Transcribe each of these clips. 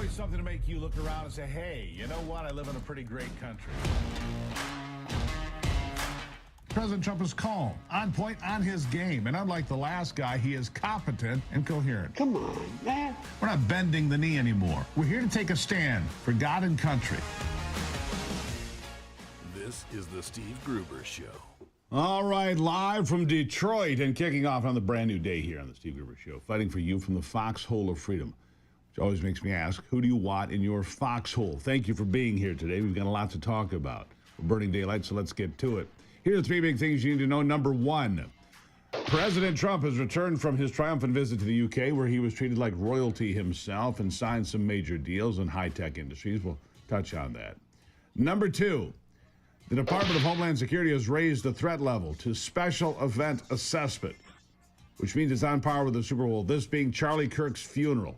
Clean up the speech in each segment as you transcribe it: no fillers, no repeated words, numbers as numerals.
always something to make you look around and say, hey, you know what? I live in a pretty great country. President Trump is calm, on point, on his game. And unlike the last guy, he is competent and coherent. Come on, man. We're not bending the knee anymore. We're here to take a stand for God and country. This is the Steve Gruber Show. All right, live from Detroit and kicking off on the brand new day here on the Steve Gruber Show, fighting for you from the foxhole of freedom, which always makes me ask, who do you want in your foxhole? Thank you for being here today. We've got a lot to talk about. We're burning daylight, so let's get to it. Here are three big things you need to know. Number one, President Trump has returned from his triumphant visit to the UK, where he was treated like royalty himself and signed some major deals in high-tech industries. We'll touch on that. Number two, the Department of Homeland Security has raised the threat level to special event assessment, which means it's on par with the Super Bowl, this being Charlie Kirk's funeral.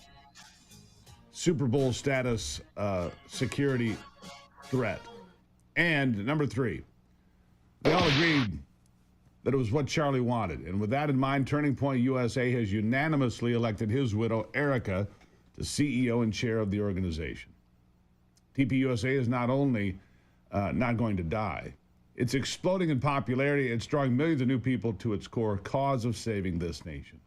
Super Bowl status security threat. And number three, they all agreed that it was what Charlie wanted. And with that in mind, Turning Point USA has unanimously elected his widow, Erica, to CEO and chair of the organization. TPUSA is not only not going to die, it's exploding in popularity and drawing millions of new people to its core cause of saving this nation.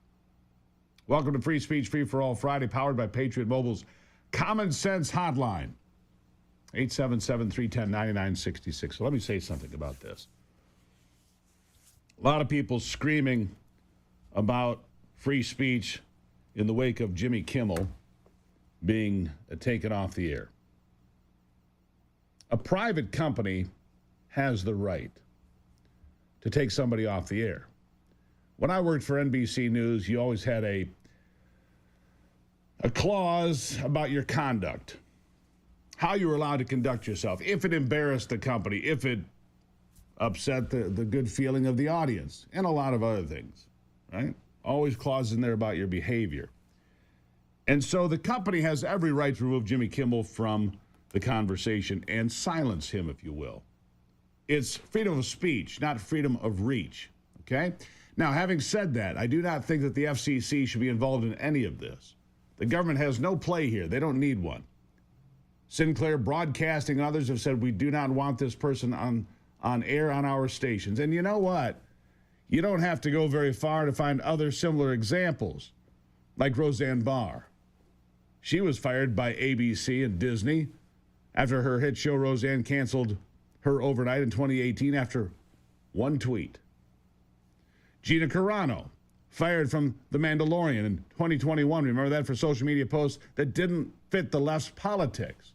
Welcome to Free Speech Free for All Friday, powered by Patriot Mobile's Common Sense Hotline, 877-310-9966. So let me say something about this. A lot of people screaming about free speech in the wake of Jimmy Kimmel being taken off the air. A private company has the right to take somebody off the air. When I worked for NBC News, you always had a clause about your conduct, how you were allowed to conduct yourself, if it embarrassed the company, if it upset the good feeling of the audience, and a lot of other things, right? Always clauses in there about your behavior. And so the company has every right to remove Jimmy Kimmel from the conversation and silence him, if you will. It's freedom of speech, not freedom of reach, okay? Now, having said that, I do not think that the FCC should be involved in any of this. The government has no play here. They don't need one. Sinclair Broadcasting and others have said we do not want this person on air on our stations. And you know what? You don't have to go very far to find other similar examples, like Roseanne Barr. She was fired by ABC and Disney after her hit show Roseanne canceled her overnight in 2018 after one tweet. Gina Carano, fired from The Mandalorian in 2021. Remember that, for social media posts that didn't fit the left's politics.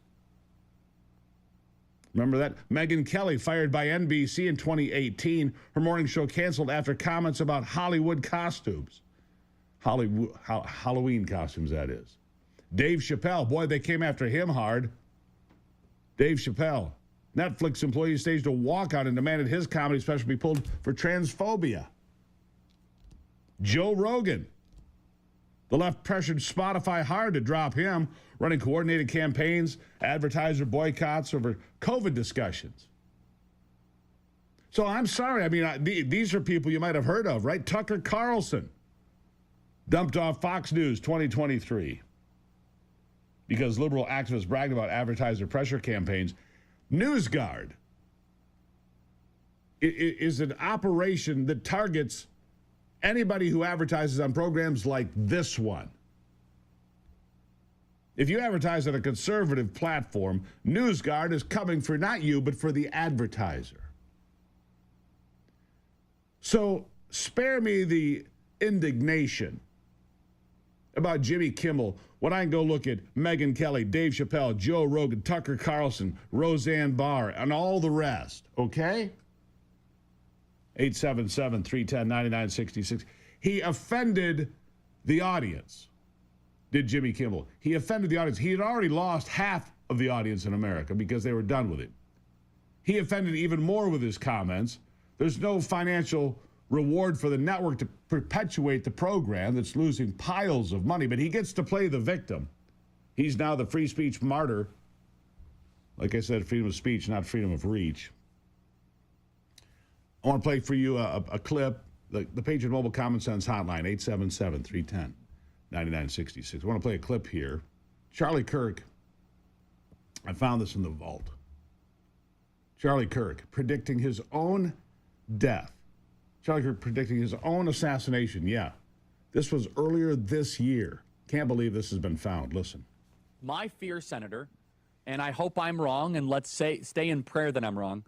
Remember that? Megyn Kelly, fired by NBC in 2018. Her morning show canceled after comments about Hollywood costumes. Halloween costumes, that is. Dave Chappelle, boy, they came after him hard. Dave Chappelle, Netflix employees staged a walkout and demanded his comedy special be pulled for transphobia. Joe Rogan, the left pressured Spotify hard to drop him, running coordinated campaigns, advertiser boycotts over COVID discussions. So I'm sorry. I mean, these are people you might have heard of, right? Tucker Carlson, dumped off Fox News 2023 because liberal activists bragged about advertiser pressure campaigns. NewsGuard is an operation that targets anybody who advertises on programs like this one. If you advertise on a conservative platform, NewsGuard is coming for not you, but for the advertiser. So spare me the indignation about Jimmy Kimmel when I can go look at Megyn Kelly, Dave Chappelle, Joe Rogan, Tucker Carlson, Roseanne Barr, and all the rest, okay? 877-310-9966. He offended the audience, did Jimmy Kimmel. He offended the audience. He had already lost half of the audience in America because they were done with him. He offended even more with his comments. There's no financial reward for the network to perpetuate the program that's losing piles of money, but he gets to play the victim. He's now the free speech martyr. Like I said, freedom of speech, not freedom of reach. I want to play for you a clip, the Patriot Mobile Common Sense Hotline, 877-310-9966. I want to play a clip here. Charlie Kirk I found this in the vault. Charlie Kirk predicting his own death. Charlie Kirk predicting his own assassination. Yeah. This was earlier this year. Can't believe this has been found. Listen. My fear, Senator, and I hope I'm wrong, and let's stay in prayer that I'm wrong,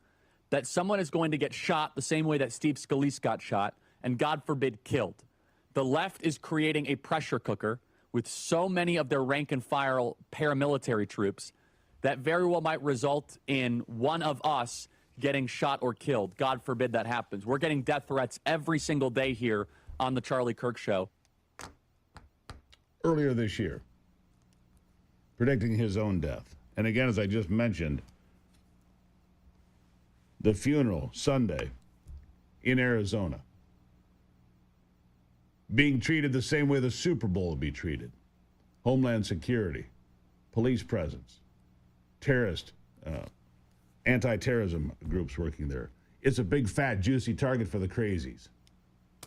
that someone is going to get shot the same way that Steve Scalise got shot, and God forbid, killed. The left is creating a pressure cooker with so many of their rank and file paramilitary troops that very well might result in one of us getting shot or killed. God forbid that happens. We're getting death threats every single day here on the Charlie Kirk Show. Earlier this year, predicting his own death. And again, as I just mentioned, the funeral Sunday in Arizona, being treated the same way the Super Bowl would be treated. Homeland Security, police presence, terrorist, anti-terrorism groups working there. It's a big, fat, juicy target for the crazies.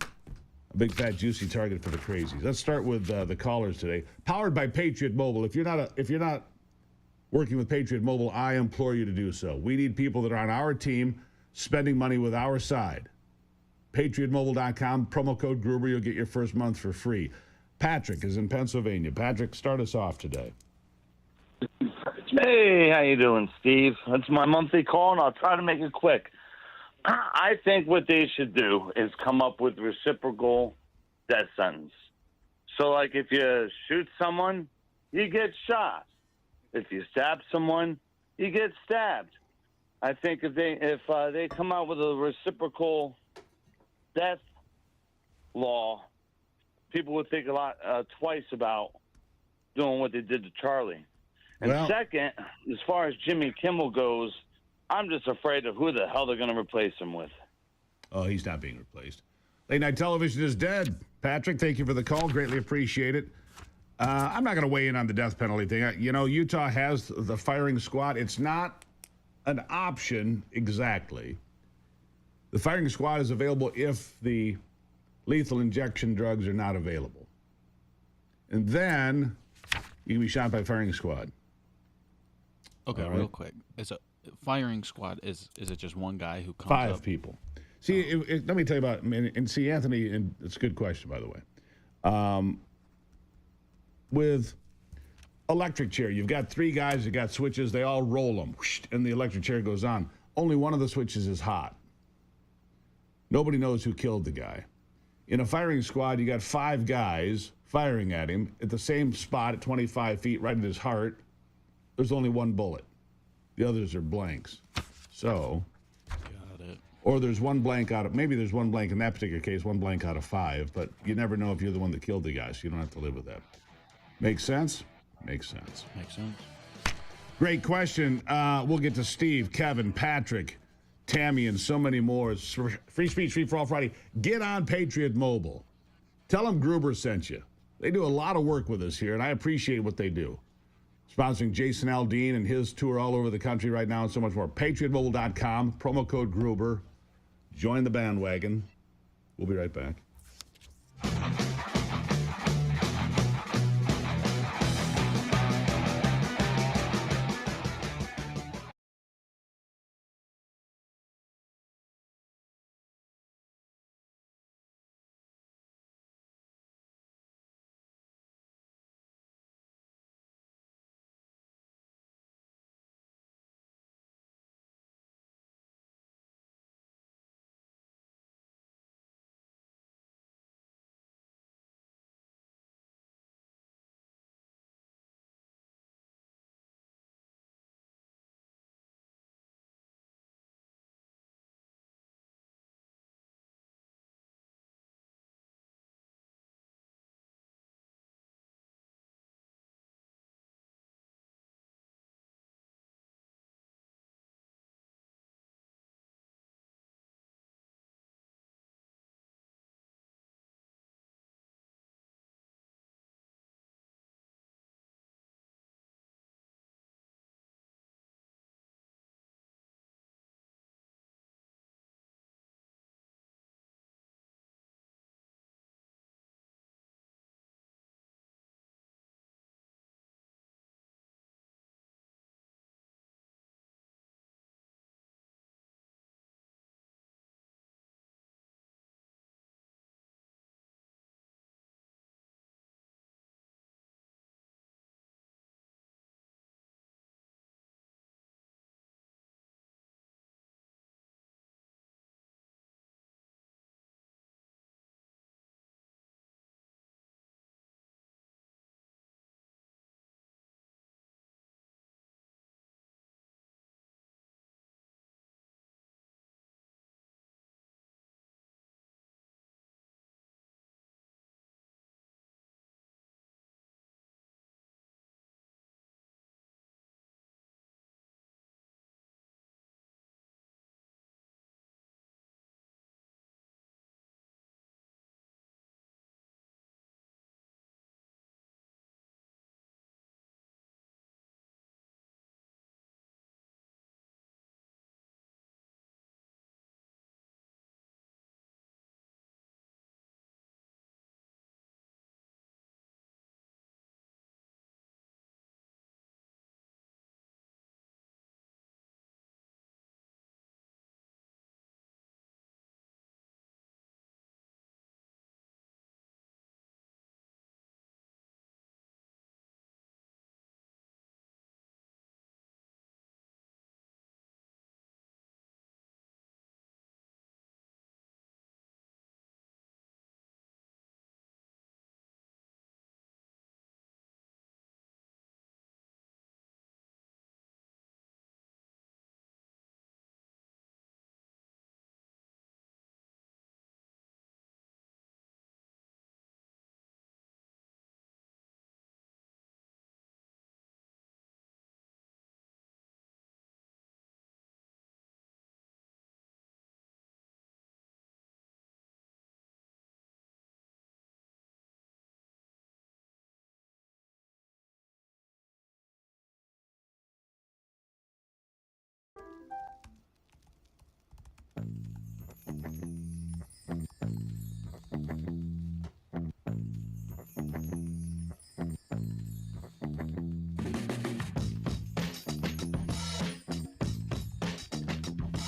A big, fat, juicy target for the crazies. Let's start with the callers today. Powered by Patriot Mobile. If you're not working with Patriot Mobile, I implore you to do so. We need people that are on our team spending money with our side. PatriotMobile.com, promo code Gruber, you'll get your first month for free. Patrick is in Pennsylvania. Patrick, start us off today. Hey, how you doing, Steve? It's my monthly call, and I'll try to make it quick. I think what they should do is come up with reciprocal death sentence. So, like, if you shoot someone, you get shot. If you stab someone, you get stabbed. I think if they come out with a reciprocal death law, people would think a lot twice about doing what they did to Charlie. And second, as far as Jimmy Kimmel goes, I'm just afraid of who the hell they're going to replace him with. Oh, he's not being replaced. Late night television is dead. Patrick, thank you for the call. Greatly appreciate it. I'm not going to weigh in on the death penalty thing. You know, Utah has the firing squad. It's not an option exactly. The firing squad is available if the lethal injection drugs are not available. And then you can be shot by firing squad. Okay, real quick. Is a firing squad, is it just one guy who comes Five up? people. See, let me tell you about, and see, Anthony, and it's a good question, by the way. With electric chair, you've got three guys, you've got switches, they all roll them, whoosh, and the electric chair goes on. Only one of the switches is hot. Nobody knows who killed the guy. In a firing squad, you got five guys firing at him at the same spot at 25 feet, right at his heart. There's only one bullet. The others are blanks. So, Got it. or there's one blank out of, maybe there's one blank in that particular case, one blank out of five, but you never know if you're the one that killed the guy, so you don't have to live with that. Makes sense? Makes sense. Makes sense. Great question. We'll get to Steve, Kevin, Patrick, Tammy, and so many more. It's Free Speech, Free for All Friday. Get on Patriot Mobile. Tell them Gruber sent you. They do a lot of work with us here, and I appreciate what they do. Sponsoring Jason Aldean and his tour all over the country right now and so much more. PatriotMobile.com, promo code Gruber. Join the bandwagon. We'll be right back.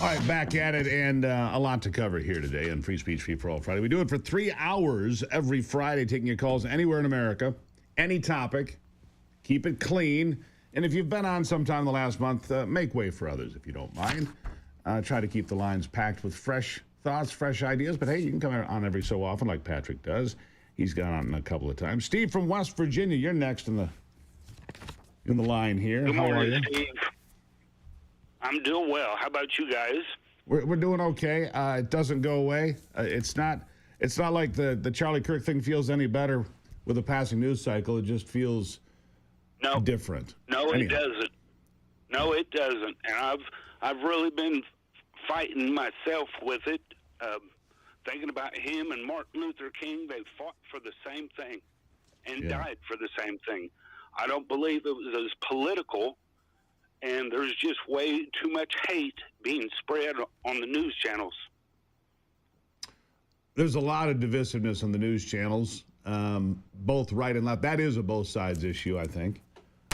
All right, back at it, and a lot to cover here today on Free Speech, Free for All Friday. We do it for 3 hours every Friday, taking your calls anywhere in America, any topic. Keep it clean. And if you've been on sometime in the last month, make way for others if you don't mind. Try to keep the lines packed with fresh thoughts, fresh ideas. But hey, you can come on every so often like Patrick does. He's gone on a couple of times. Steve from West Virginia, you're next in the line here. Good How morning, are you? Steve. I'm doing well. How about you guys? We're doing okay. It doesn't go away. It's not like the Charlie Kirk thing feels any better with a passing news cycle. It just feels different. No, Anyhow. it doesn't. No, it doesn't. And I've really been fighting myself with it, thinking about him and Martin Luther King. They fought for the same thing and died for the same thing. I don't believe it was as political. And there's just way too much hate being spread on the news channels. There's a lot of divisiveness on the news channels, both right and left. That is a both sides issue, I think.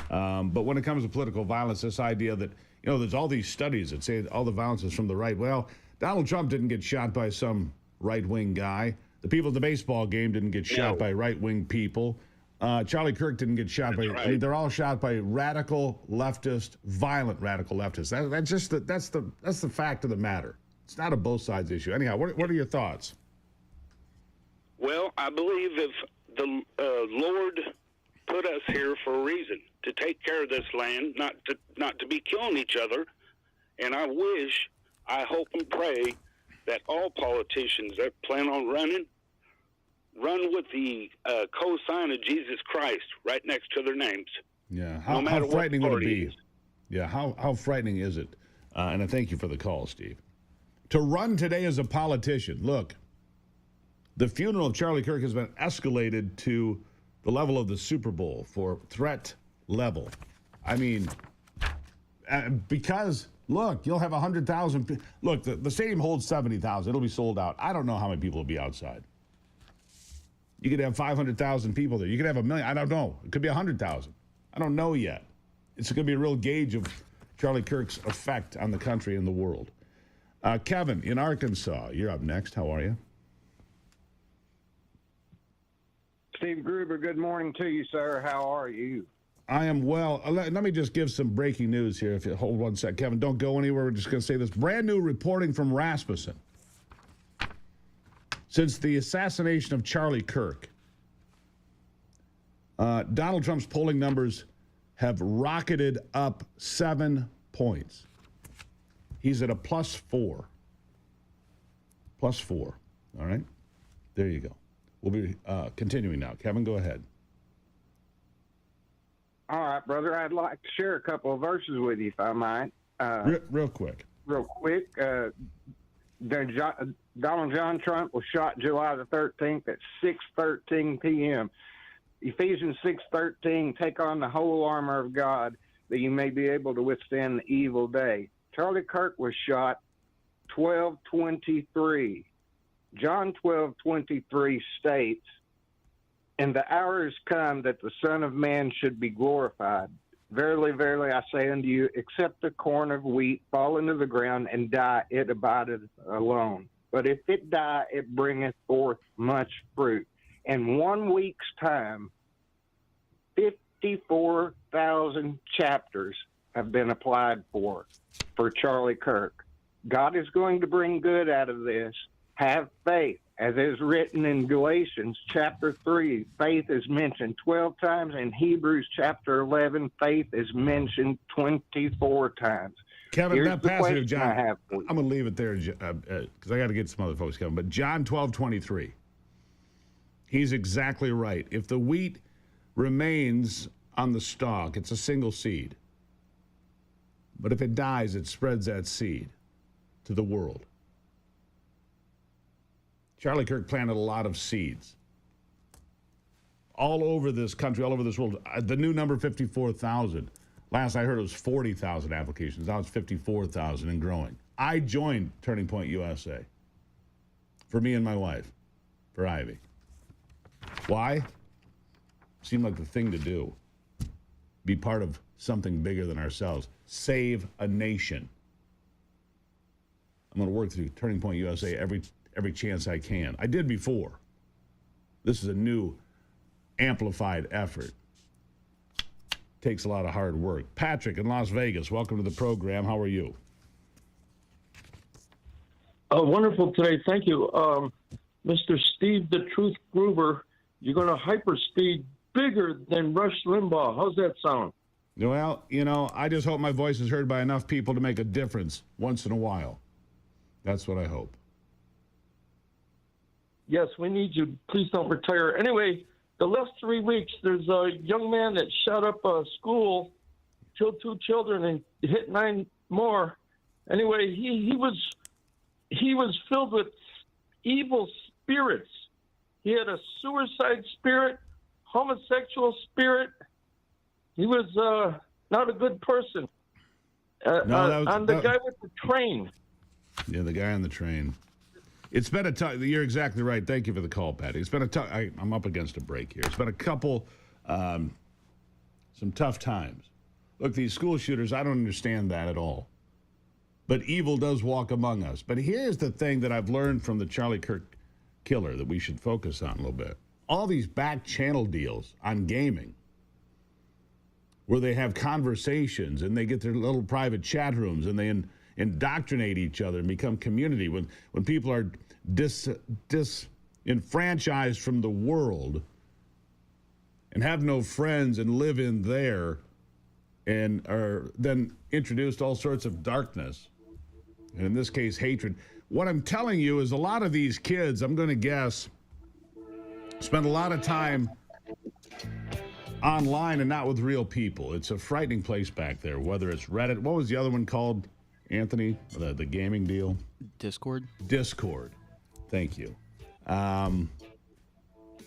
But when it comes to political violence, this idea that, there's all these studies that say all the violence is from the right. Well, Donald Trump didn't get shot by some right-wing guy. The people at the baseball game didn't get shot by right-wing people. Charlie Kirk didn't get shot by. Right. I mean, they're all shot by radical leftist, violent radical leftists. That's the fact of the matter. It's not a both sides issue. Anyhow, what are your thoughts? Well, I believe if the Lord put us here for a reason, to take care of this land, not to be killing each other. And I hope and pray that all politicians that plan on run with the cosign of Jesus Christ right next to their names. Yeah, no matter how frightening what would it party be? is. Yeah, how frightening is it? And I thank you for the call, Steve. To run today as a politician, look, the funeral of Charlie Kirk has been escalated to the level of the Super Bowl for threat level. I mean, because, look, you'll have 100,000. Look, the stadium holds 70,000. It'll be sold out. I don't know how many people will be outside. You could have 500,000 people there. You could have 1 million. I don't know. It could be 100,000. I don't know yet. It's going to be a real gauge of Charlie Kirk's effect on the country and the world. Kevin in Arkansas, you're up next. How are you? Steve Gruber, good morning to you, sir. How are you? I am well. Let me just give some breaking news here. If you hold one sec. Kevin, don't go anywhere. We're just going to say this. Brand new reporting from Rasmussen. Since the assassination of Charlie Kirk, Donald Trump's polling numbers have rocketed up 7 points. He's at a +4. +4. All right? There you go. We'll be continuing now. Kevin, go ahead. All right, brother. I'd like to share a couple of verses with you, if I might. Real quick. Real quick. Donald John Trump was shot July the 13th at 6:13 p.m. Ephesians 6:13, take on the whole armor of God that you may be able to withstand the evil day. Charlie Kirk was shot 12:23. John 12:23 states, and the hour has come that the Son of Man should be glorified. Verily, verily, I say unto you, except a corn of wheat fall into the ground and die, it abideth alone. But if it die, it bringeth forth much fruit. In 1 week's time, 54,000 chapters have been applied for Charlie Kirk. God is going to bring good out of this. Have faith. As is written in Galatians chapter 3, faith is mentioned 12 times. In Hebrews chapter 11, faith is mentioned 24 times. Kevin, Here's that the passage of question John, I have for you. I'm going to leave it there because I got to get some other folks, Kevin. But John 12:23, he's exactly right. If the wheat remains on the stalk, it's a single seed. But if it dies, it spreads that seed to the world. Charlie Kirk planted a lot of seeds all over this country, all over this world. The new number, 54,000. Last I heard, it was 40,000 applications. Now it's 54,000 and growing. I joined Turning Point USA for me and my wife, for Ivy. Why? Seemed like the thing to do. Be part of something bigger than ourselves. Save a nation. I'm going to work through Turning Point USA every chance I can. I did before. This is a new, amplified effort. Takes a lot of hard work. Patrick in Las Vegas, welcome to the program. How are you? Wonderful today. Thank you. Mr. Steve the Truth Gruber, you're going to hyperspeed bigger than Rush Limbaugh. How's that sound? Well, I just hope my voice is heard by enough people to make a difference once in a while. That's what I hope. Yes, we need you. Please don't retire. Anyway, the last 3 weeks, there's a young man that shot up a school, killed 2 children, and hit 9 more. Anyway, he was filled with evil spirits. He had a suicide spirit, homosexual spirit. He was not a good person. No, the guy with the train. Yeah, the guy on the train. It's been a tough. You're exactly right. Thank you for the call, Patty. It's been a tough. I'm up against a break here. It's been a couple, some tough times. Look, these school shooters, I don't understand that at all. But evil does walk among us. But here's the thing that I've learned from the Charlie Kirk killer that we should focus on a little bit. All these back channel deals on gaming, where they have conversations and they get their little private chat rooms and they indoctrinate each other and become community. When people are disenfranchised from the world and have no friends and live in there and are then introduced to all sorts of darkness, and in this case, hatred. What I'm telling you is a lot of these kids, I'm going to guess, spend a lot of time online and not with real people. It's a frightening place back there, whether it's Reddit. What was the other one called, Anthony? The gaming deal? Discord. Thank you.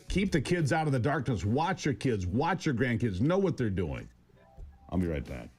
Keep the kids out of the darkness. Watch your kids. Watch your grandkids. Know what they're doing. I'll be right back.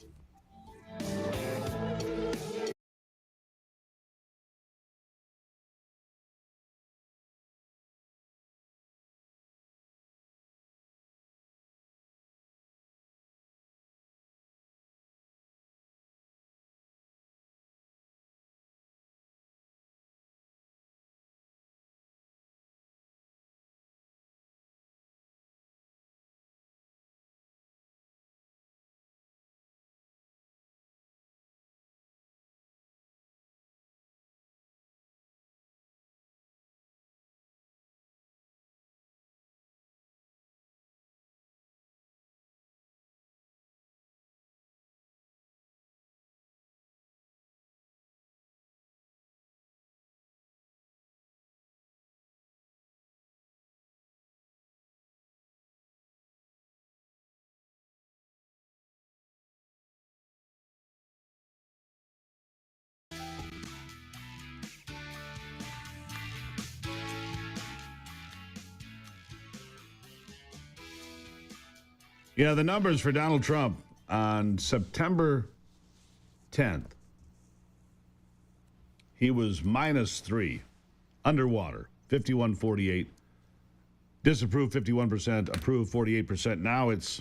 Yeah, the numbers for Donald Trump on September 10th. He was -3, underwater, 51-48. Disapprove 51%, approve 48%. Now it's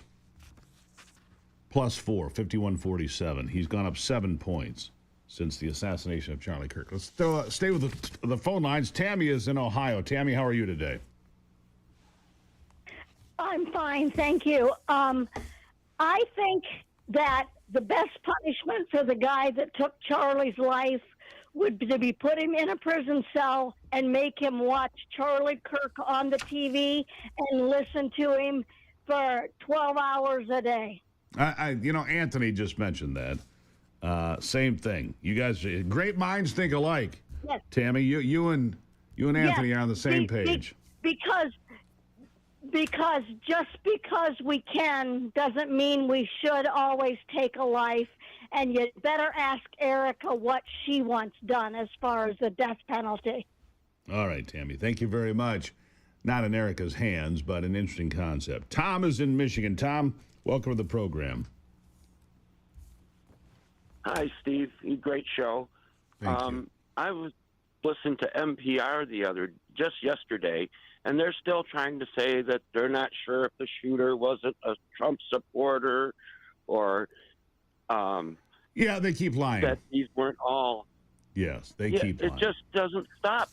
+4, 51-47. He's gone up 7 points since the assassination of Charlie Kirk. Let's stay with the phone lines. Tammy is in Ohio. Tammy, how are you today? I'm fine, thank you. I think that the best punishment for the guy that took Charlie's life would be to be put him in a prison cell and make him watch Charlie Kirk on the TV and listen to him for 12 hours a day. Anthony just mentioned that. Same thing. You guys, great minds think alike. Yes. Tammy, you and Anthony are on the same page. Because just because we can doesn't mean we should always take a life. And you better ask Erica what she wants done as far as the death penalty. All right, Tammy. Thank you very much. Not in Erica's hands, but an interesting concept. Tom is in Michigan. Tom, welcome to the program. Hi, Steve. Great show. Thank you. I was listening to NPR just yesterday, and they're still trying to say that they're not sure if the shooter wasn't a Trump supporter or yeah, they keep lying. That these weren't all Yes, they Yeah, keep it lying. just doesn't stop.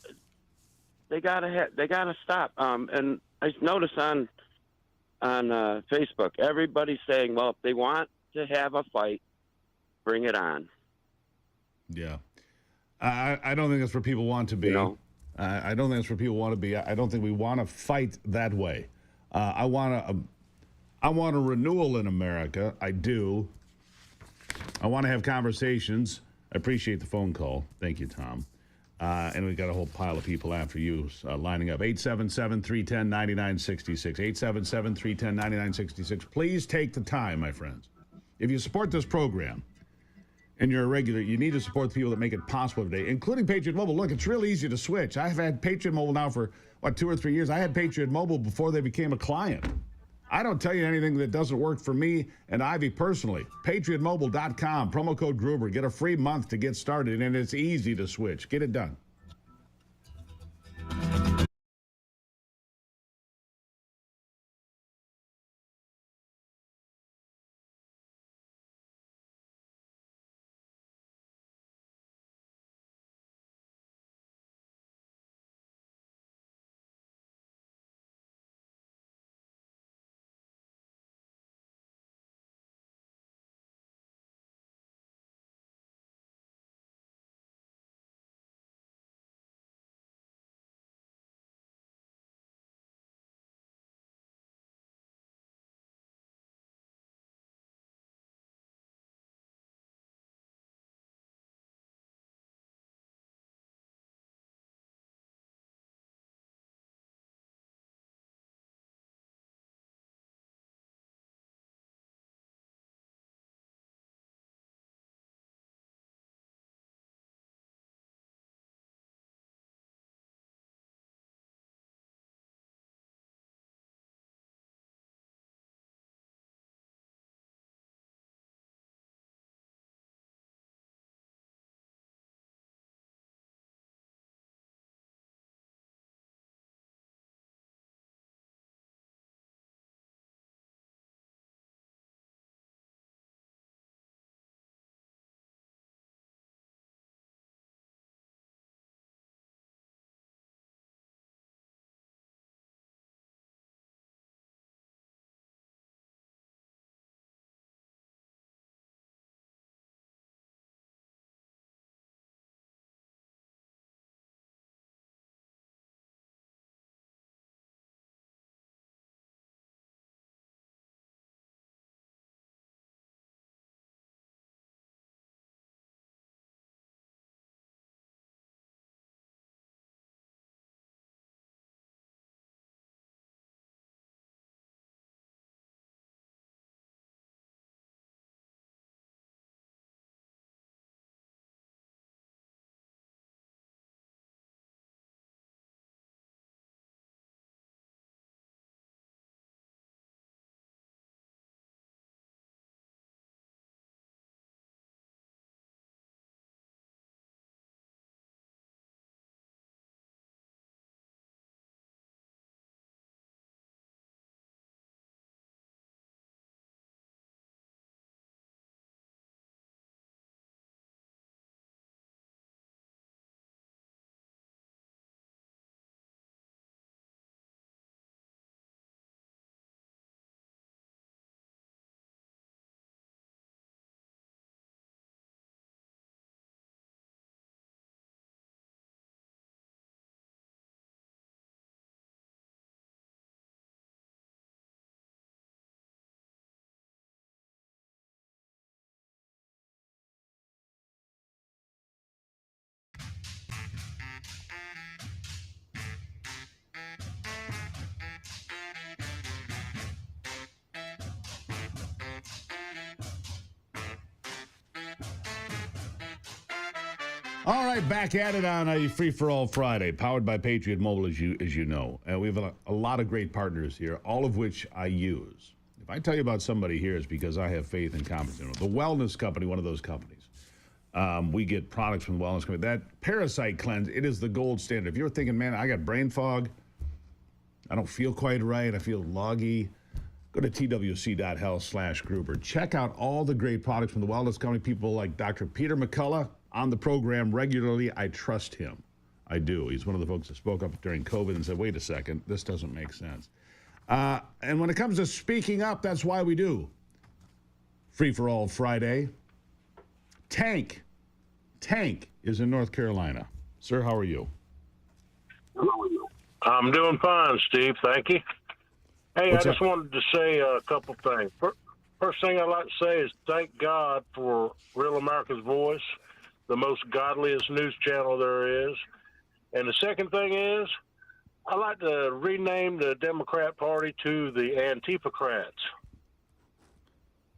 They gotta stop. And I noticed on Facebook, everybody's saying, well, if they want to have a fight, bring it on. Yeah. I don't think that's where people want to be. You know? I don't think that's where people want to be. I don't think we want to fight that way. I want a renewal in America. I do. I want to have conversations. I appreciate the phone call. Thank you, Tom. And we've got a whole pile of people after you lining up. 877-310-9966. 877-310-9966. Please take the time, my friends. If you support this program and you're a regular, you need to support the people that make it possible today, including Patriot Mobile. Look, it's real easy to switch. I've had Patriot Mobile now for, 2 or 3 years. I had Patriot Mobile before they became a client. I don't tell you anything that doesn't work for me and Ivy personally. PatriotMobile.com, promo code Gruber. Get a free month to get started, and it's easy to switch. Get it done. All right, back at it on a Free for All Friday, powered by Patriot Mobile, as you know. We have a lot of great partners here, all of which I use. If I tell you about somebody here, it's because I have faith and confidence in them. The Wellness Company, one of those companies. We get products from the Wellness Company. That Parasite Cleanse, it is the gold standard. If you're thinking, man, I got brain fog, I don't feel quite right, I feel loggy, go to twc.health/Gruber. Check out all the great products from the Wellness Company. People like Dr. Peter McCullough, on the program regularly. I trust him. I do. He's one of the folks that spoke up during COVID and said, wait a second, this doesn't make sense. And when it comes to speaking up, that's why we do Free for All Friday. Tank is in North Carolina. Sir, how are you? I'm doing fine, Steve. Thank you. Hey, What's I just up? wanted to say a couple things. First thing I'd like to say is thank God for Real America's Voice, the most godliest news channel there is. And the second thing is, I'd like to rename the Democrat Party to the Antifa-crats.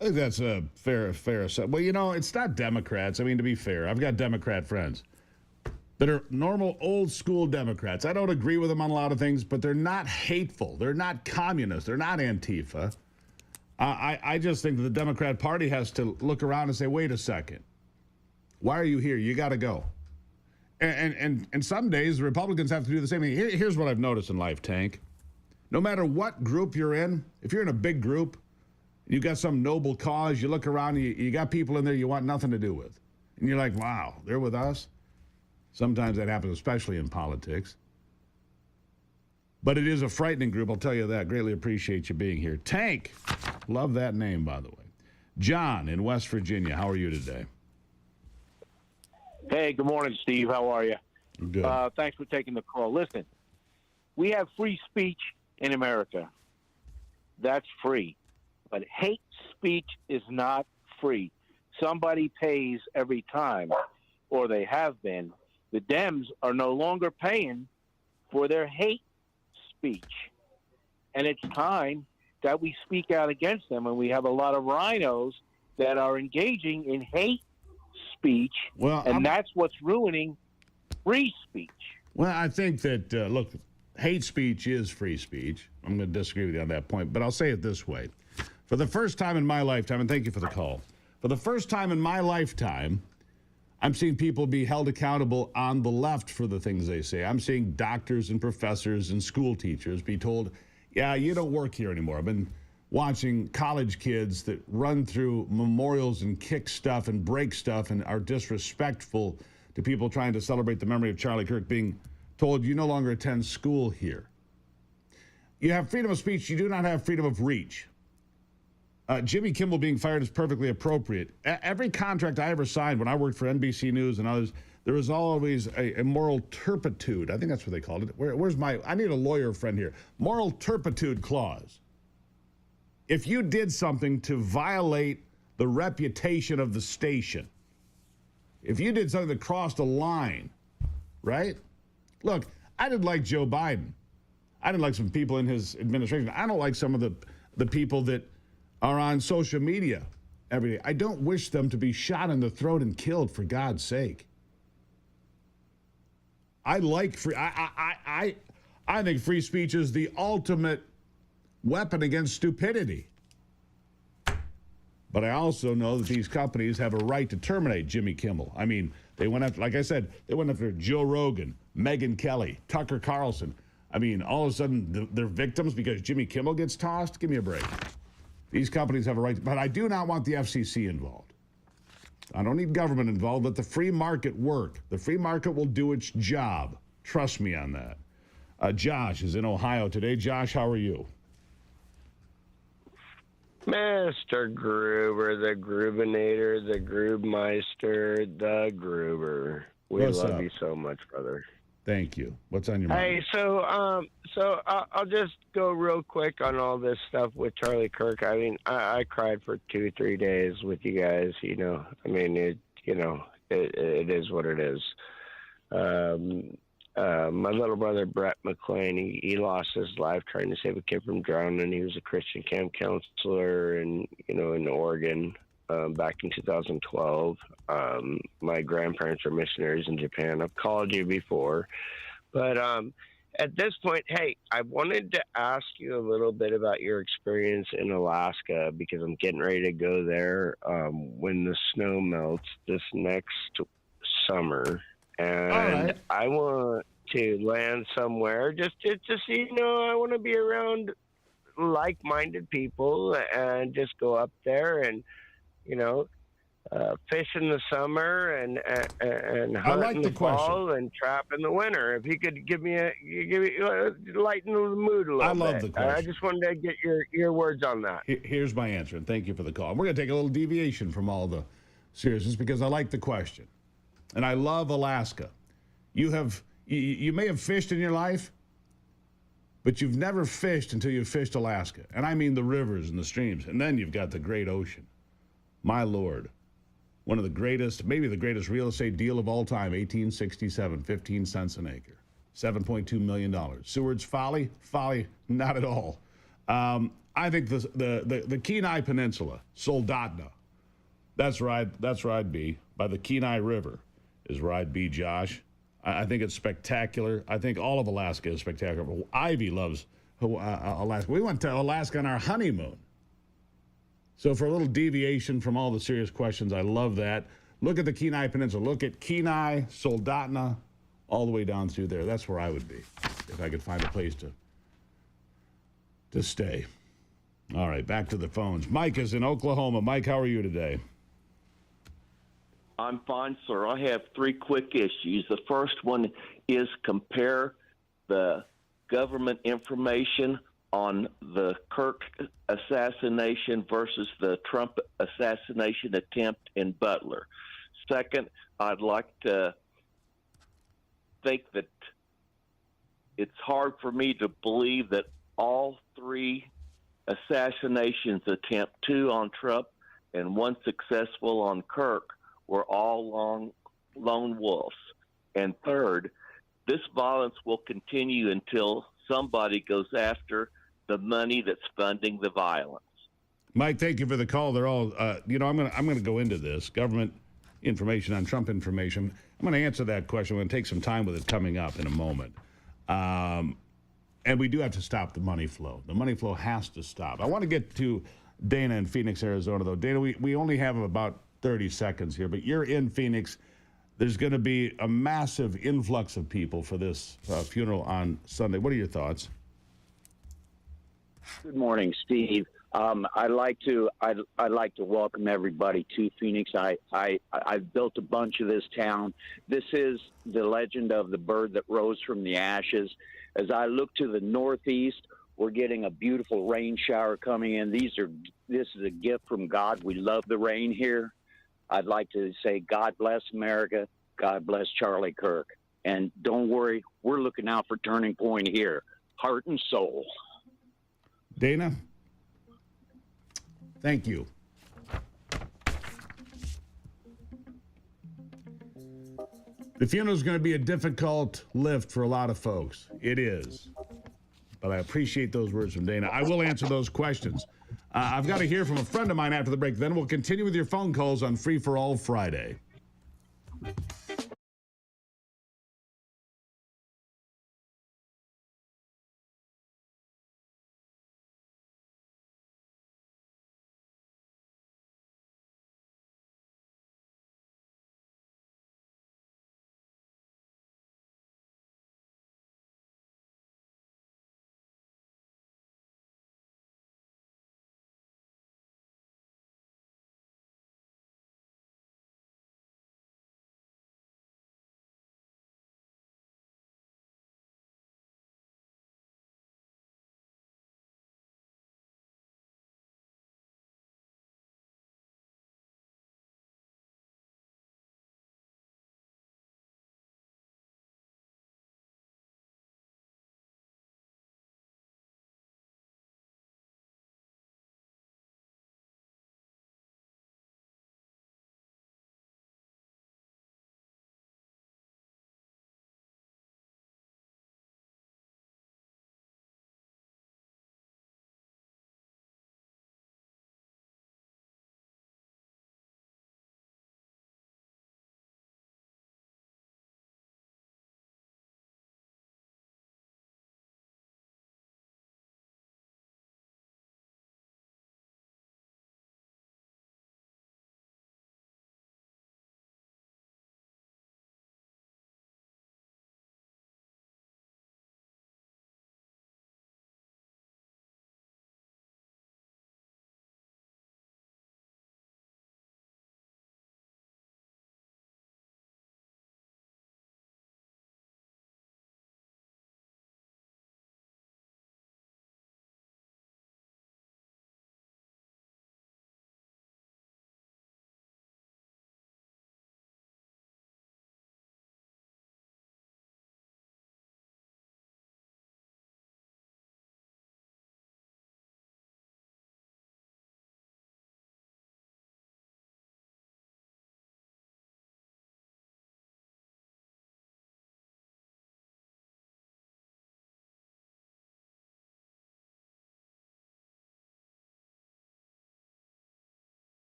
I think that's a fair assessment. Well, you know, it's not Democrats. I mean, to be fair, I've got Democrat friends that are normal, old-school Democrats. I don't agree with them on a lot of things, but they're not hateful. They're not communists. They're not Antifa. I just think that the Democrat Party has to look around and say, wait a second. Why are you here? You got to go. And some days, the Republicans have to do the same thing. Here's what I've noticed in life, Tank. No matter what group you're in, if you're in a big group, you got some noble cause, you look around, you got people in there you want nothing to do with. And you're like, wow, they're with us? Sometimes that happens, especially in politics. But it is a frightening group, I'll tell you that. Greatly appreciate you being here. Tank, love that name, by the way. John in West Virginia, how are you today? Hey, good morning, Steve. How are you? Good. Thanks for taking the call. Listen, we have free speech in America. That's free. But hate speech is not free. Somebody pays every time, or they have been. The Dems are no longer paying for their hate speech. And it's time that we speak out against them. And we have a lot of rhinos that are engaging in hate speech. Well, that's what's ruining free speech. Well, I think that, look, hate speech is free speech. I'm going to disagree with you on that point, but I'll say it this way. For the first time in my lifetime, and thank you for the call, for the first time in my lifetime, I'm seeing people be held accountable on the left for the things they say. I'm seeing doctors and professors and school teachers be told, yeah, you don't work here anymore. I've been watching college kids that run through memorials and kick stuff and break stuff and are disrespectful to people trying to celebrate the memory of Charlie Kirk being told you no longer attend school here. You have freedom of speech. You do not have freedom of reach. Jimmy Kimmel being fired is perfectly appropriate. Every contract I ever signed when I worked for NBC News and others, there was always a moral turpitude. I think that's what they called it. Where's I need a lawyer friend here. Moral turpitude clause. If you did something to violate the reputation of the station, if you did something that crossed a line, right? Look, I didn't like Joe Biden. I didn't like some people in his administration. I don't like some of the people that are on social media every day. I don't wish them to be shot in the throat and killed, for God's sake. I like free. I think free speech is the ultimate weapon against stupidity. But I also know that these companies have a right to terminate Jimmy Kimmel. I mean, they went after, like I said, they went after Joe Rogan, Megyn Kelly, Tucker Carlson. I mean, all of a sudden they're victims because Jimmy Kimmel gets tossed? Give me a break. These companies have a right, but I do not want the FCC involved. I don't need government involved. Let the free market work. The free market will do its job. Trust me on that. Josh is in Ohio today. Josh, how are you? Mr. Gruber, the Grubinator, the Grubmeister, the Gruber. We What's love up? you so much, brother. Thank you. What's on your mind? Hey, so I'll just go real quick on all this stuff with Charlie Kirk. I mean, I cried for 2-3 days with you guys. You know, I mean, it is what it is. My little brother Brett McLean, he lost his life trying to save a kid from drowning. He was a Christian camp counselor, in Oregon. Back in 2012. My grandparents were missionaries in Japan. I've called you before. But at this point, hey, I wanted to ask you a little bit about your experience in Alaska because I'm getting ready to go there when the snow melts this next summer. And I want to land somewhere just to see, I want to be around like-minded people and just go up there and fish in the summer and hunt like in the the fall question. and trap in the winter. If he could give me lighten the mood a little I bit. love the question. I just wanted to get your words on that. Here's my answer, and thank you for the call. We're going to take a little deviation from all the seriousness because I like the question, and I love Alaska. You may have fished in your life, but you've never fished until you've fished Alaska, and I mean the rivers and the streams, and then you've got the great ocean. My Lord. One of the greatest, maybe the greatest real estate deal of all time, 1867, 15 cents an acre, $7.2 million. Seward's folly? Folly, not at all. I think the Kenai Peninsula, Soldotna, that's where I'd be, by the Kenai River is where I'd be, Josh. I think it's spectacular. I think all of Alaska is spectacular. Ivy loves Alaska. We went to Alaska on our honeymoon. So for a little deviation from all the serious questions, I love that. Look at the Kenai Peninsula. Look at Kenai, Soldotna, all the way down through there. That's where I would be if I could find a place to stay. All right, back to the phones. Mike is in Oklahoma. Mike, how are you today? I'm fine, sir. I have three quick issues. The first one is compare the government information on the Kirk assassination versus the Trump assassination attempt in Butler. Second, I'd like to think that it's hard for me to believe that all three assassinations attempt, two on Trump and one successful on Kirk, were all lone wolves. And third, this violence will continue until somebody goes after the money that's funding the violence. Mike, thank you for the call. They're all, I'm going to go into this government information on Trump information. I'm going to answer that question. I'm going to take some time with it coming up in a moment. And we do have to stop the money flow. The money flow has to stop. I want to get to Dana in Phoenix, Arizona, though. Dana, we only have about 30 seconds here, but you're in Phoenix. There's going to be a massive influx of people for this funeral on Sunday. What are your thoughts? Good morning, Steve. I'd like to welcome everybody to Phoenix. I've built a bunch of this town. This is the legend of the bird that rose from the ashes. As I look to the northeast, we're getting a beautiful rain shower coming in. This is a gift from God. We love the rain here. I'd like to say God bless America. God bless Charlie Kirk. And don't worry, we're looking out for Turning Point here. Heart and soul. Dana, thank you. The funeral is going to be a difficult lift for a lot of folks. It is. But I appreciate those words from Dana. I will answer those questions. I've got to hear from a friend of mine after the break. Then we'll continue with your phone calls on Free for All Friday.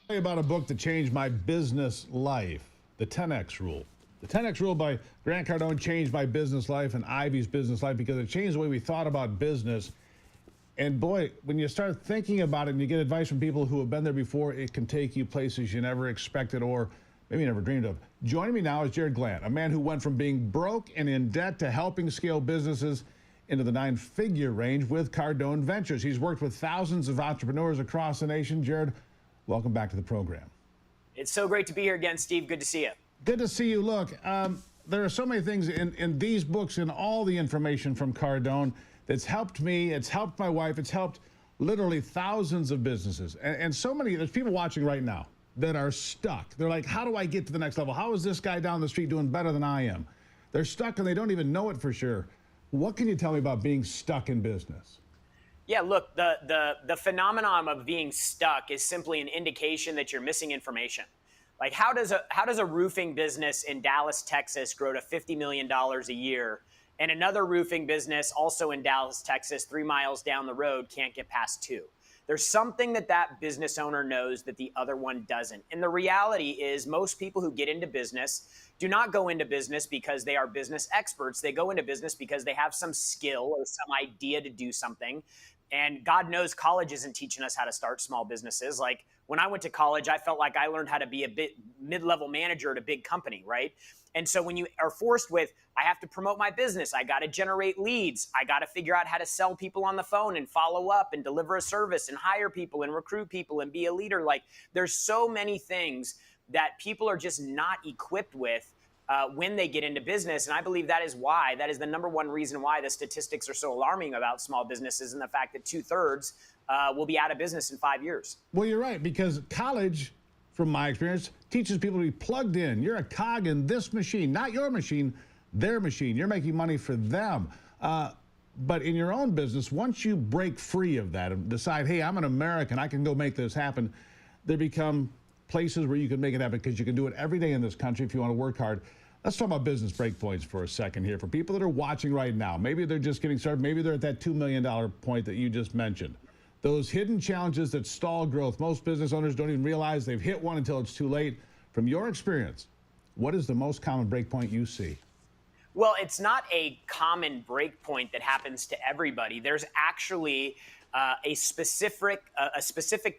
Tell you about a book that changed my business life, The 10X Rule. The 10X Rule by Grant Cardone changed my business life and Ivy's business life because it changed the way we thought about business. And boy, when you start thinking about it and you get advice from people who have been there before, it can take you places you never expected or maybe never dreamed of. Joining me now is Jared Glant, a man who went from being broke and in debt to helping scale businesses into the 9-figure range with Cardone Ventures. He's worked with thousands of entrepreneurs across the nation. Jared, welcome back to the program. It's so great to be here again, Steve. Good to see you. Good to see you. Look, there are so many things in these books and all the information from Cardone that's helped me. It's helped my wife. It's helped literally thousands of businesses. And so many, there's people watching right now that are stuck. They're like, how do I get to the next level? How is this guy down the street doing better than I am? They're stuck and they don't even know it for sure. What can you tell me about being stuck in business? Yeah, look, the phenomenon of being stuck is simply an indication that you're missing information. Like, how does a roofing business in Dallas, Texas grow to $50 million a year, and another roofing business also in Dallas, Texas, 3 miles down the road can't get past 2? There's something that business owner knows that the other one doesn't. And the reality is most people who get into business do not go into business because they are business experts. They go into business because they have some skill or some idea to do something. And God knows college isn't teaching us how to start small businesses. Like when I went to college, I felt like I learned how to be a bit mid-level manager at a big company, right? And so when you are forced with, I have to promote my business, I got to generate leads, I got to figure out how to sell people on the phone and follow up and deliver a service and hire people and recruit people and be a leader. Like there's so many things that people are just not equipped with when they get into business. And I believe that is the number one reason why the statistics are so alarming about small businesses and the fact that 2/3 will be out of business in 5 years. Well, you're right, because college, from my experience, teaches people to be plugged in. You're a cog in this machine, not your machine, their machine. You're making money for them. But in your own business, once you break free of that and decide, hey, I'm an American, I can go make this happen, there become places where you can make it happen because you can do it every day in this country if you want to work hard. Let's talk about business breakpoints for a second here. For people that are watching right now, maybe they're just getting started, maybe they're at that $2 million point that you just mentioned. Those hidden challenges that stall growth. Most business owners don't even realize they've hit one until it's too late. From your experience, what is the most common breakpoint you see? Well, it's not a common breakpoint that happens to everybody. There's actually a specific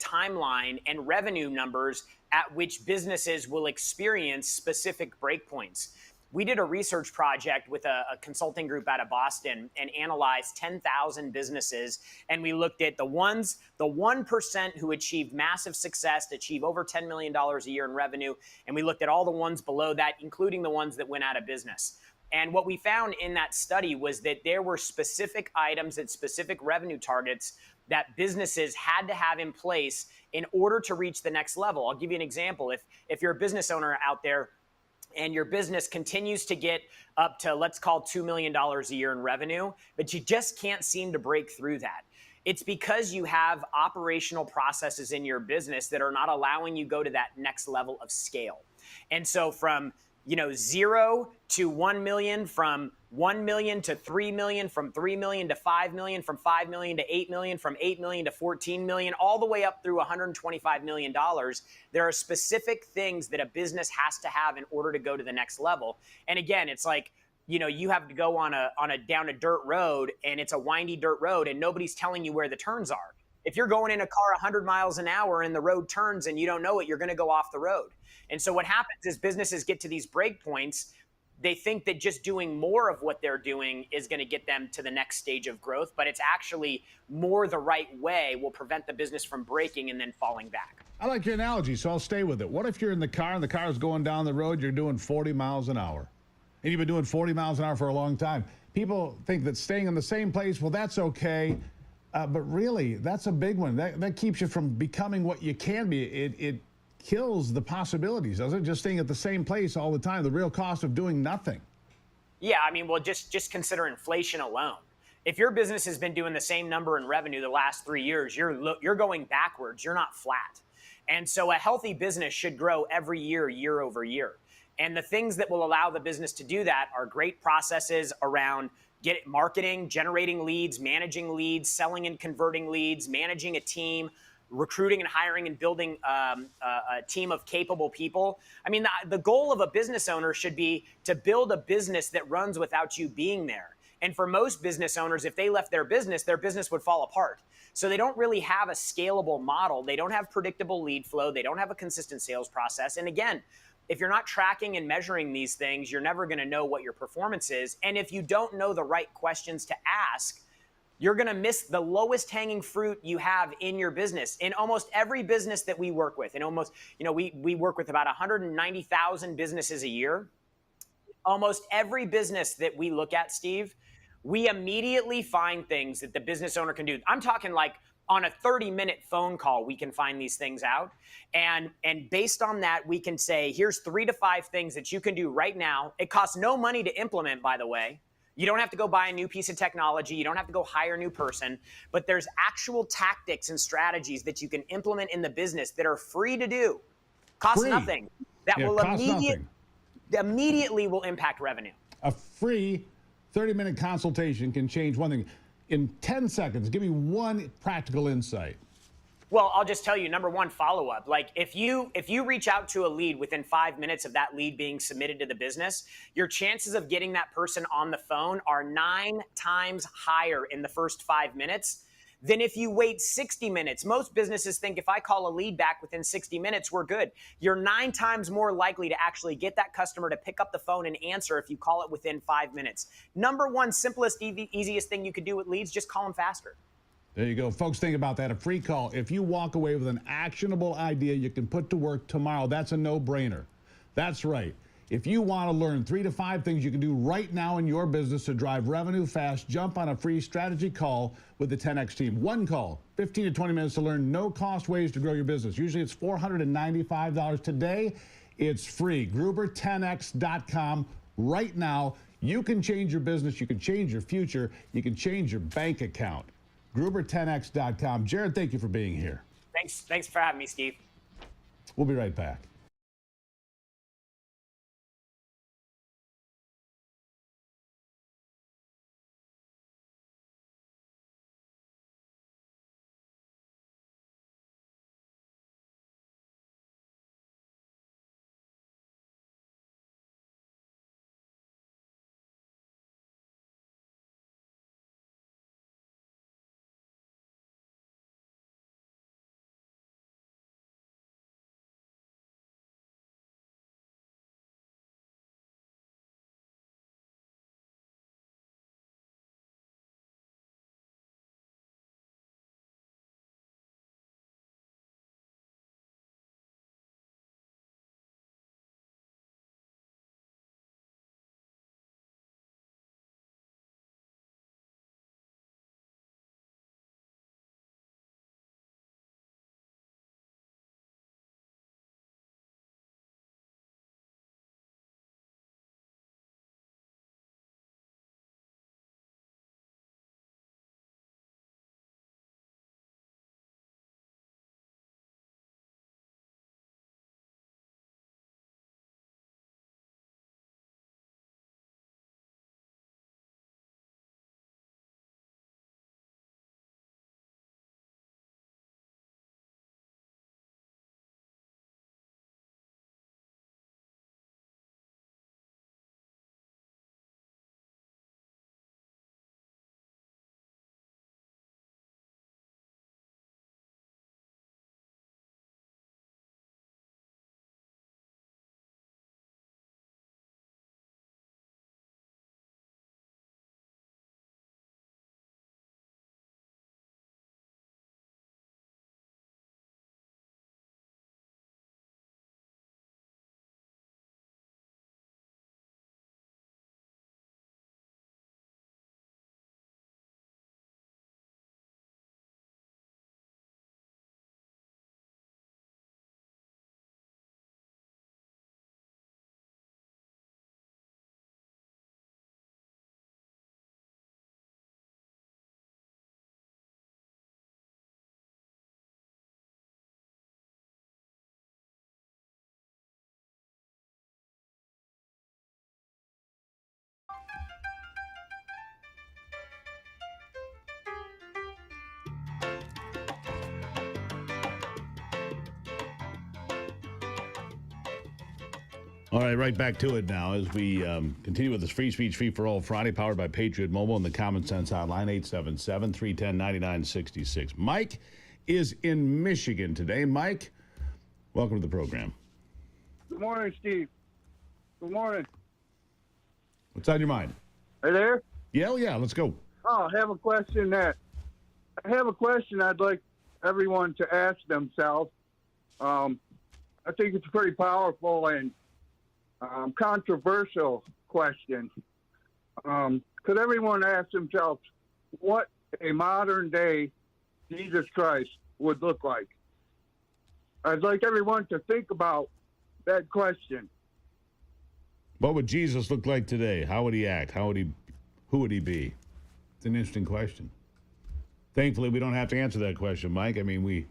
timeline and revenue numbers at which businesses will experience specific breakpoints. We did a research project with a consulting group out of Boston and analyzed 10,000 businesses. And we looked at the 1% who achieved massive success, to achieve over $10 million a year in revenue. And we looked at all the ones below that, including the ones that went out of business. And what we found in that study was that there were specific items and specific revenue targets that businesses had to have in place in order to reach the next level. I'll give you an example. If you're a business owner out there and your business continues to get up to, let's call $2 million a year in revenue, but you just can't seem to break through that, it's because you have operational processes in your business that are not allowing you go to that next level of scale. And so from 0 to 1 million, from 1 million to 3 million, from 3 million to 5 million, from 5 million to 8 million, from 8 million to 14 million, all the way up through $125 million. There are specific things that a business has to have in order to go to the next level. And again, it's like, you have to go down a dirt road, and it's a windy dirt road, and nobody's telling you where the turns are. If you're going in a car 100 miles an hour and the road turns and you don't know it, you're going to go off the road. And so what happens is businesses get to these break points. They think that just doing more of what they're doing is going to get them to the next stage of growth, but it's actually more the right way will prevent the business from breaking and then falling back. I like your analogy, so I'll stay with it. What if you're in the car and the car is going down the road, you're doing 40 miles an hour, and you've been doing 40 miles an hour for a long time? People think that staying in the same place, well, that's okay. But really, that's a big one. That keeps you from becoming what you can be. It kills the possibilities, doesn't it? Just staying at the same place all the time, the real cost of doing nothing. Yeah, I mean, well, just consider inflation alone. If your business has been doing the same number in revenue the last 3 years, you're going backwards. You're not flat. And so a healthy business should grow every year, year over year. And the things that will allow the business to do that are great processes around marketing, generating leads, managing leads, selling and converting leads, managing a team, recruiting and hiring and building a team of capable people. I mean, the goal of a business owner should be to build a business that runs without you being there. And for most business owners, if they left their business would fall apart. So they don't really have a scalable model. They don't have predictable lead flow. They don't have a consistent sales process. And again, if you're not tracking and measuring these things, you're never going to know what your performance is. And if you don't know the right questions to ask, you're going to miss the lowest hanging fruit you have in your business. In almost every business that we work with, we work with about 190,000 businesses a year. Almost every business that we look at, Steve, we immediately find things that the business owner can do. I'm talking like on a 30-minute phone call, we can find these things out. And based on that, we can say, here's 3 to 5 things that you can do right now. It costs no money to implement, by the way. You don't have to go buy a new piece of technology. You don't have to go hire a new person. But there's actual tactics and strategies that you can implement in the business that are free to do. Cost nothing. That will immediately will impact revenue. A free 30-minute consultation can change one thing. In 10 seconds, give me one practical insight. Well, I'll just tell you, number one, follow-up. Like if you reach out to a lead within 5 minutes of that lead being submitted to the business, your chances of getting that person on the phone are 9 times higher in the first 5 minutes than if you wait 60 minutes. Most businesses think if I call a lead back within 60 minutes, we're good. You're 9 times more likely to actually get that customer to pick up the phone and answer if you call it within 5 minutes. Number one, simplest, easiest thing you could do with leads, just call them faster. There you go. Folks, think about that. A free call. If you walk away with an actionable idea you can put to work tomorrow, that's a no-brainer. That's right. If you want to learn 3 to 5 things you can do right now in your business to drive revenue fast, jump on a free strategy call with the 10X team. One call, 15 to 20 minutes to learn no-cost ways to grow your business. Usually it's $495. Today, it's free. Gruber10x.com. Right now, you can change your business. You can change your future. You can change your bank account. Gruber10x.com. Jared, thank you for being here. Thanks for having me, Steve. We'll be right back. All right, right back to it now as we continue with this Free Speech, Free for All Friday, powered by Patriot Mobile and the Common Sense Hotline, 877-310-9966. Mike is in Michigan today. Mike, welcome to the program. Good morning, Steve. Good morning. What's on your mind? Are you there? Yeah, let's go. Oh, I have a question I'd like everyone to ask themselves. I think it's a pretty powerful and controversial question. Could everyone ask themselves what a modern day Jesus Christ would look like? I'd like everyone to think about that question. What would Jesus look like today? How would he act? Who would he be? It's an interesting question. Thankfully, we don't have to answer that question, Mike. I mean, we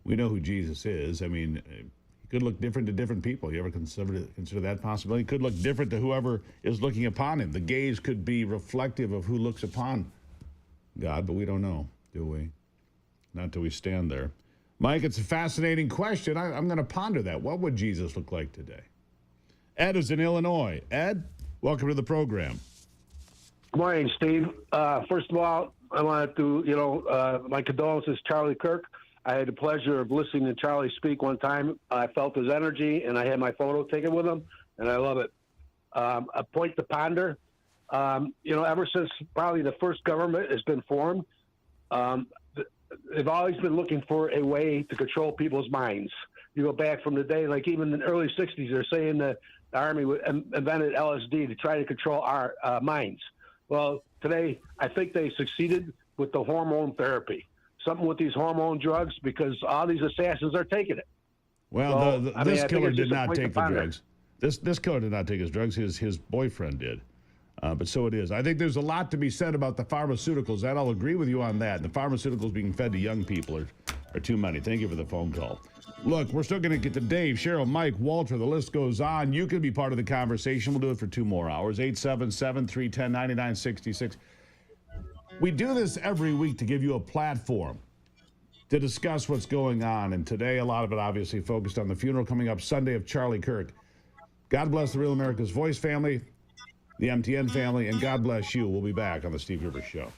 know who Jesus is. I mean, he could look different to different people. You ever consider that possibility? He could look different to whoever is looking upon him. The gaze could be reflective of who looks upon God, but we don't know, do we? Not till we stand there. Mike, it's a fascinating question. I'm going to ponder that. What would Jesus look like today? Ed is in Illinois. Ed, welcome to the program. Good morning, Steve. First of all, I wanted to, my condolences, Charlie Kirk. I had the pleasure of listening to Charlie speak one time. I felt his energy, and I had my photo taken with him, and I love it. A point to ponder. Ever since probably the first government has been formed, they've always been looking for a way to control people's minds. You go back from the day, like even in the early 60s, they're saying that the Army invented LSD to try to control our minds. Well, today, I think they succeeded with the hormone therapy. Something with these hormone drugs, because all these assassins are taking it. Well, So, this killer did not take the drugs. This killer did not take his drugs. His boyfriend did. But so it is. I think there's a lot to be said about the pharmaceuticals. I'll agree with you on that. The pharmaceuticals being fed to young people are too many. Thank you for the phone call. Look, we're still going to get to Dave, Cheryl, Mike, Walter. The list goes on. You can be part of the conversation. We'll do it for 2 more hours. 877-310-9966. We do this every week to give you a platform to discuss what's going on. And today, a lot of it obviously focused on the funeral coming up Sunday of Charlie Kirk. God bless the Real America's Voice family, the MTN family, and God bless you. We'll be back on the Steve Gruber Show.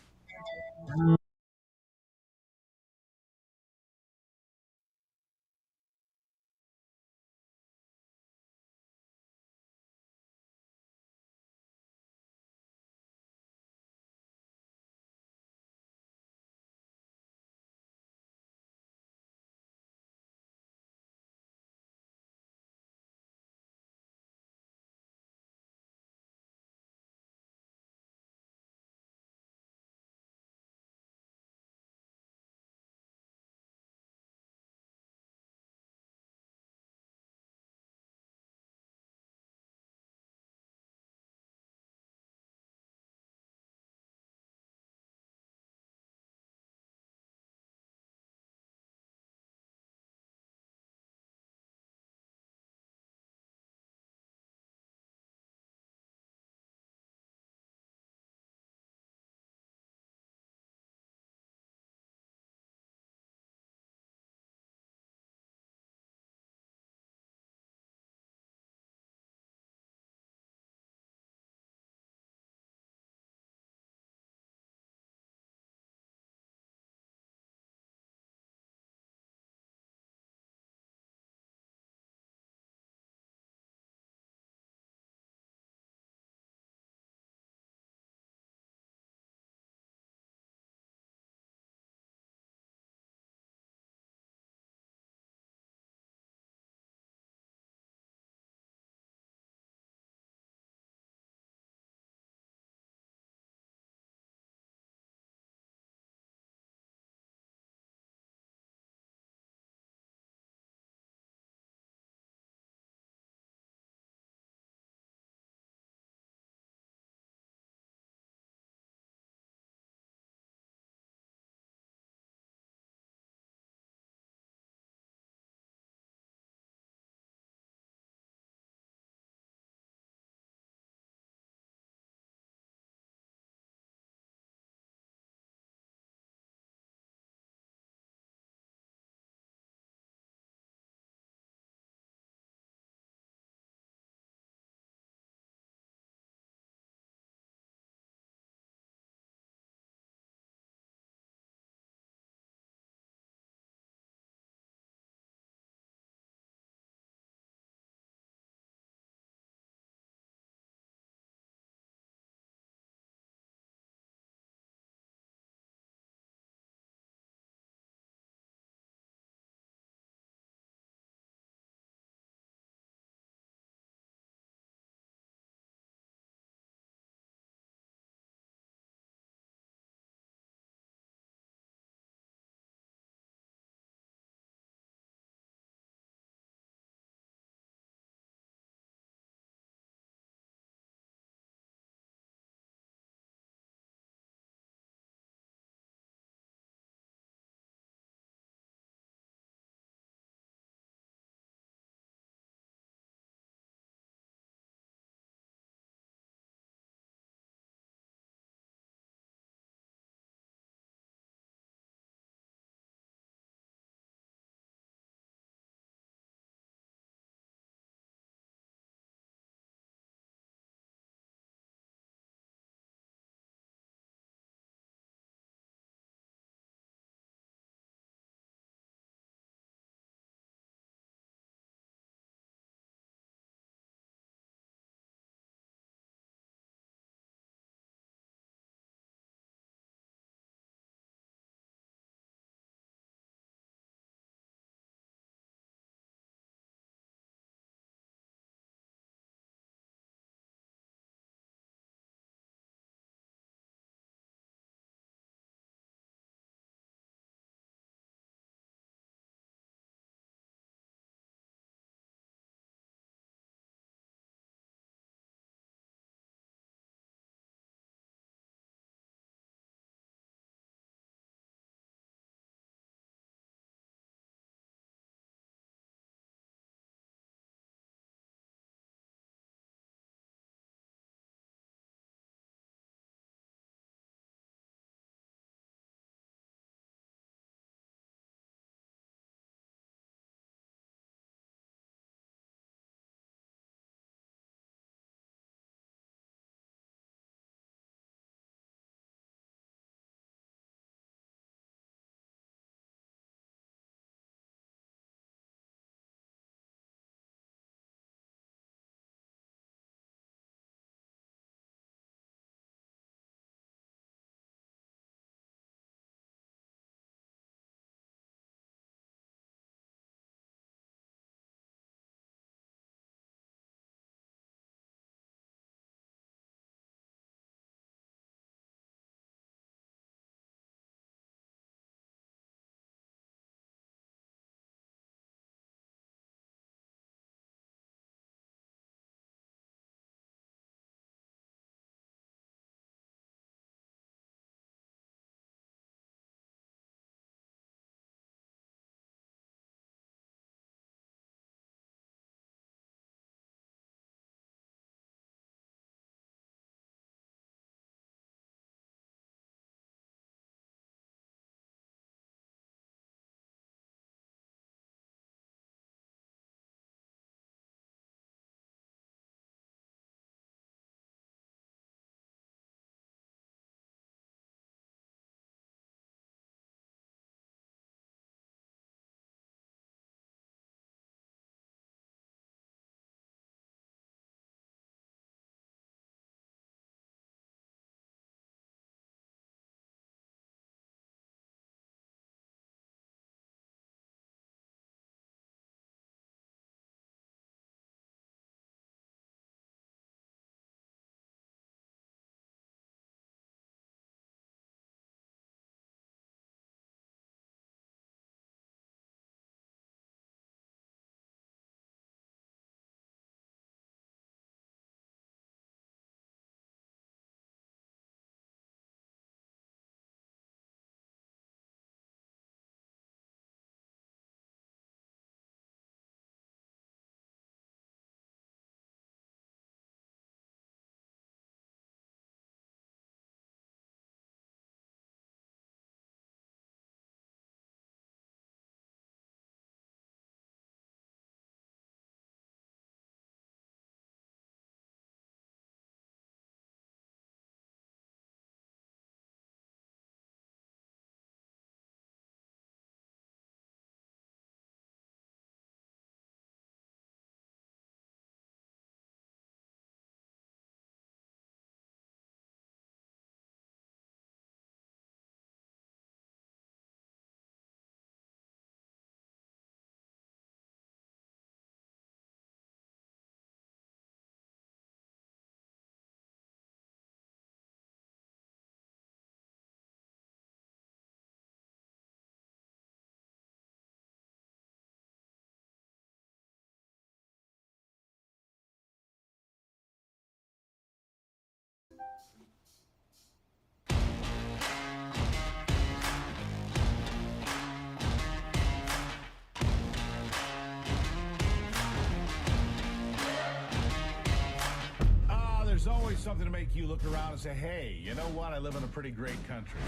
something to make you look around and say, hey, you know what? I live in a pretty great country.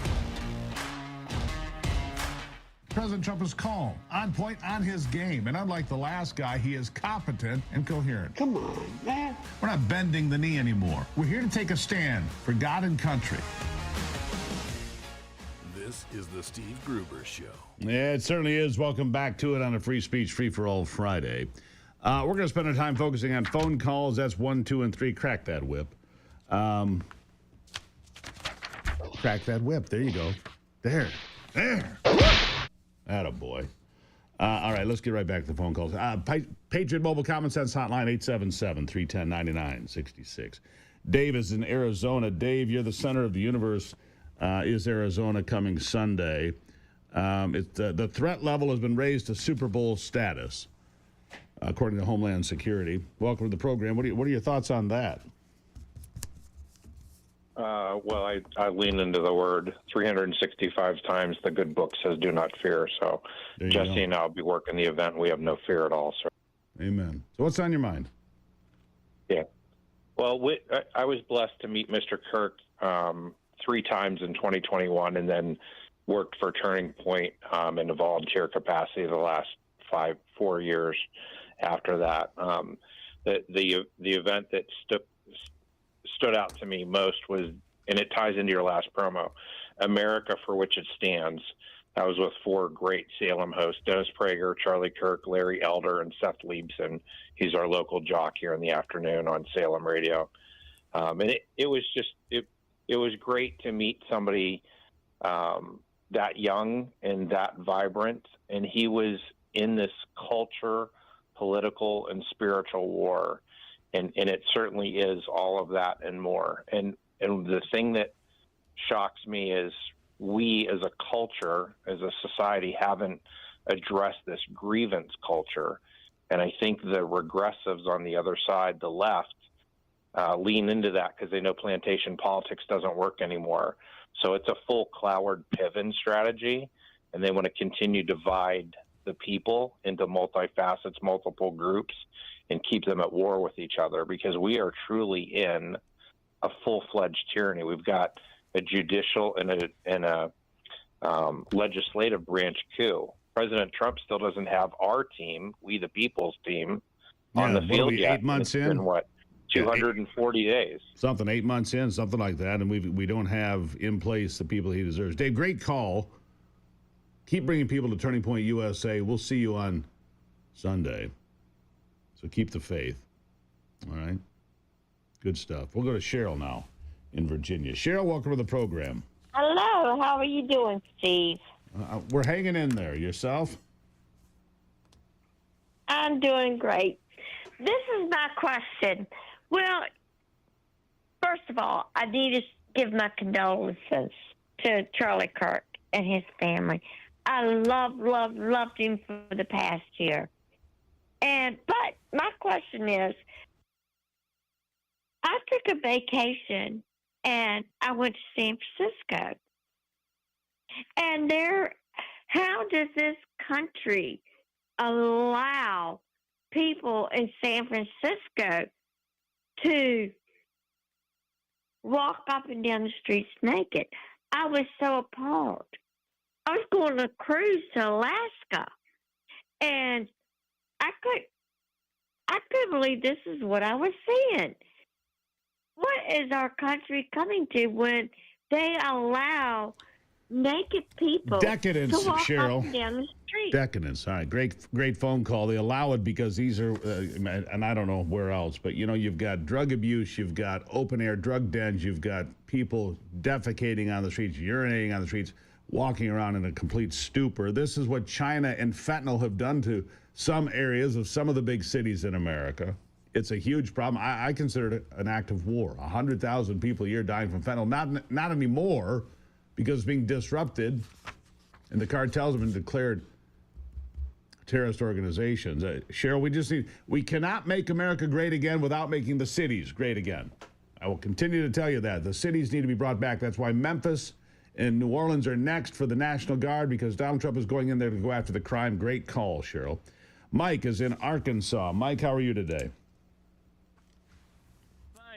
President Trump is calm, on point, on his game. And unlike the last guy, he is competent and coherent. Come on, man. We're not bending the knee anymore. We're here to take a stand for God and country. This is the Steve Gruber Show. Yeah, it certainly is. Welcome back to it on a Free Speech, Free for All Friday. We're going to spend our time focusing on phone calls. That's 1, 2, and 3. Crack that whip. Crack that whip. There you go. There. Attaboy. All right, let's get right back to the phone calls. Patriot Mobile Common Sense Hotline, 877-310-9966. Dave is in Arizona. Dave, you're the center of the universe. Is Arizona coming Sunday? The threat level has been raised to Super Bowl status, according to Homeland Security. Welcome to the program. What are your thoughts on that? Well, I lean into the word 365 times. The good book says do not fear. So Jesse and I will be working the event. We have no fear at all, sir. Amen. So what's on your mind? Yeah. Well, I was blessed to meet Mr. Kirk 3 times in 2021 and then worked for Turning Point in a volunteer capacity the last 4 years after that. The event that stood out to me most was, and it ties into your last promo, America for which it stands. I was with 4 great Salem hosts, Dennis Prager, Charlie Kirk, Larry Elder, and Seth Liebson. He's our local jock here in the afternoon on Salem Radio. And it was great to meet somebody that young and that vibrant. And he was in this culture, political, and spiritual war. And it certainly is all of that and more. And the thing that shocks me is we as a culture, as a society, haven't addressed this grievance culture. And I think the regressives on the other side, the left, lean into that because they know plantation politics doesn't work anymore. So it's a full Cloward Piven strategy, and they want to continue to divide the people into multifacets, multiple groups, and keep them at war with each other, because we are truly in a full-fledged tyranny. We've got a judicial and a legislative branch coup. President Trump still doesn't have our team, we the people's team, on the field yet. 8 months in? Been, what, 240 days? Something, 8 months in, something like that, and we don't have in place the people he deserves. Dave, great call. Keep bringing people to Turning Point USA. We'll see you on Sunday. So keep the faith. All right? Good stuff. We'll go to Cheryl now in Virginia. Cheryl, welcome to the program. Hello. How are you doing, Steve? We're hanging in there. Yourself? I'm doing great. This is my question. Well, first of all, I need to give my condolences to Charlie Kirk and his family. I loved him for the past year. But my question is, I took a vacation and I went to San Francisco. And how does this country allow people in San Francisco to walk up and down the streets naked? I was so appalled. I was going on a cruise to Alaska, and I couldn't believe this is what I was seeing. What is our country coming to when they allow naked people Decadence, to walk Cheryl. up and down the street? Decadence. All right, great phone call. They allow it because these are, and I don't know where else, but you've got drug abuse, you've got open air drug dens, you've got people defecating on the streets, urinating on the streets, walking around in a complete stupor. This is what China and fentanyl have done to some areas of some of the big cities in America. It's a huge problem. I consider it an act of war. 100,000 people a year dying from fentanyl. Not anymore, because it's being disrupted, and the cartels have been declared terrorist organizations. Cheryl, we cannot make America great again without making the cities great again. I will continue to tell you that. The cities need to be brought back. That's why Memphis and New Orleans are next for the National Guard, because Donald Trump is going in there to go after the crime. Great call, Cheryl. Mike is in Arkansas. Mike, how are you today?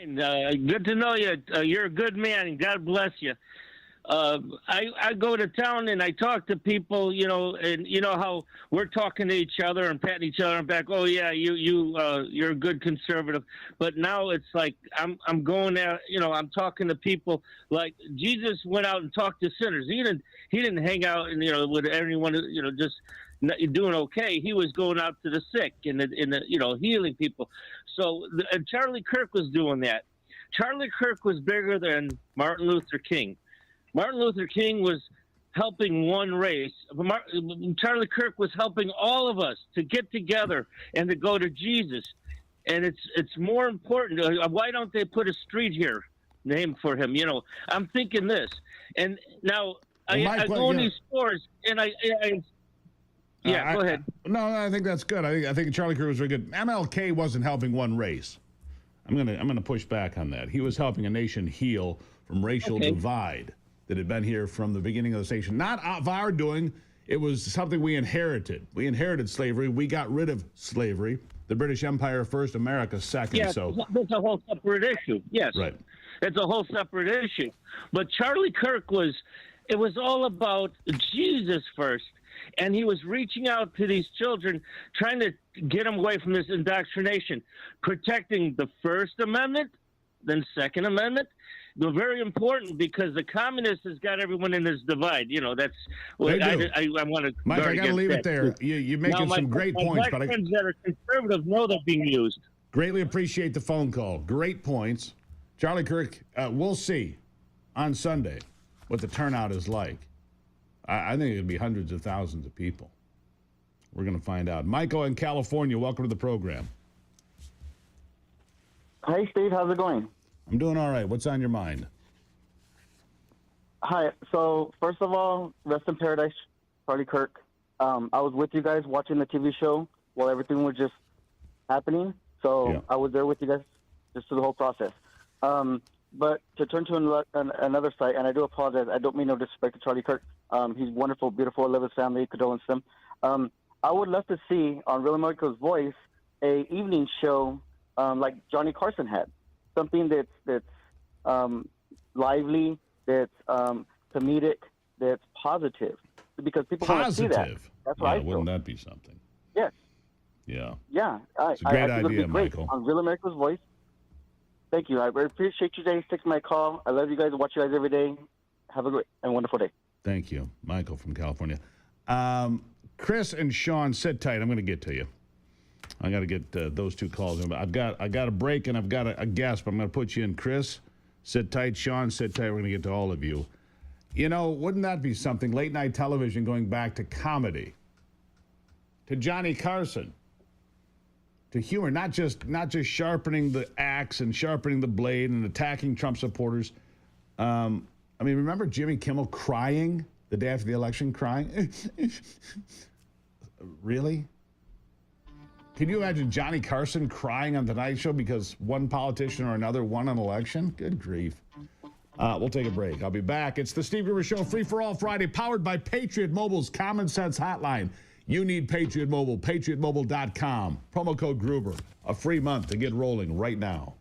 fine. Good to know you. You're a good man, and God bless you. I go to town and I talk to people, and you know how we're talking to each other and patting each other on the back. Oh yeah, you're a good conservative. But now it's like I'm going out. I'm talking to people like Jesus went out and talked to sinners. He didn't hang out and with everyone. Just doing okay. He was going out to the sick and healing people. So Charlie Kirk was doing that. Charlie Kirk was bigger than Martin Luther King. Martin Luther King was helping one race. Charlie Kirk was helping all of us to get together and to go to Jesus. And it's more important. Why don't they put a street here named for him? I'm thinking this. And now I go in these stores and go ahead. No, I think that's good. I think Charlie Kirk was very good. MLK wasn't helping one race. I'm gonna push back on that. He was helping a nation heal from racial divide that had been here from the beginning of the nation. Not of our doing. It was something we inherited. We inherited slavery. We got rid of slavery. The British Empire first, America second. Yeah, so that's a whole separate issue. Yes, right. It's a whole separate issue. But Charlie Kirk it was all about Jesus first. And he was reaching out to these children, trying to get them away from this indoctrination, protecting the First Amendment, then Second Amendment. They're very important because the communists has got everyone in this divide. That's what I want to. Mike, I got to leave it there. You're making some great points, but friends that are conservative know they're being used. Greatly appreciate the phone call. Great points, Charlie Kirk. We'll see on Sunday what the turnout is like. I think it'll be hundreds of thousands of people. We're going to find out. Michael in California, welcome to the program. Hi, Steve. How's it going? I'm doing all right. What's on your mind? Hi. So, first of all, rest in paradise, Charlie Kirk. I was with you guys watching the TV show while everything was just happening. So, I was there with you guys just through the whole process. But to turn to another site, and I do apologize, I don't mean no disrespect to Charlie Kirk. He's wonderful, beautiful. I love his family. Condolence to him. I would love to see on Real America's Voice a evening show like Johnny Carson had, something that's lively, that's comedic, that's positive, because people want to see that. That's what I feel. Wouldn't that be something? Yes. Yeah. Yeah. It's a great I think idea, it'd be great Michael. on Real America's Voice. Thank you. I appreciate you guys taking my call. I love you guys. Watch you guys every day. Have a great and wonderful day. Thank you, Michael from California. Chris and Sean, sit tight. I'm going to get to you. I got to get those two calls. I got a break and I've got a guest, but I'm going to put you in. Chris, sit tight. Sean, sit tight. We're going to get to all of you. Wouldn't that be something? Late night television going back to comedy, to Johnny Carson, to humor, not just sharpening the axe and sharpening the blade and attacking Trump supporters. Remember Jimmy Kimmel crying the day after the election, crying? Really? Can you imagine Johnny Carson crying on the Tonight Show because one politician or another won an election? Good grief. We'll take a break. I'll be back. It's the Steve Gruber Show, Free for All Friday, powered by Patriot Mobile's Common Sense Hotline. You need Patriot Mobile, patriotmobile.com. Promo code Gruber. A free month to get rolling right now.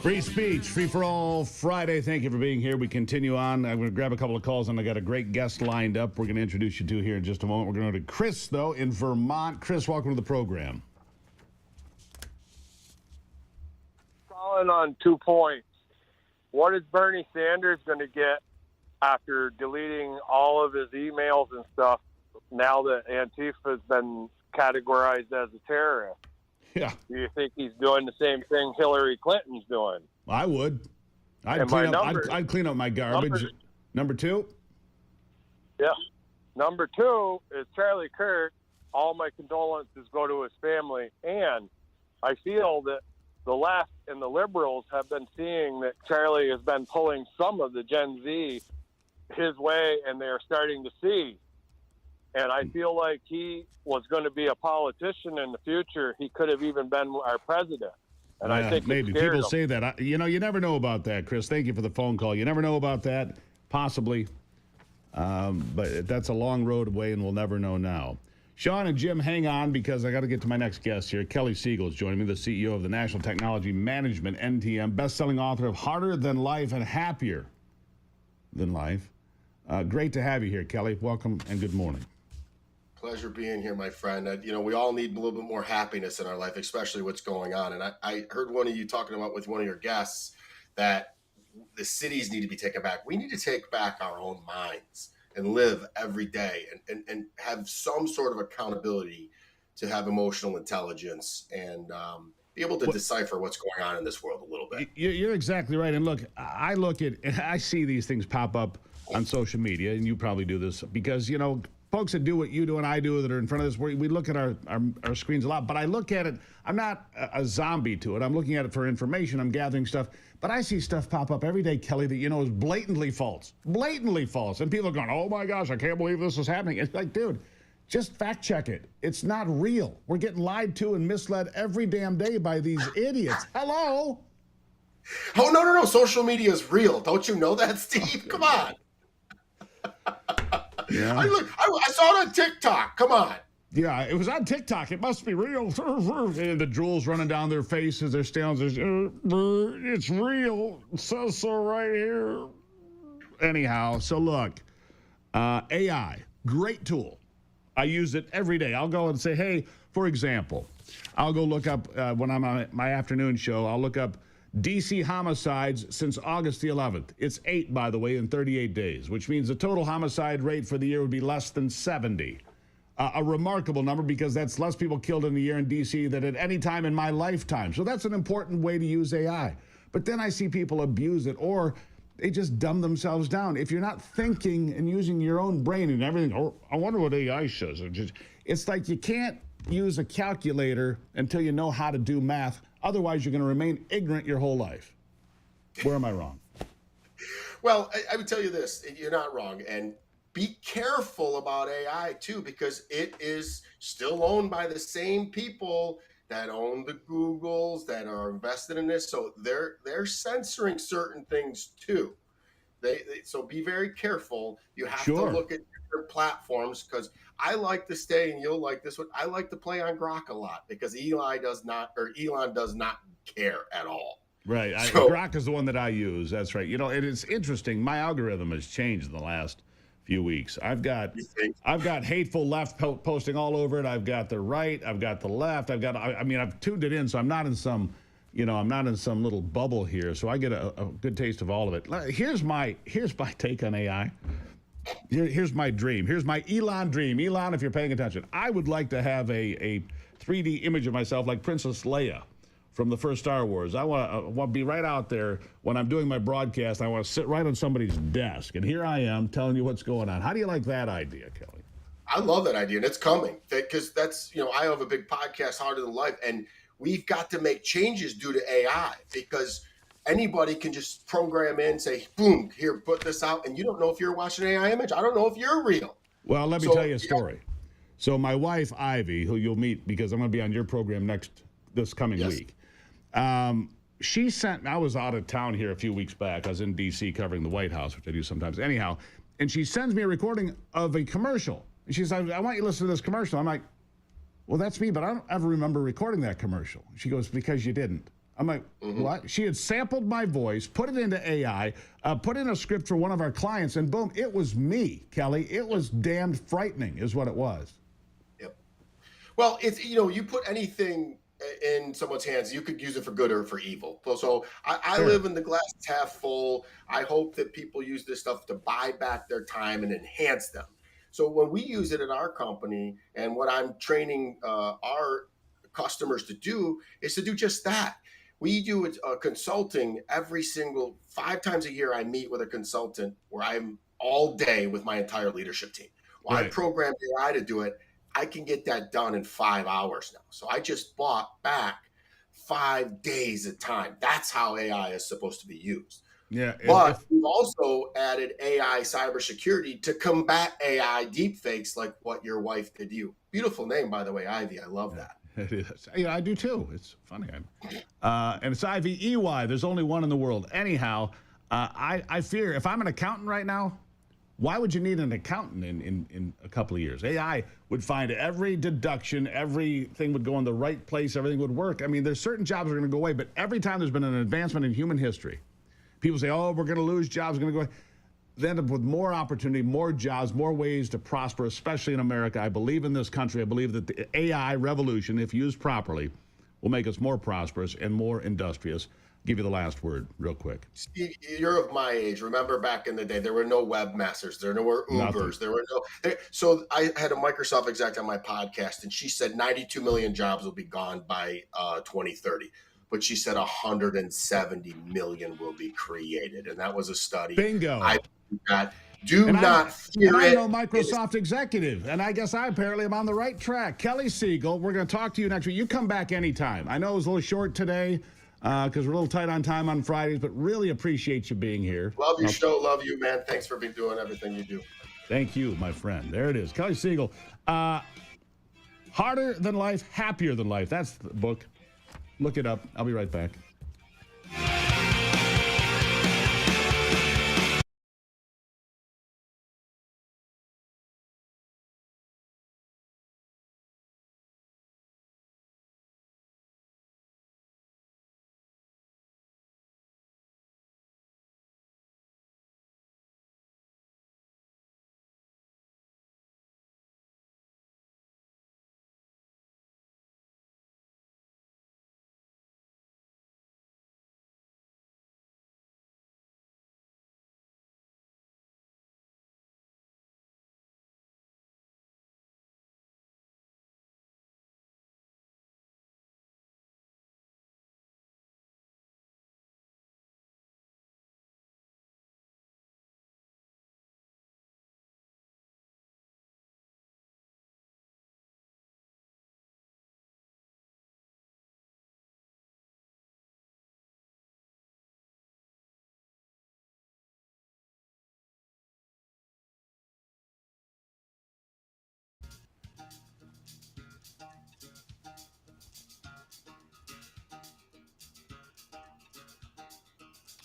Free speech, free for all Friday. Thank you for being here. We continue on. I'm going to grab a couple of calls, and I got a great guest lined up. We're going to introduce you to here in just a moment. We're going to go to Chris, though, in Vermont. Chris, welcome to the program. Calling on 2 points. What is Bernie Sanders going to get after deleting all of his emails and stuff now that Antifa has been categorized as a terrorist? Yeah. Do you think he's doing the same thing Hillary Clinton's doing? I would. I'd And clean my up. number- I'd clean up my garbage. Number 2. Yeah. Number 2 is Charlie Kirk. All my condolences go to his family. And I feel that the left and the liberals have been seeing that Charlie has been pulling some of the Gen Z his way, and they're starting to see. And I feel like he was going to be a politician in the future. He could have even been our president. And I think maybe it scared people him. say that. You never know about that, Chris. Thank you for the phone call. You never know about that, possibly. But that's a long road away, and we'll never know now. Sean and Jim, hang on, because I got to get to my next guest here. Kelly Siegel is joining me, the CEO of the National Technology Management, NTM, best-selling author of Harder Than Life and Happier Than Life. Great to have you here, Kelly. Welcome and good morning. Pleasure being here, my friend. We all need a little bit more happiness in our life, especially what's going on. And I heard one of you talking about with one of your guests that the cities need to be taken back. We need to take back our own minds and live every day and have some sort of accountability to have emotional intelligence and be able to decipher what's going on in this world a little bit. You're exactly right. And look, I see these things pop up on social media, and you probably do this because, folks that do what you do and I do that are in front of this, we look at our screens a lot, but I look at it, I'm not a zombie to it. I'm looking at it for information. I'm gathering stuff, but I see stuff pop up every day, Kelly, that is blatantly false. And people are going, oh my gosh, I can't believe this is happening. It's like, dude, just fact check it. It's not real. We're getting lied to and misled every damn day by these idiots. Hello? Oh, no. Social media is real. Don't you know that, Steve? Come on. Yeah. I saw it on TikTok. Come on. Yeah, it was on TikTok. It must be real. And the drools running down their faces. They're still, it's real. It says so right here. Anyhow, so look, AI, great tool. I use it every day. I'll go and say, hey, for example, I'll go look up, when I'm on my afternoon show, I'll look up D.C. homicides since August the 11th. It's 8, by the way, in 38 days, which means the total homicide rate for the year would be less than 70. A remarkable number because that's less people killed in a year in D.C. than at any time in my lifetime. So that's an important way to use AI. But then I see people abuse it or they just dumb themselves down. If you're not thinking and using your own brain and everything, oh, I wonder what AI says. It's like you can't use a calculator until you know how to do math. Otherwise, you're going to remain ignorant your whole life. Where am I wrong? Well, I would tell you this. You're not wrong. And be careful about AI, too, because it is still owned by the same people that own the Googles, that are invested in this. So they're censoring certain things, too. So be very careful. You have to look at different platforms because I like to stay, and you'll like this one. I like to play on Grok a lot because Elon does not care at all. Right. Grok is the one that I use. That's right. It is interesting. My algorithm has changed in the last few weeks. I've got hateful left posting all over it. I've got the right. I've got the left. I've tuned it in, so I'm not in some, I'm not in some little bubble here. So I get a good taste of all of it. Here's my take on AI. Here's my dream. Here's my Elon dream. Elon, if you're paying attention, I would like to have a 3D image of myself like Princess Leia from the first Star Wars. I want to be right out there when I'm doing my broadcast. I want to sit right on somebody's desk, and here I am telling you what's going on. How do you like that idea, Kelly? I love that idea, and it's coming because that's, I have a big podcast, Harder Than Life, and we've got to make changes due to AI because anybody can just program in, say, boom, here, put this out, and you don't know if you're watching an AI image. I don't know if you're real. Well, let me tell you a story. So my wife, Ivy, who you'll meet because I'm going to be on your program this coming week, she sent, I was out of town here a few weeks back. I was in D.C. covering the White House, which I do sometimes. Anyhow, and she sends me a recording of a commercial And she said, I want you to listen to this commercial. I'm like, well, that's me, but I don't ever remember recording that commercial. She goes, because you didn't. I'm like, what? She had sampled my voice, put it into AI, put in a script for one of our clients, and boom, it was me, Kelly. It was damned frightening is what it was. Yep. Well, it's, you put anything in someone's hands, you could use it for good or for evil. So I Sure. live in the glass half full. I hope that people use this stuff to buy back their time and enhance them. So when we use it at our company, and what I'm training our customers to do is to do just that. We do consulting every single 5 times a year. I meet with a consultant where I'm all day with my entire leadership team. Well, I programmed AI to do it. I can get that done in 5 hours now. So I just bought back 5 days of time. That's how AI is supposed to be used. Yeah. But we've also added AI cybersecurity to combat AI deepfakes like what your wife did to you. Beautiful name, by the way, Ivy. I love that. It is. Yeah, I do too. It's funny. And it's Ivy-E-Y. There's only one in the world. Anyhow, I fear if I'm an accountant right now, why would you need an accountant in a couple of years? AI would find every deduction, everything would go in the right place, everything would work. I mean, there's certain jobs that are going to go away, but every time there's been an advancement in human history, people say, oh, we're going to lose jobs, going to go away. They end up with more opportunity, more jobs, more ways to prosper, especially in America. I believe in this country. I believe that the AI revolution, if used properly, will make us more prosperous and more industrious. Give you the last word real quick. Steve, you're of my age. Remember back in the day, there were no webmasters, there were no Ubers, there were no. So I had a Microsoft exec on my podcast, and she said 92 million jobs will be gone by 2030. But she said 170 million will be created, and that was a study. Bingo. Do not fear it. I'm a Microsoft executive, and I guess I apparently am on the right track. Kelly Siegel, we're going to talk to you next week. You come back anytime. I know it was a little short today because we're a little tight on time on Fridays, but really appreciate you being here. Love your show. Love you, man. Thanks for doing everything you do. Thank you, my friend. There it is. Kelly Siegel. Harder Than Life, Happier Than Life. That's the book. Look it up. I'll be right back.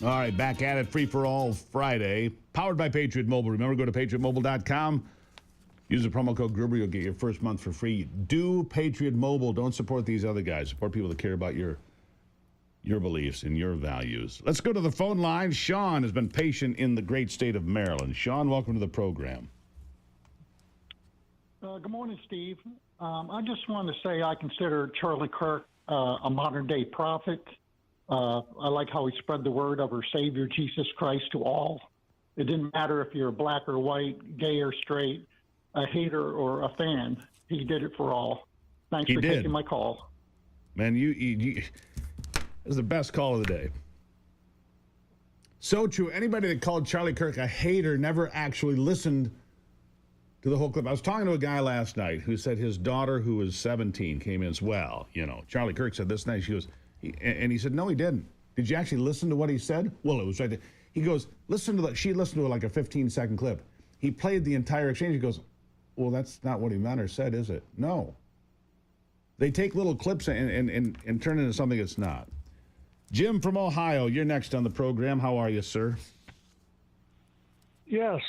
All right, back at it, Free for All Friday, powered by Patriot Mobile. Remember, go to patriotmobile.com. Use the promo code Gruber. You'll get your first month for free. Do Patriot Mobile. Don't support these other guys. Support people that care about your beliefs and your values. Let's go to the phone line. Sean has been patient in the great state of Maryland. Sean, welcome to the program. Good morning, Steve. I just wanted to say I consider Charlie Kirk a modern-day prophet. I like how he spread the word of our Savior, Jesus Christ, to all. It didn't matter if you're black or white, gay or straight, a hater or a fan. He did it for all. Thanks for taking my call. Man, this is the best call of the day. So true. Anybody that called Charlie Kirk a hater never actually listened to the whole clip. I was talking to a guy last night who said his daughter, who was 17, came in as well. You know, Charlie Kirk said this night. She goes, and he said, no, he didn't. Did you actually listen to what he said? Well, it was right there. He goes, listen to that. She listened to like a 15-second clip. He played the entire exchange. He goes, well, that's not what he meant or said, is it? No. They take little clips and turn it into something it's not. Jim from Ohio, you're next on the program. How are you, sir? Yes,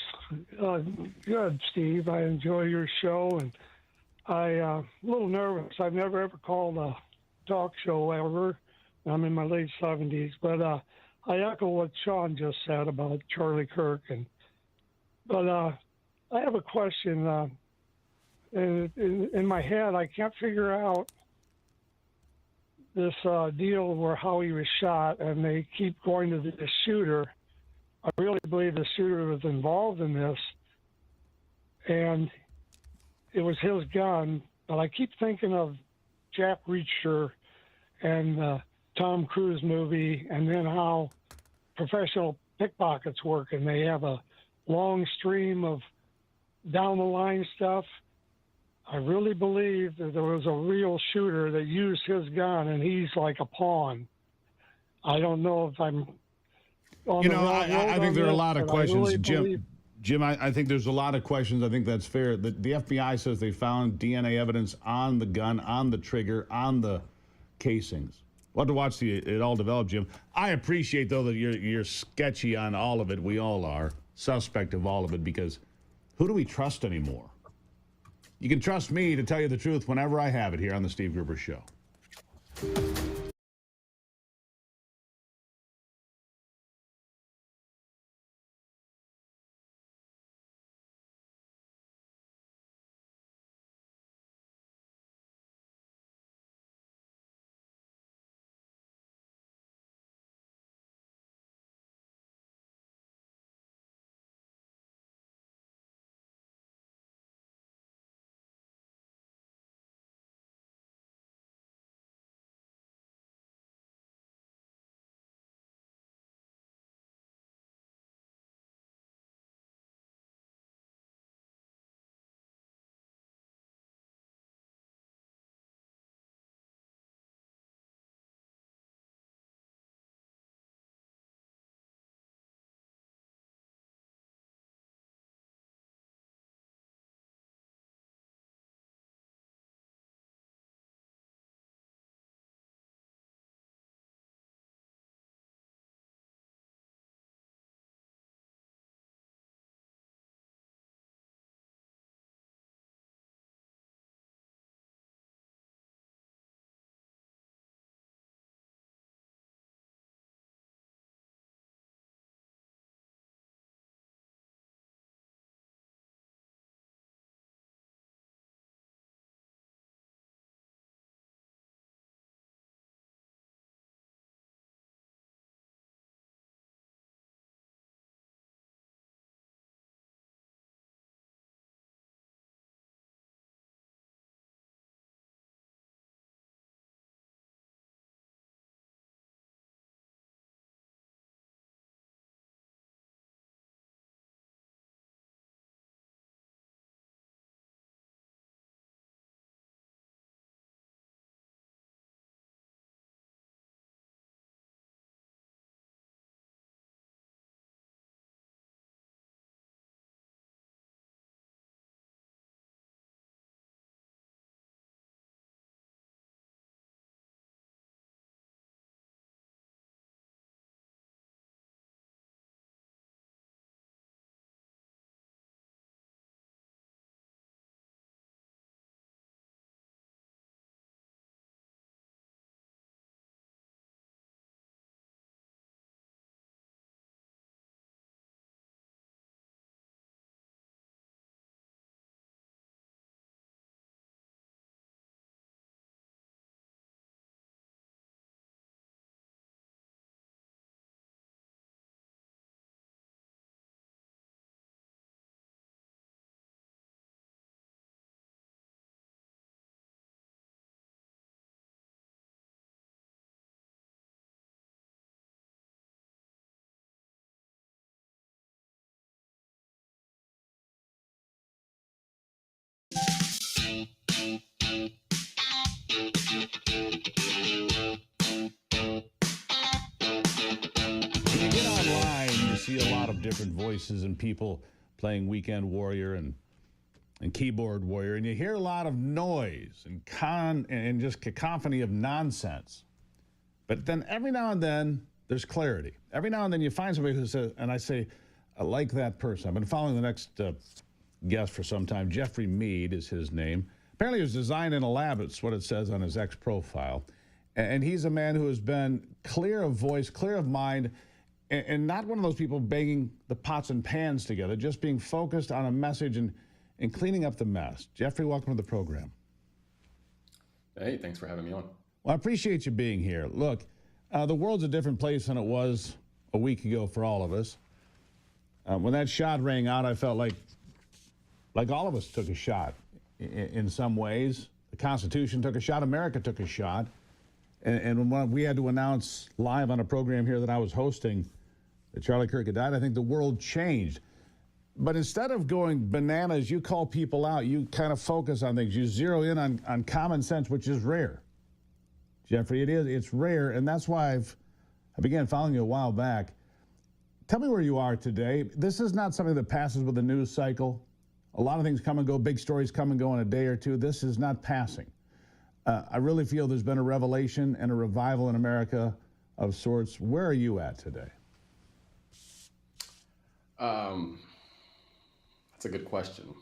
good, Steve. I enjoy your show, and a little nervous. I've never ever called a talk show ever. I'm in my late 70s, but I echo what Sean just said about Charlie Kirk. But I have a question. In my head, I can't figure out this deal where how he was shot, and they keep going to the shooter. I really believe the shooter was involved in this, and it was his gun. But I keep thinking of Jack Reacher and the Tom Cruise movie, and then how professional pickpockets work, and they have a long stream of down-the-line stuff. I really believe that there was a real shooter that used his gun, and he's like a pawn. I don't know if I'm on the wrong road I think on there are a this, lot of but I questions, really Jim. believe- Jim, I think there's a lot of questions. I think that's fair. The FBI says they found DNA evidence on the gun, on the trigger, on the casings. We'll have to watch it all develop, Jim. I appreciate, though, that you're sketchy on all of it. We all are suspect of all of it, because who do we trust anymore? You can trust me to tell you the truth whenever I have it here on the Steve Gruber Show. When you get online, you see a lot of different voices and people playing Weekend Warrior and Keyboard Warrior, and you hear a lot of noise and just cacophony of nonsense. But then every now and then, there's clarity. Every now and then you find somebody who says, and I say, I like that person. I've been following the next guest for some time. Jeffrey Mead is his name. Apparently it was designed in a lab. It's what it says on his X profile. And he's a man who has been clear of voice, clear of mind, and not one of those people banging the pots and pans together, just being focused on a message and cleaning up the mess. Jeffrey, welcome to the program. Hey, thanks for having me on. Well, I appreciate you being here. Look, the world's a different place than it was a week ago for all of us. When that shot rang out, I felt like all of us took a shot in some ways. The Constitution took a shot. America took a shot. And when we had to announce live on a program here that I was hosting that Charlie Kirk had died, I think the world changed. But instead of going bananas, you call people out. You kind of focus on things. You zero in on common sense, which is rare. Jeffrey, it's rare, and that's why I began following you a while back. Tell me where you are today. This is not something that passes with the news cycle. A lot of things come and go. Big stories come and go in a day or two. This is not passing. I really feel there's been a revelation and a revival in America of sorts. Where are you at today? That's a good question.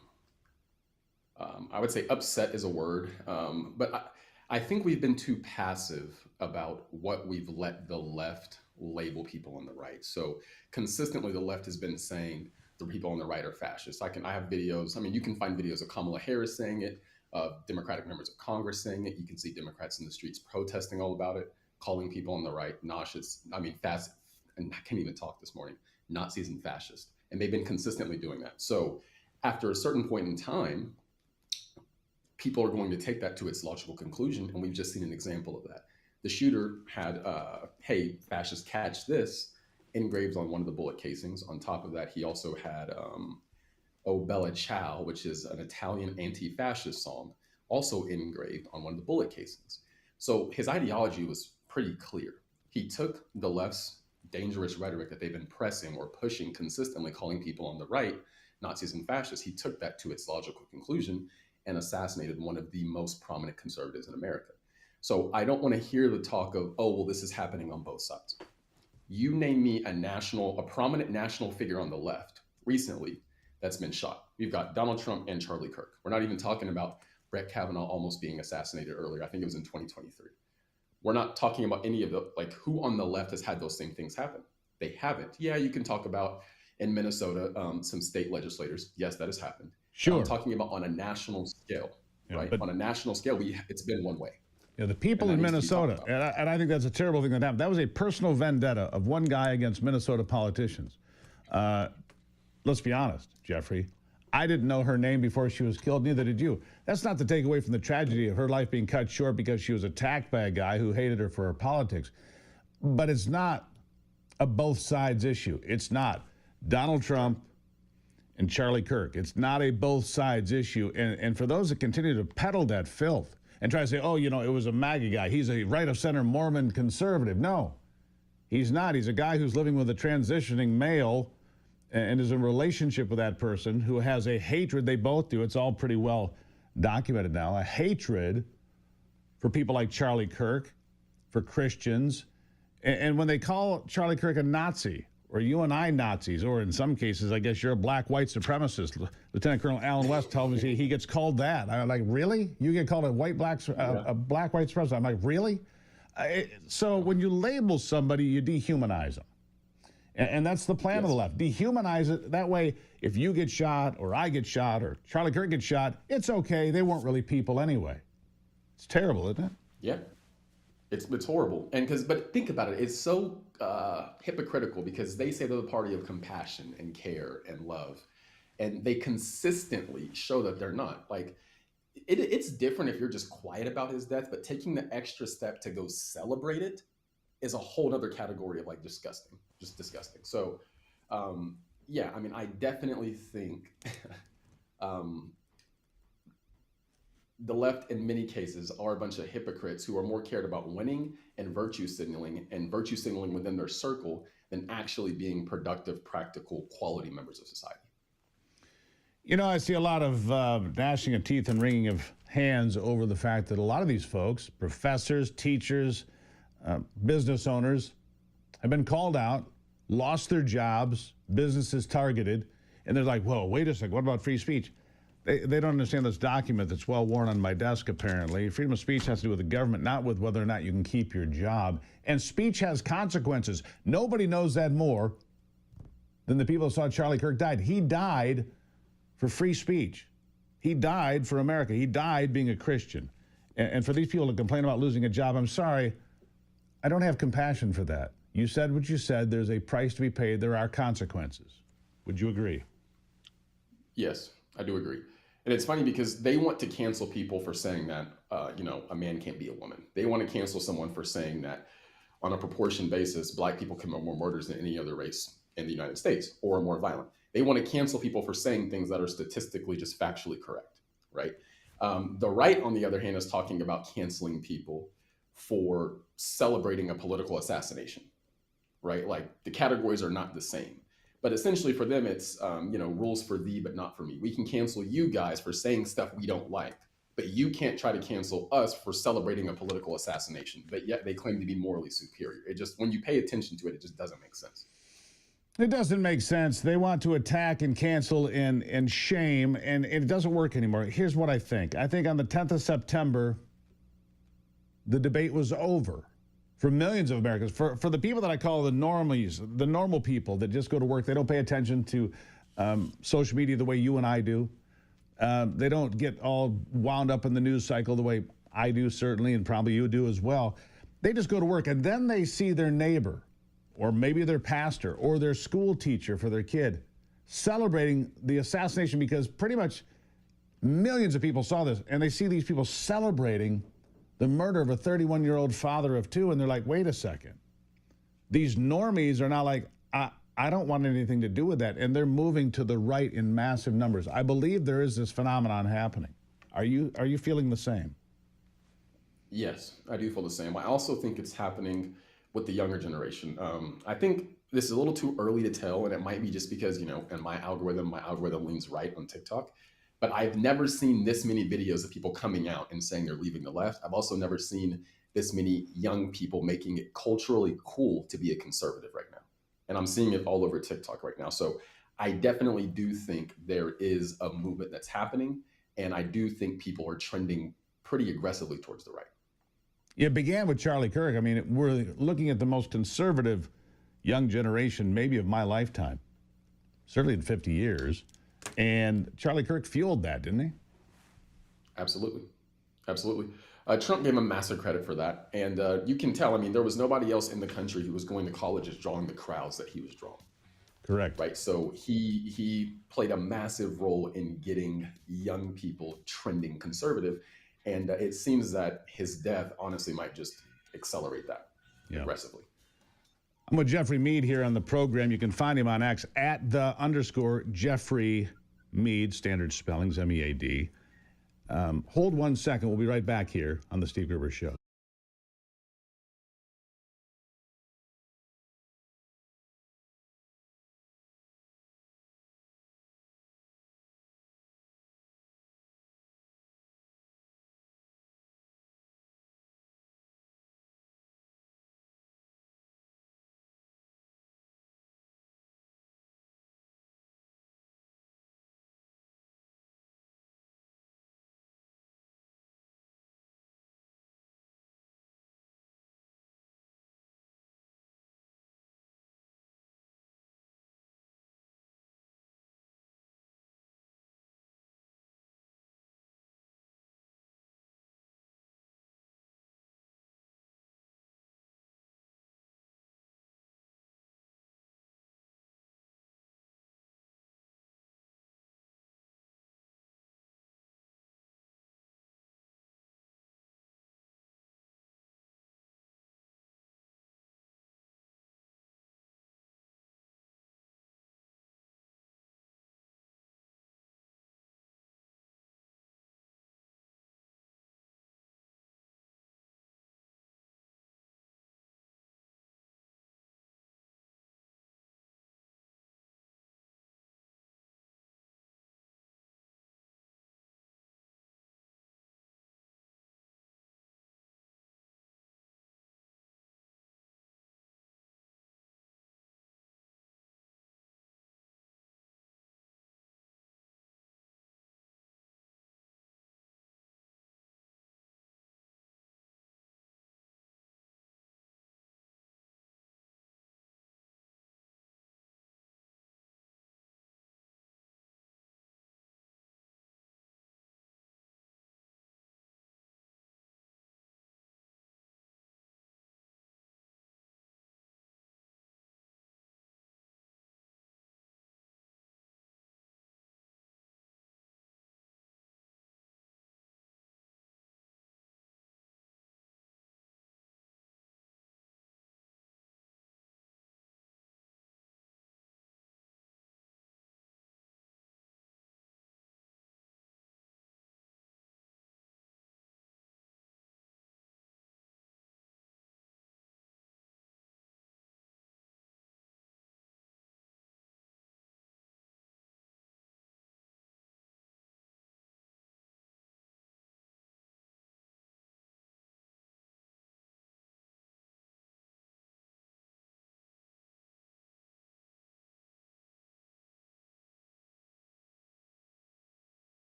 I would say upset is a word, but I think we've been too passive about what we've let the left label people on the right. So consistently, the left has been saying the people on the right are fascists. I have videos. I mean, you can find videos of Kamala Harris saying it, of Democratic members of Congress saying it. You can see Democrats in the streets protesting all about it, calling people on the right nauseous. I mean, fast. And I can't even talk this morning. Nazis and fascists, and they've been consistently doing that. So after a certain point in time, people are going to take that to its logical conclusion, and we've just seen an example of that. The shooter had, hey, fascists, catch this, engraved on one of the bullet casings. On top of that, he also had O Bella Ciao, which is an Italian anti-fascist song, also engraved on one of the bullet casings. So his ideology was pretty clear. He took the left's dangerous rhetoric that they've been pressing or pushing consistently, calling people on the right Nazis and fascists. He took that to its logical conclusion and assassinated one of the most prominent conservatives in America. So I don't want to hear the talk of, oh, well, this is happening on both sides. You name me a prominent national figure on the left recently that's been shot. We've got Donald Trump and Charlie Kirk. We're not even talking about Brett Kavanaugh almost being assassinated earlier. I think it was in 2023. We're not talking about any of who on the left has had those same things happen. They haven't. Yeah, you can talk about in Minnesota, some state legislators. Yes, that has happened. Sure. I'm talking about on a national scale, right? On a national scale, it's been one way. Yeah, the people in Minnesota, and I think that's a terrible thing that happened. That was a personal vendetta of one guy against Minnesota politicians. Let's be honest, Jeffrey. I didn't know her name before she was killed, neither did you. That's not to take away from the tragedy of her life being cut short because she was attacked by a guy who hated her for her politics. But it's not a both sides issue. It's not Donald Trump and Charlie Kirk. It's not a both sides issue. And for those that continue to peddle that filth and try to say, oh, it was a MAGA guy. He's a right-of-center Mormon conservative. No, he's not. He's a guy who's living with a transitioning male and is in a relationship with that person who has a hatred. They both do. It's all pretty well documented now. A hatred for people like Charlie Kirk, for Christians. And when they call Charlie Kirk a Nazi, or you and I Nazis, or in some cases, I guess you're a black white supremacist. Lieutenant Colonel Alan West tells me he gets called that. I'm like, really? You get called a black white supremacist? I'm like, really? So when you label somebody, you dehumanize them. And that's the plan of the left. Dehumanize it. That way, if you get shot, or I get shot, or Charlie Kirk gets shot, it's okay. They weren't really people anyway. It's terrible, isn't it? Yeah. It's horrible. But think about it. It's so hypocritical because they say they're the party of compassion and care and love. And they consistently show that they're not. Like, it's different if you're just quiet about his death, but taking the extra step to go celebrate it is a whole other category of disgusting. Just disgusting. So, yeah, I mean, I definitely think the left in many cases are a bunch of hypocrites who are more cared about winning and virtue signaling within their circle than actually being productive, practical, quality members of society. I see a lot of gnashing of teeth and wringing of hands over the fact that a lot of these folks, professors, teachers, business owners, have been called out lost their jobs, businesses targeted, and they're like, whoa, wait a second, what about free speech? They don't understand this document that's well worn on my desk, apparently. Freedom of speech has to do with the government, not with whether or not you can keep your job. And speech has consequences. Nobody knows that more than the people who saw Charlie Kirk died. He died for free speech. He died for America. He died being a Christian. And for these people to complain about losing a job, I'm sorry, I don't have compassion for that. You said what you said. There's a price to be paid. There are consequences. Would you agree? Yes, I do agree. And it's funny because they want to cancel people for saying that, a man can't be a woman. They want to cancel someone for saying that on a proportion basis, Black people commit more murders than any other race in the United States or are more violent. They want to cancel people for saying things that are statistically just factually correct, right? The right, on the other hand, is talking about canceling people for celebrating a political assassination, right? Like the categories are not the same. But essentially for them, it's, rules for thee, but not for me. We can cancel you guys for saying stuff we don't like, but you can't try to cancel us for celebrating a political assassination. But yet they claim to be morally superior. It just, when you pay attention to it, it just doesn't make sense. It doesn't make sense. They want to attack and cancel and shame, and it doesn't work anymore. Here's what I think. I think on the 10th of September, the debate was over for millions of Americans. For the people that I call the normies, the normal people that just go to work, they don't pay attention to social media the way you and I do. They don't get all wound up in the news cycle the way I do, certainly, and probably you do as well. They just go to work, and then they see their neighbor, or maybe their pastor, or their school teacher for their kid celebrating the assassination, because pretty much millions of people saw this, and they see these people celebrating the murder of a 31-year-old father of two, and they're like, wait a second. These normies are now like, I don't want anything to do with that, and they're moving to the right in massive numbers. I believe there is this phenomenon happening. Are you feeling the same? Yes, I do feel the same. I also think it's happening with the younger generation. I think this is a little too early to tell, and it might be just because, in my algorithm leans right on TikTok. But I've never seen this many videos of people coming out and saying they're leaving the left. I've also never seen this many young people making it culturally cool to be a conservative right now. And I'm seeing it all over TikTok right now. So I definitely do think there is a movement that's happening. And I do think people are trending pretty aggressively towards the right. It began with Charlie Kirk. I mean, we're looking at the most conservative young generation, maybe of my lifetime, certainly in 50 years. And Charlie Kirk fueled that, didn't he? Absolutely. Absolutely. Trump gave him massive credit for that. And you can tell, I mean, there was nobody else in the country who was going to colleges drawing the crowds that he was drawing. Correct. Right. So he played a massive role in getting young people trending conservative. And it seems that his death honestly might just accelerate that aggressively. I'm with Jeffrey Mead here on the program. You can find him on X at @Jeffrey Mead, standard spellings, MEAD. Hold 1 second. We'll be right back here on the Steve Gruber Show.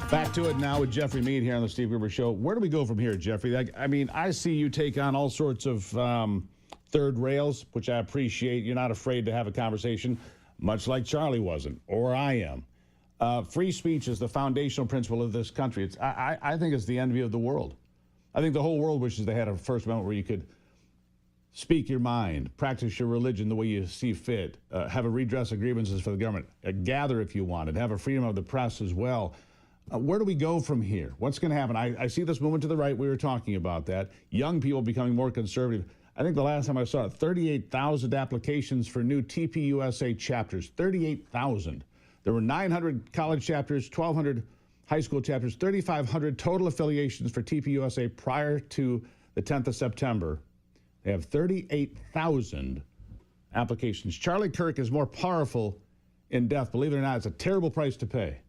Back to it now with Jeffrey Mead here on the Steve Gruber Show. Where do we go from here, Jeffrey? I mean, I see you take on all sorts of third rails, which I appreciate. You're not afraid to have a conversation, much like Charlie wasn't, or I am. Free speech is the foundational principle of this country. I think it's the envy of the world. I think the whole world wishes they had a First Amendment where you could speak your mind, practice your religion the way you see fit, have a redress of grievances for the government, gather if you wanted, have a freedom of the press as well. Where do we go from here? What's going to happen? I see this movement to the right. We were talking about that. Young people becoming more conservative. I think the last time I saw it, 38,000 applications for new TPUSA chapters. 38,000. There were 900 college chapters, 1,200 high school chapters, 3,500 total affiliations for TPUSA prior to the 10th of September. They have 38,000 applications. Charlie Kirk is more powerful in death. Believe it or not, it's a terrible price to pay,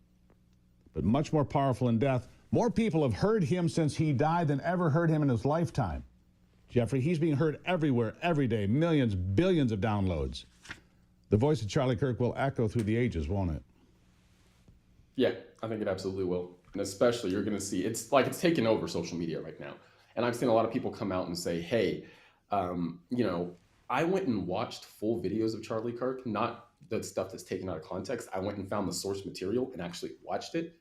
but much more powerful in death. More people have heard him since he died than ever heard him in his lifetime. Jeffrey, he's being heard everywhere, every day, millions, billions of downloads. The voice of Charlie Kirk will echo through the ages, won't it? Yeah, I think it absolutely will. And especially you're going to see, it's like it's taken over social media right now. And I've seen a lot of people come out and say, hey, you know, I went and watched full videos of Charlie Kirk, not the stuff that's taken out of context. I went and found the source material and actually watched it.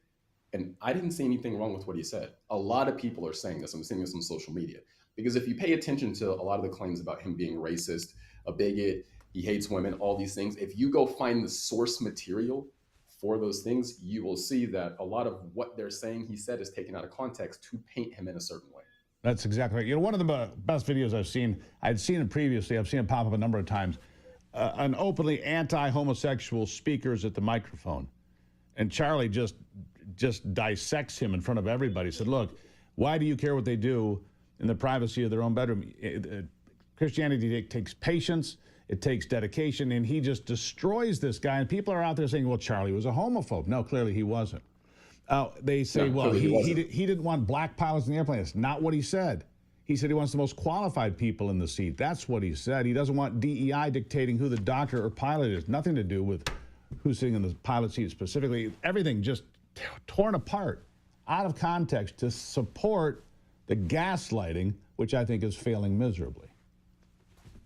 And I didn't see anything wrong with what he said. A lot of people are saying this. I'm seeing this on social media. Because if you pay attention to a lot of the claims about him being racist, a bigot, he hates women, all these things, if you go find the source material for those things, you will see that a lot of what they're saying he said is taken out of context to paint him in a certain way. That's exactly right. You know, one of the best videos I've seen, I'd seen it previously, I've seen it pop up a number of times, an openly anti-homosexual speakers at the microphone. And Charlie just dissects him in front of everybody. Said, look, why do you care what they do in the privacy of their own bedroom? Christianity takes patience, it takes dedication, and he just destroys this guy. And people are out there saying, well, Charlie was a homophobe. No, clearly he wasn't. They say, well, he didn't want black pilots in the airplane. That's not what he said. He said he wants the most qualified people in the seat. That's what he said. He doesn't want DEI dictating who the doctor or pilot is. Nothing to do with who's sitting in the pilot seat specifically. Everything just torn apart, out of context, to support the gaslighting, which I think is failing miserably.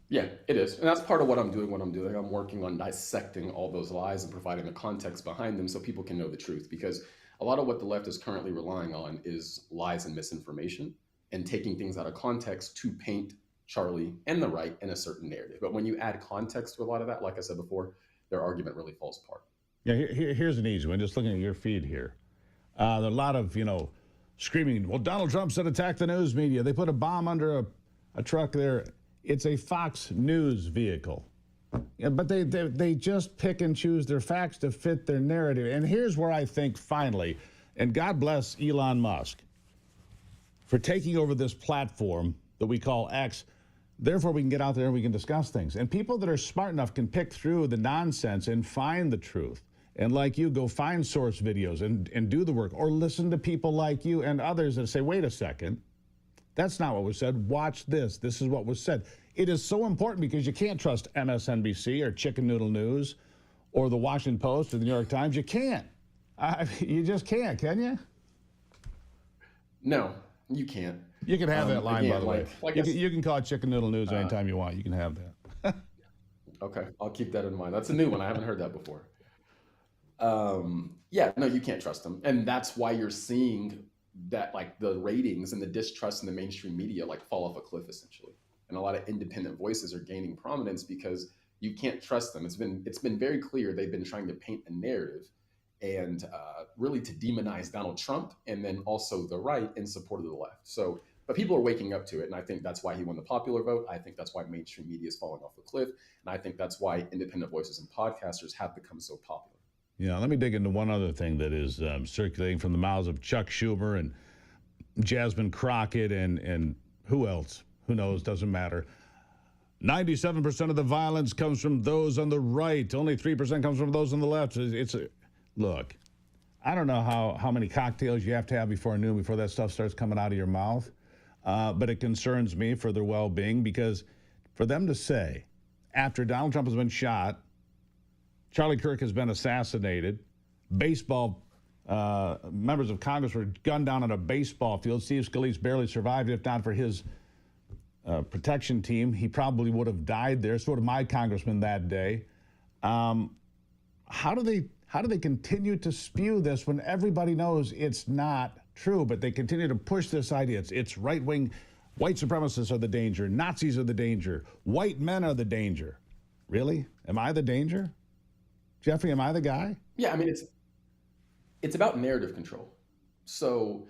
Yeah, it is. And that's part of what I'm doing. I'm working on dissecting all those lies and providing the context behind them so people can know the truth. Because a lot of what the left is currently relying on is lies and misinformation and taking things out of context to paint Charlie and the right in a certain narrative. But when you add context to a lot of that, like I said before, their argument really falls apart. Yeah, here's an easy one. Just looking at your feed here. There are a lot of, screaming, well, Donald Trump said attack the news media. They put a bomb under a truck there. It's a Fox News vehicle. Yeah, but they just pick and choose their facts to fit their narrative. And here's where I think finally, and God bless Elon Musk for taking over this platform that we call X. Therefore, we can get out there and we can discuss things. And people that are smart enough can pick through the nonsense and find the truth. And like you, go find source videos and do the work, or listen to people like you and others that say, wait a second, that's not what was said. Watch this. This is what was said. It is so important because you can't trust MSNBC or Chicken Noodle News or the Washington Post or the New York Times. You can't. You just can't, can you? No, you can't. You can have that line, by the way. You can call it Chicken Noodle News anytime you want. You can have that. Okay, I'll keep that in mind. That's a new one. I haven't heard that before. Yeah, no, you can't trust them. And that's why you're seeing that, like, the ratings and the distrust in the mainstream media, like, fall off a cliff, essentially. And a lot of independent voices are gaining prominence because you can't trust them. It's been very clear they've been trying to paint a narrative and really to demonize Donald Trump and then also the right in support of the left. So, but people are waking up to it, and I think that's why he won the popular vote. I think that's why mainstream media is falling off the cliff, and I think that's why independent voices and podcasters have become so popular. Yeah, let me dig into one other thing that is circulating from the mouths of Chuck Schumer and Jasmine Crockett and who else? Who knows? Doesn't matter. 97% of the violence comes from those on the right. Only 3% comes from those on the left. Look, I don't know how many cocktails you have to have before noon before that stuff starts coming out of your mouth. But it concerns me for their well-being, because for them to say, after Donald Trump has been shot, Charlie Kirk has been assassinated, baseball members of Congress were gunned down on a baseball field. Steve Scalise barely survived. If not for his protection team, he probably would have died there. So did my congressman that day. How do they continue to spew this when everybody knows it's not true, but they continue to push this idea? It's right-wing, white supremacists are the danger, Nazis are the danger, white men are the danger. Really? Am I the danger? Jeffrey, am I the guy? Yeah, I mean, it's about narrative control. So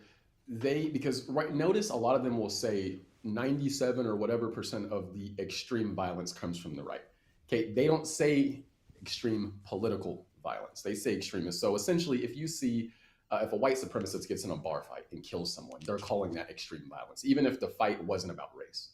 because notice a lot of them will say 97 or whatever percent of the extreme violence comes from the right. Okay, they don't say extreme political violence. They say extremist. So essentially, if you see, if a white supremacist gets in a bar fight and kills someone, they're calling that extreme violence, even if the fight wasn't about race,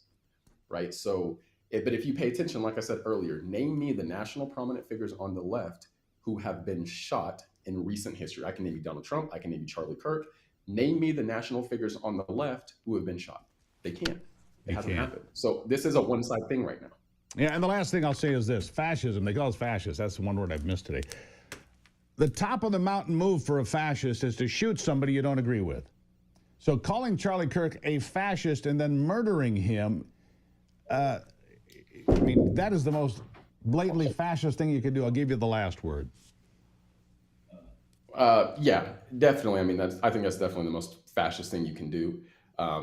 right? So, but if you pay attention, like I said earlier, name me the national prominent figures on the left who have been shot in recent history. I can name you Donald Trump. I can name you Charlie Kirk. Name me the national figures on the left who have been shot. They can't. It hasn't happened. So this is a one-side thing right now. Yeah, and the last thing I'll say is this. Fascism, they call us fascists. That's the one word I've missed today. The top of the mountain move for a fascist is to shoot somebody you don't agree with. So calling Charlie Kirk a fascist and then murdering him, I mean, that is the most blatantly fascist thing you can do. I'll give you the last word. Yeah, definitely. I mean, I think that's definitely the most fascist thing you can do.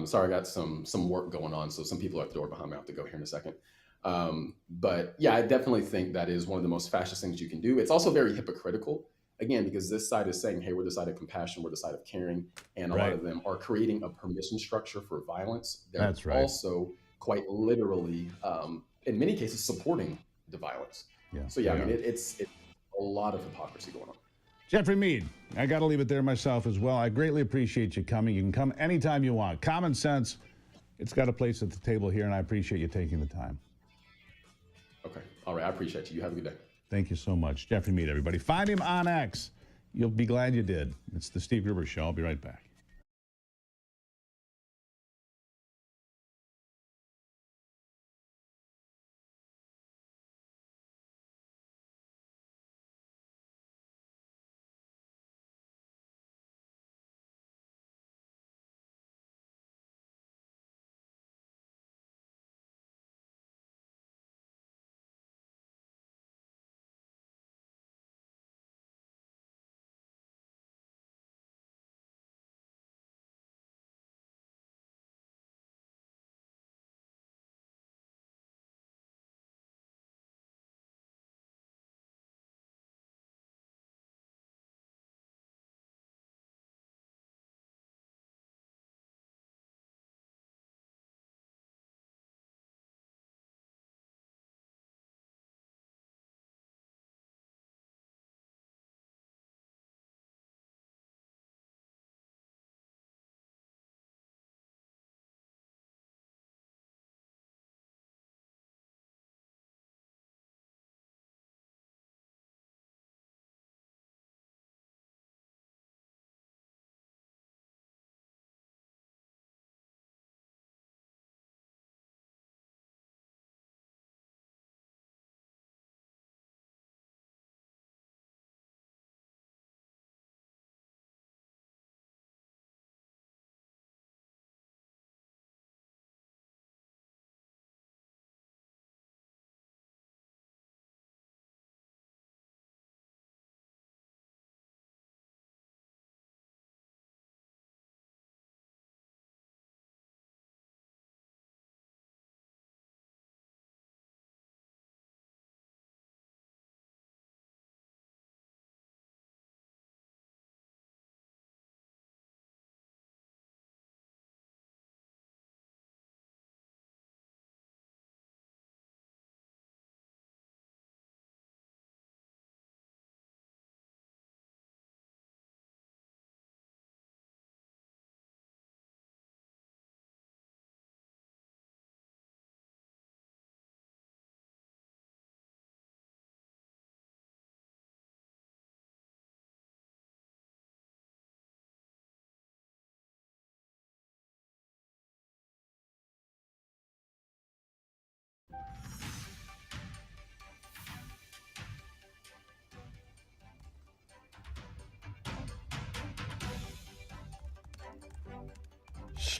Sorry, I got some work going on, so some people are at the door behind me. I have to go here in a second. But yeah, I definitely think that is one of the most fascist things you can do. It's also very hypocritical, again, because this side is saying, hey, we're the side of compassion, we're the side of caring, and a lot of them are creating a permission structure for violence. They're That's right. also quite literally, in many cases, supporting the violence. Yeah. So yeah, I mean, it's a lot of hypocrisy going on. Jeffrey Mead, I got to leave it there myself as well. I greatly appreciate you coming. You can come anytime you want. Common sense, it's got a place at the table here, and I appreciate you taking the time. Okay. All right. I appreciate you. You have a good day. Thank you so much. Jeffrey Mead, everybody. Find him on X. You'll be glad you did. It's the Steve Gruber Show. I'll be right back.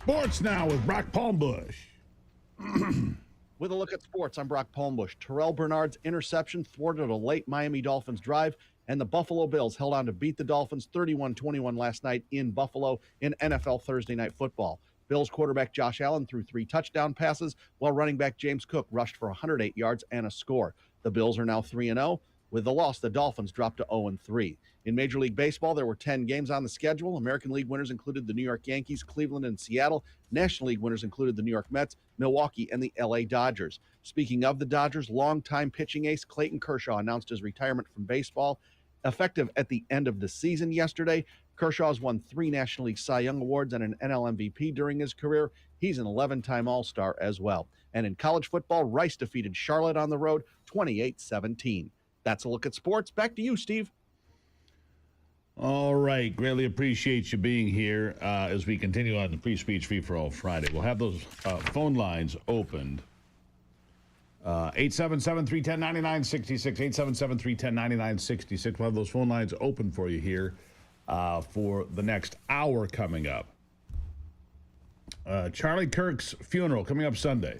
Sports now with Brock Palmbush. With a look at sports, I'm Brock Palmbush. Terrell Bernard's interception thwarted a late Miami Dolphins drive, and the Buffalo Bills held on to beat the Dolphins 31-21 last night in Buffalo in NFL Thursday Night Football. Bills quarterback Josh Allen threw 3 touchdown passes, while running back James Cook rushed for 108 yards and a score. The Bills are now 3-0. With the loss, the Dolphins dropped to 0-3. In Major League Baseball, there were 10 games on the schedule. American League winners included the New York Yankees, Cleveland, and Seattle. National League winners included the New York Mets, Milwaukee, and the LA Dodgers. Speaking of the Dodgers, longtime pitching ace Clayton Kershaw announced his retirement from baseball, effective at the end of the season yesterday. Kershaw has won 3 National League Cy Young Awards and an NL MVP during his career. He's an 11-time All-Star as well. And in college football, Rice defeated Charlotte on the road 28-17. That's a look at sports. Back to you, Steve. All right. Greatly appreciate you being here as we continue on the Free Speech Free for All Friday. We'll have those phone lines opened. 877-310-9966, 877-310-9966. We'll have those phone lines open for you here for the next hour coming up. Charlie Kirk's funeral coming up Sunday.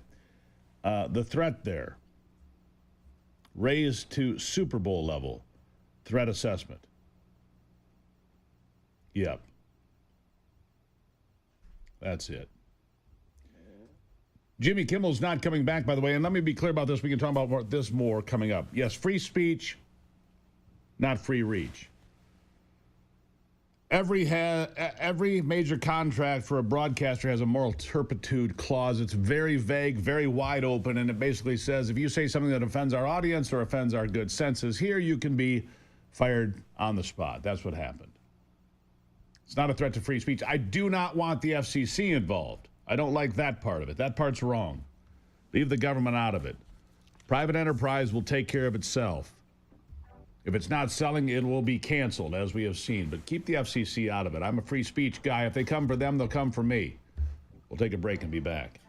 The threat there raised to Super Bowl level threat assessment. Yep. That's it. Jimmy Kimmel's not coming back, by the way, and let me be clear about this. We can talk about this more coming up. Yes, free speech, not free reach. Every major contract for a broadcaster has a moral turpitude clause. It's very vague, very wide open, and it basically says if you say something that offends our audience or offends our good senses here, you can be fired on the spot. That's what happened. It's not a threat to free speech. I do not want the FCC involved. I don't like that part of it. That part's wrong. Leave the government out of it. Private enterprise will take care of itself. If it's not selling, it will be canceled, as we have seen. But keep the FCC out of it. I'm a free speech guy. If they come for them, they'll come for me. We'll take a break and be back.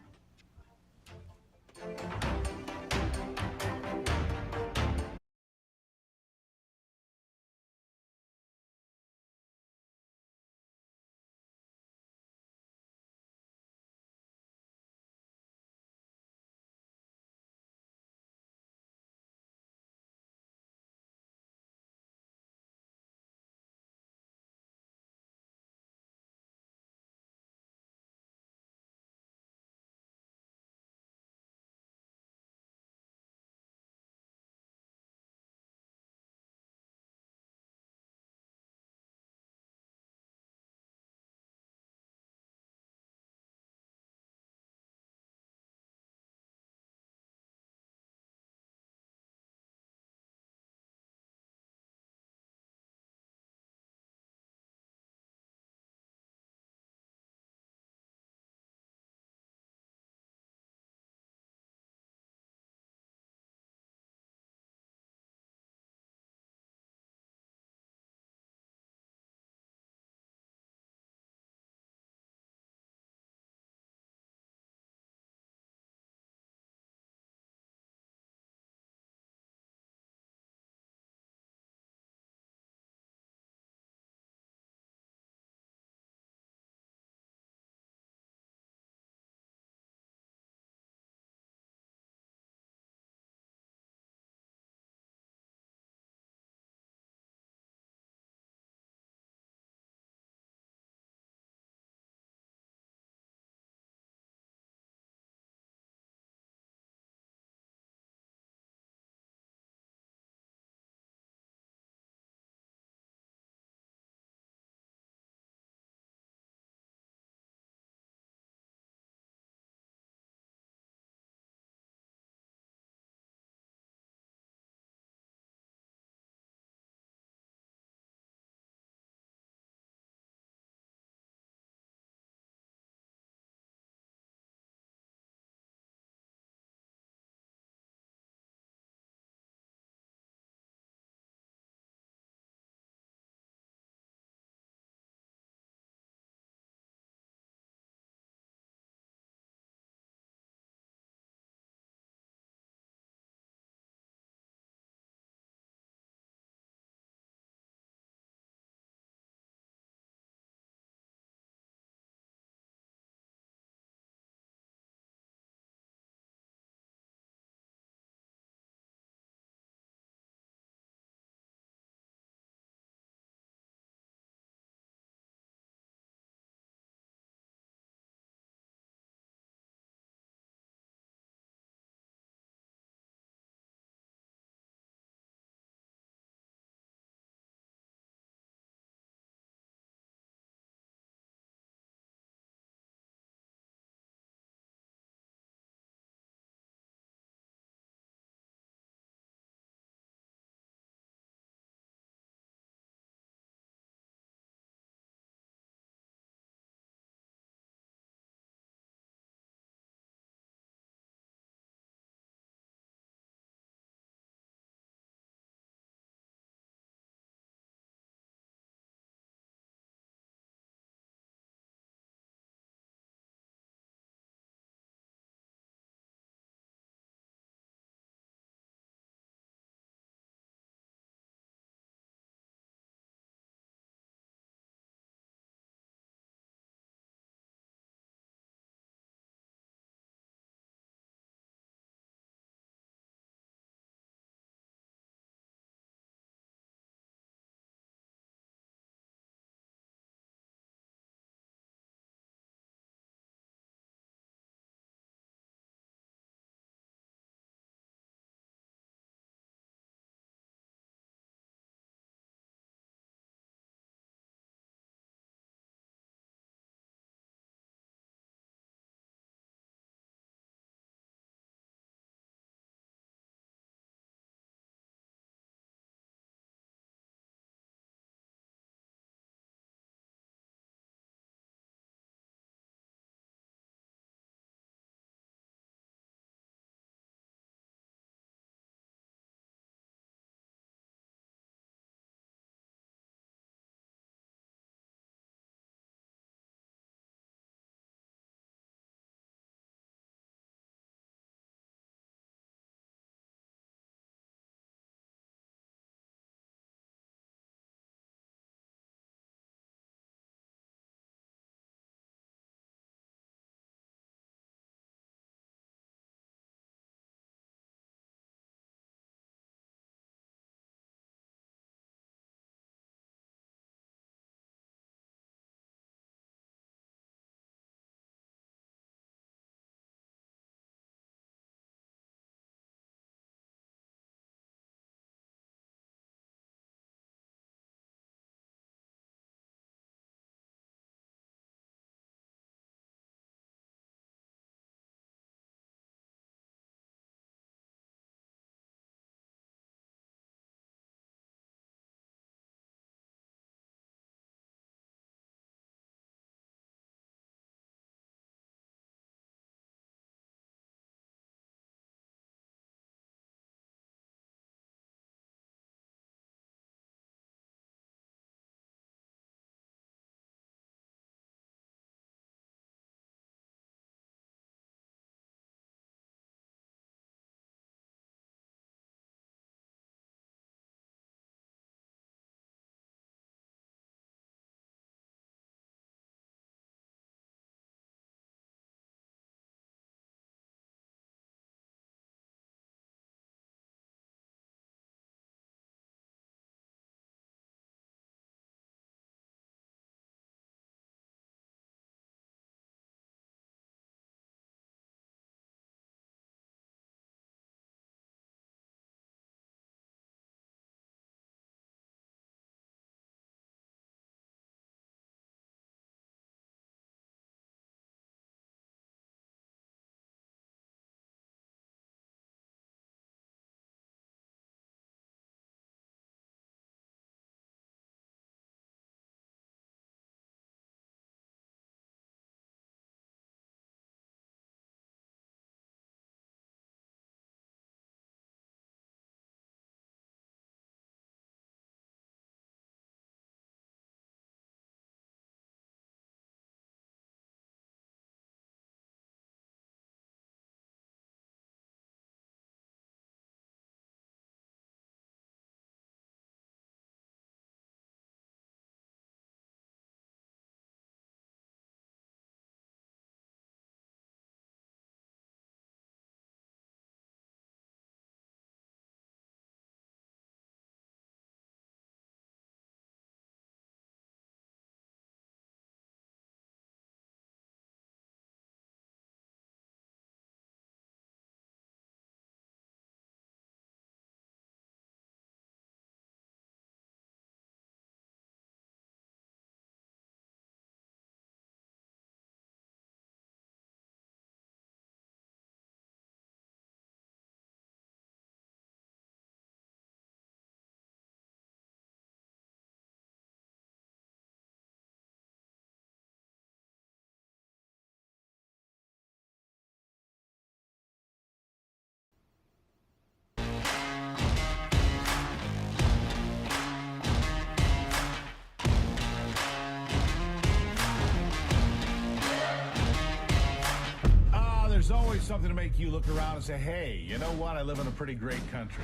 always something to make you look around and say, hey, you know what? I live in a pretty great country.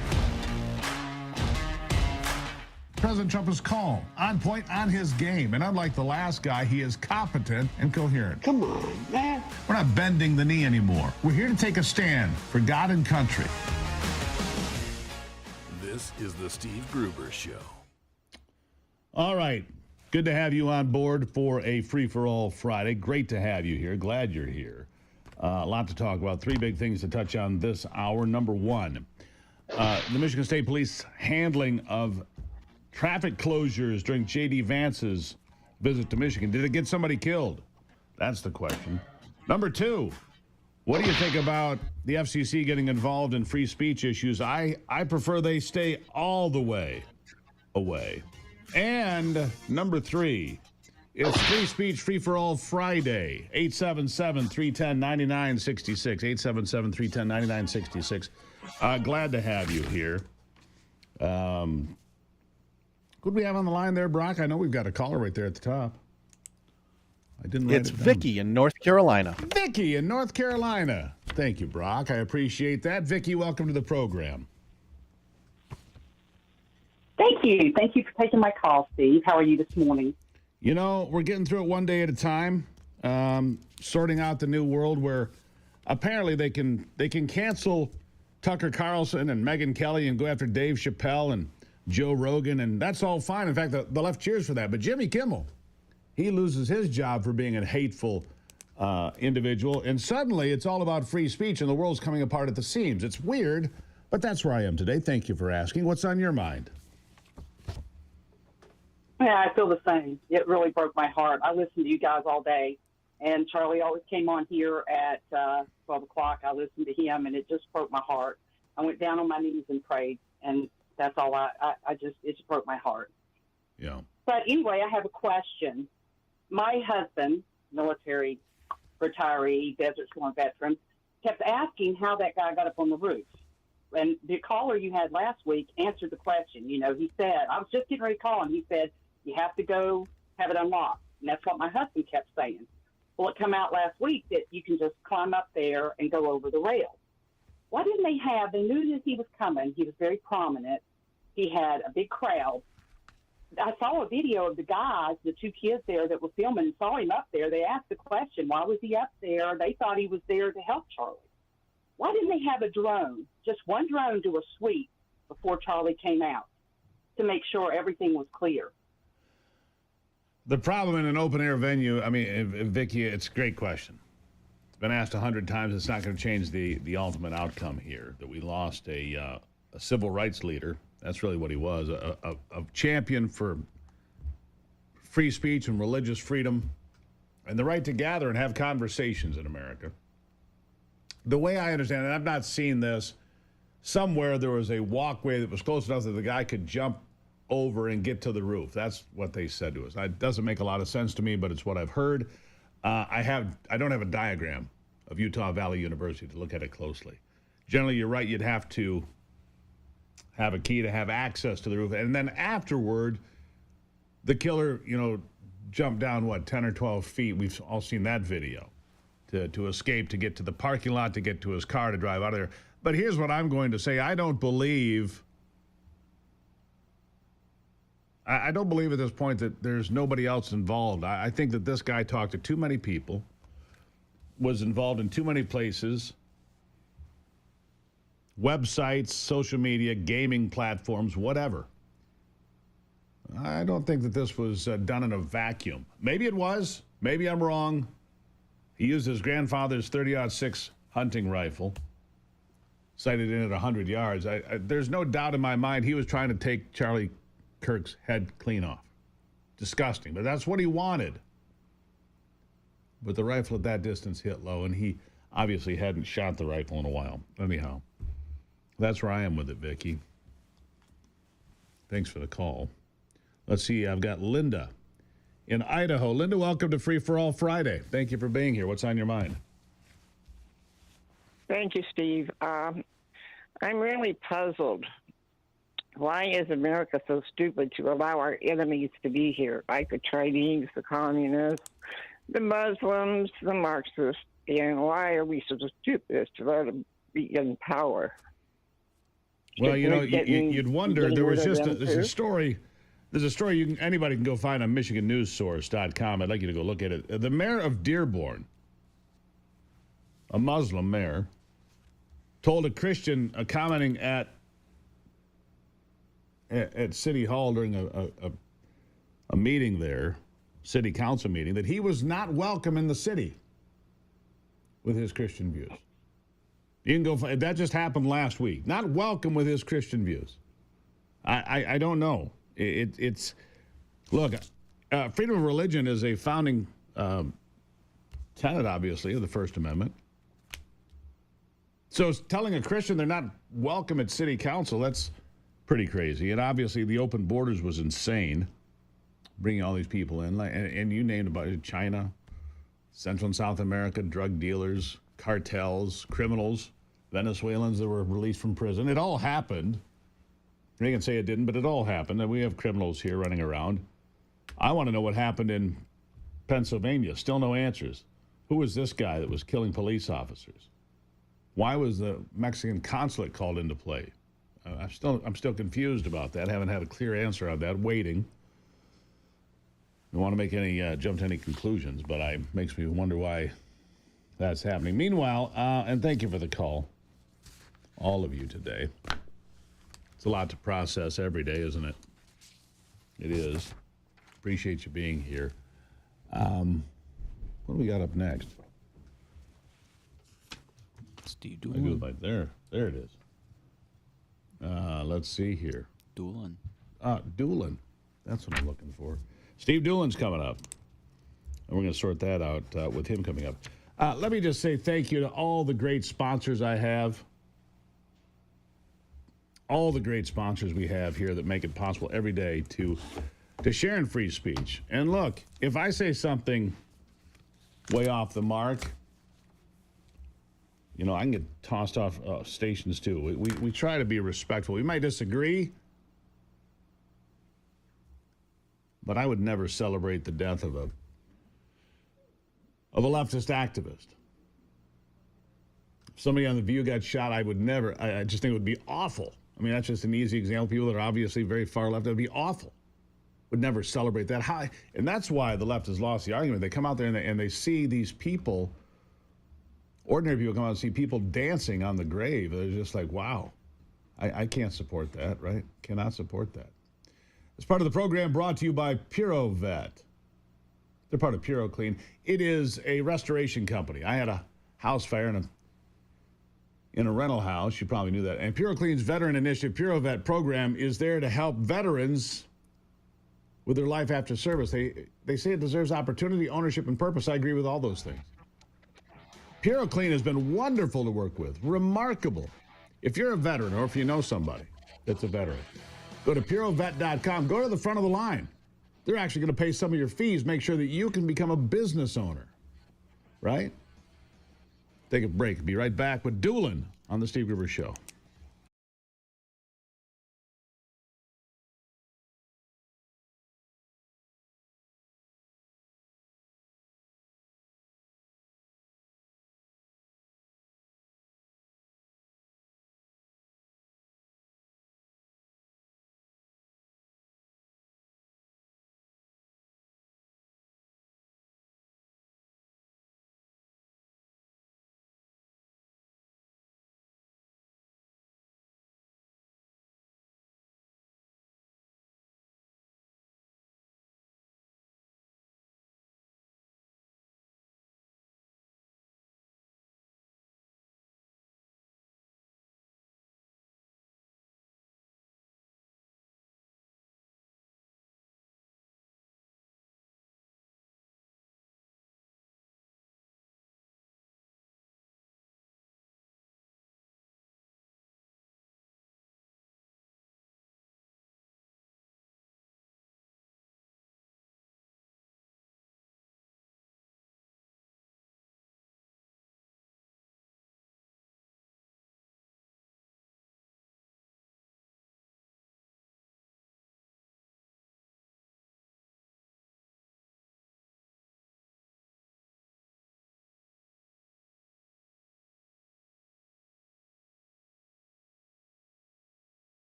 President Trump is calm, on point, on his game. And unlike the last guy, he is competent and coherent. Come on, man. We're not bending the knee anymore. We're here to take a stand for God and country. This is the Steve Gruber Show. All right. Good to have you on board for a free-for-all Friday. Great to have you here. Glad you're here. A lot to talk about. Three big things to touch on this hour. Number one, the Michigan State Police handling of traffic closures during J.D. Vance's visit to Michigan. Did it get somebody killed? That's the question. Number two, what do you think about the FCC getting involved in free speech issues? I prefer they stay all the way away. And number three, it's Free Speech Free for All Friday, 877-310-9966, 877-310-9966. Glad to have you here. Who do we have on the line there, Brock? I know we've got a caller right there at the top. I didn't write It's it down. Vicky in North Carolina. Vicky in North Carolina. Thank you, Brock. I appreciate that. Vicky, welcome to the program. Thank you. Thank you for taking my call, Steve. How are you this morning? You know, we're getting through it one day at a time, sorting out the new world where apparently they can cancel Tucker Carlson and Megyn Kelly and go after Dave Chappelle and Joe Rogan, and that's all fine. In fact, the left cheers for that. But Jimmy Kimmel, he loses his job for being a hateful individual, and suddenly it's all about free speech, and the world's coming apart at the seams. It's weird, but that's where I am today. Thank you for asking. What's on your mind? Yeah, I feel the same. It really broke my heart. I listened to you guys all day, and Charlie always came on here at 12 o'clock. I listened to him, and it just broke my heart. I went down on my knees and prayed, and that's all it just broke my heart. Yeah. But anyway, I have a question. My husband, military retiree, Desert Storm veteran, kept asking how that guy got up on the roof. And the caller you had last week answered the question. You know, he said, I was just getting ready to call him. He said, you have to go have it unlocked. And that's what my husband kept saying. Well, it came out last week that you can just climb up there and go over the rail. Why didn't they knew that he was coming. He was very prominent. He had a big crowd. I saw a video of the guys, the two kids there that were filming, and saw him up there. They asked the question, why was he up there? They thought he was there to help Charlie. Why didn't they have a drone, just one drone do a sweep before Charlie came out to make sure everything was clear? The problem in an open-air venue, I mean, Vicky, it's a great question. It's been asked 100 times. It's not going to change the ultimate outcome here, that we lost a civil rights leader. That's really what he was, a champion for free speech and religious freedom and the right to gather and have conversations in America. The way I understand it, I've not seen this, somewhere there was a walkway that was close enough that the guy could jump over and get to the roof. That's what they said to us. It doesn't make a lot of sense to me, but it's what I've heard. I don't have a diagram of Utah Valley University to look at it closely. Generally, you're right, you'd have to have a key to have access to the roof. And then afterward, the killer, jumped down, 10 or 12 feet. We've all seen that video to escape, to get to the parking lot, to get to his car, to drive out of there. But here's what I'm going to say. I don't believe at this point that there's nobody else involved. I think that this guy talked to too many people, was involved in too many places, websites, social media, gaming platforms, whatever. I don't think that this was done in a vacuum. Maybe it was. Maybe I'm wrong. He used his grandfather's 30-06 hunting rifle, sighted in at 100 yards. There's no doubt in my mind he was trying to take Charlie Kirk's head clean off. Disgusting, but that's what he wanted. But the rifle at that distance hit low, and he obviously hadn't shot the rifle in a while. Anyhow, that's where I am with it, Vicky. Thanks for the call. Let's see, I've got Linda in Idaho. Linda, welcome to Free for All Friday. Thank you for being here. What's on your mind? Thank you, Steve. I'm really puzzled. Why is America so stupid to allow our enemies to be here, like the Chinese, the communists, the Muslims, the Marxists? And why are we so stupid to let them be in power? Well, you know, Getting- you'd wonder. getting There was rid of just them there's a too? story. There's a story anybody can go find on MichiganNewsSource.com. I'd like you to go look at it. The mayor of Dearborn, a Muslim mayor, told a Christian commenting at City Hall during a meeting there, city council meeting, that he was not welcome in the city with his Christian views. You can go find that. Just happened last week. Not welcome with his Christian views. I don't know. It's look, freedom of religion is a founding tenet, obviously, of the First Amendment. So telling a Christian they're not welcome at city council, that's pretty crazy. And obviously the open borders was insane, bringing all these people in. And you named about it, China, Central and South America, drug dealers, cartels, criminals, Venezuelans that were released from prison. It all happened. They can say it didn't, but it all happened. And we have criminals here running around. I want to know what happened in Pennsylvania. Still no answers. Who was this guy that was killing police officers? Why was the Mexican consulate called into play? I'm still confused about that. Haven't had a clear answer on that. Waiting. Don't want to make any jump to any conclusions, but it makes me wonder why that's happening. Meanwhile, and thank you for the call, all of you today. It's a lot to process every day, isn't it? It is. Appreciate you being here. What do we got up next? Steve I do it right there. There it is. Let's see here. Doolin. Doolin. That's what I'm looking for. Steve Doolin's coming up. And we're going to sort that out with him coming up. Let me just say thank you to all the great sponsors I have. All the great sponsors we have here that make it possible every day to share in free speech. And look, if I say something way off the mark, you know, I can get tossed off stations too. We try to be respectful. We might disagree, but I would never celebrate the death of a leftist activist. If somebody on The View got shot, I would never. I just think it would be awful. I mean, that's just an easy example. People that are obviously very far left, it would be awful. Would never celebrate that. And that's why the left has lost the argument. They come out there and they see these people, ordinary people come out and see people dancing on the grave. They're just like, wow, I can't support that, right? Cannot support that. As part of the program brought to you by PuroVet. They're part of Puro Clean. It is a restoration company. I had a house fire in a rental house. You probably knew that. And Puro Clean's veteran initiative, PuroVet program, is there to help veterans with their life after service. They say it deserves opportunity, ownership, and purpose. I agree with all those things. Puro Clean has been wonderful to work with. Remarkable. If you're a veteran or if you know somebody that's a veteran, go to purovet.com. Go to the front of the line. They're actually going to pay some of your fees. Make sure that you can become a business owner. Right? Take a break. Be right back with Doolin on the Steve Gruber Show.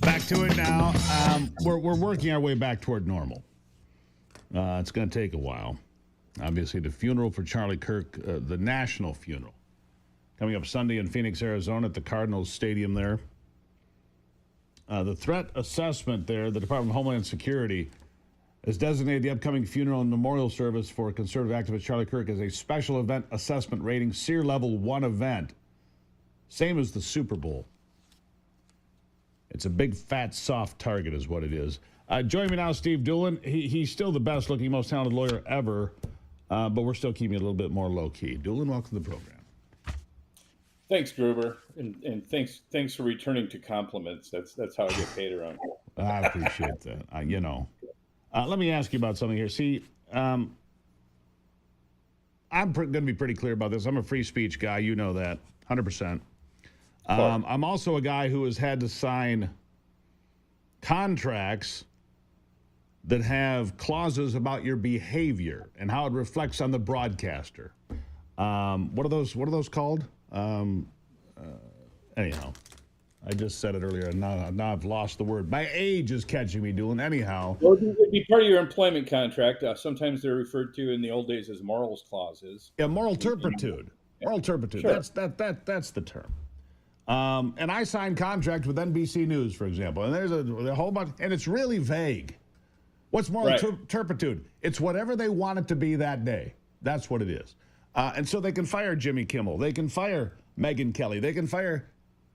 Back to it now. We're working our way back toward normal. It's going to take a while. Obviously, the funeral for Charlie Kirk, the national funeral, coming up Sunday in Phoenix, Arizona at the Cardinals Stadium there. The threat assessment there, the Department of Homeland Security has designated the upcoming funeral and memorial service for conservative activist Charlie Kirk as a special event assessment rating, SEER level 1 event. Same as the Super Bowl. It's a big, fat, soft target is what it is. Join me now, Steve Doolin. He's still the best-looking, most talented lawyer ever, but we're still keeping it a little bit more low-key. Doolin, welcome to the program. Thanks, Gruber, and thanks for returning to compliments. That's how I get paid around here. I appreciate that. Let me ask you about something here. See, I'm going to be pretty clear about this. I'm a free speech guy. You know that, 100%. I'm also a guy who has had to sign contracts that have clauses about your behavior and how it reflects on the broadcaster. What are those called? Anyhow, I just said it earlier, and now I've lost the word. My age is catching me, Doolin. Anyhow. Well, it'd be part of your employment contract. Sometimes they're referred to in the old days as morals clauses. Yeah, moral turpitude. Moral turpitude. Sure. That's the term. And I signed contract with NBC News, for example, and there's a whole bunch, and it's really vague. What's moral turpitude? It's whatever they want it to be that day. That's what it is. And so they can fire Jimmy Kimmel. They can fire Megyn Kelly. They can fire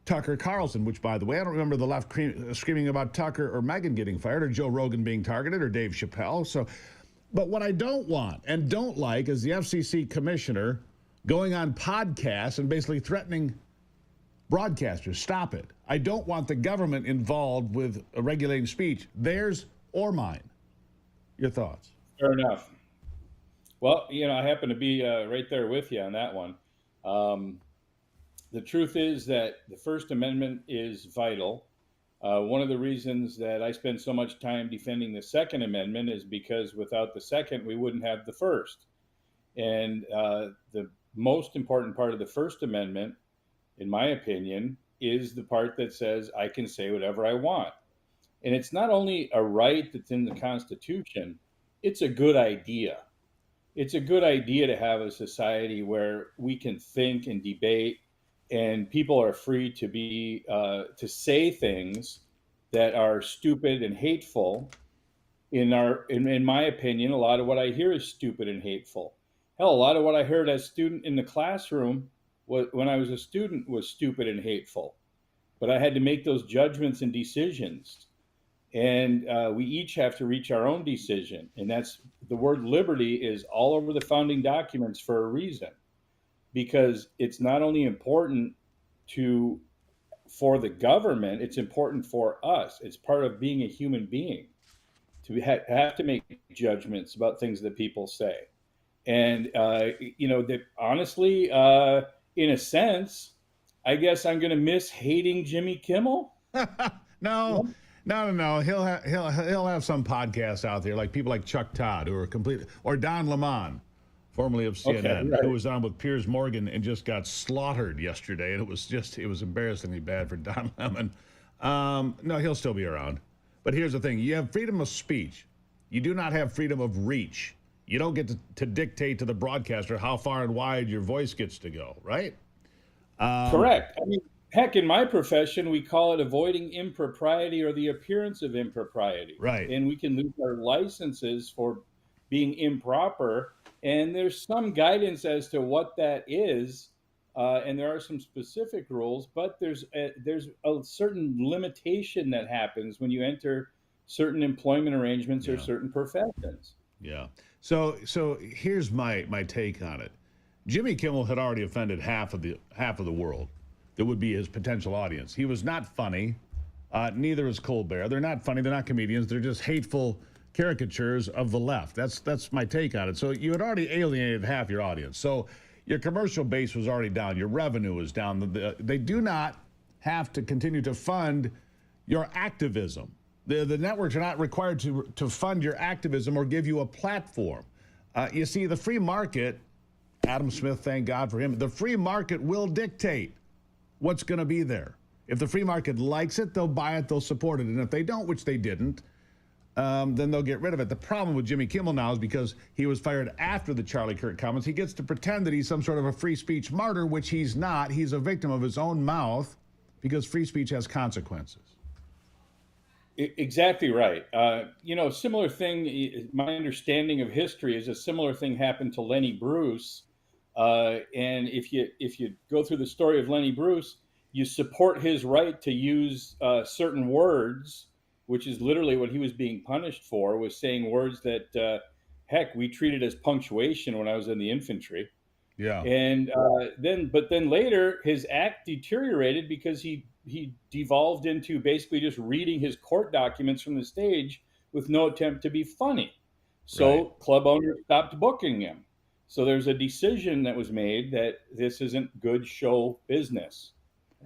Tucker Carlson, which, by the way, I don't remember the left screaming about Tucker or Megyn getting fired or Joe Rogan being targeted or Dave Chappelle. But what I don't want and don't like is the FCC commissioner going on podcasts and basically threatening broadcasters. Stop it. I don't want the government involved with regulating speech, theirs or mine. Your thoughts? Fair enough. Well, I happen to be right there with you on that one. The truth is that the First Amendment is vital. One of the reasons that I spend so much time defending the Second Amendment is because without the Second, we wouldn't have the First. And the most important part of the First Amendment, in my opinion, is the part that says I can say whatever I want. And it's not only a right that's in the Constitution, it's a good idea. It's a good idea to have a society where we can think and debate, and people are free to be to say things that are stupid and hateful. In my opinion, a lot of what I hear is stupid and hateful. Hell, a lot of what I heard as a student in the classroom when I was a student was stupid and hateful. But I had to make those judgments and decisions. And we each have to reach our own decision. And that's the word liberty is all over the founding documents for a reason, because it's not only important for the government, it's important for us. It's part of being a human being to have to make judgments about things that people say. And, that honestly, in a sense, I guess I'm going to miss hating Jimmy Kimmel. No. He'll have some podcasts out there, like people like Chuck Todd, who are or Don Lemon, formerly of CNN, who was on with Piers Morgan and just got slaughtered yesterday, and it was embarrassingly bad for Don Lemon. No, he'll still be around. But here's the thing: you have freedom of speech. You do not have freedom of reach. You don't get to dictate to the broadcaster how far and wide your voice gets to go, right? Correct. I mean, heck, in my profession, we call it avoiding impropriety or the appearance of impropriety. Right. And we can lose our licenses for being improper. And there's some guidance as to what that is. And there are some specific rules, but there's a certain limitation that happens when you enter certain employment arrangements or certain professions. Yeah. So here's my take on it. Jimmy Kimmel had already offended half of the world that would be his potential audience. He was not funny. Neither is Colbert. They're not funny. They're not comedians. They're just hateful caricatures of the left. That's my take on it. So you had already alienated half your audience. So your commercial base was already down. Your revenue was down. They do not have to continue to fund your activism. The networks are not required to fund your activism or give you a platform. You see, the free market, Adam Smith, thank God for him, the free market will dictate what's going to be there. If the free market likes it, they'll buy it, they'll support it. And if they don't, which they didn't, then they'll get rid of it. The problem with Jimmy Kimmel now is because he was fired after the Charlie Kirk comments, he gets to pretend that he's some sort of a free speech martyr, which he's not. He's a victim of his own mouth because free speech has consequences. Exactly right. Similar thing, my understanding of history is a similar thing happened to Lenny Bruce. And if you go through the story of Lenny Bruce, you support his right to use certain words, which is literally what he was being punished for, was saying words that, heck, we treated as punctuation when I was in the infantry. Yeah. And then later his act deteriorated because he devolved into basically just reading his court documents from the stage with no attempt to be funny. So club owners stopped booking him. So there's a decision that was made that this isn't good show business,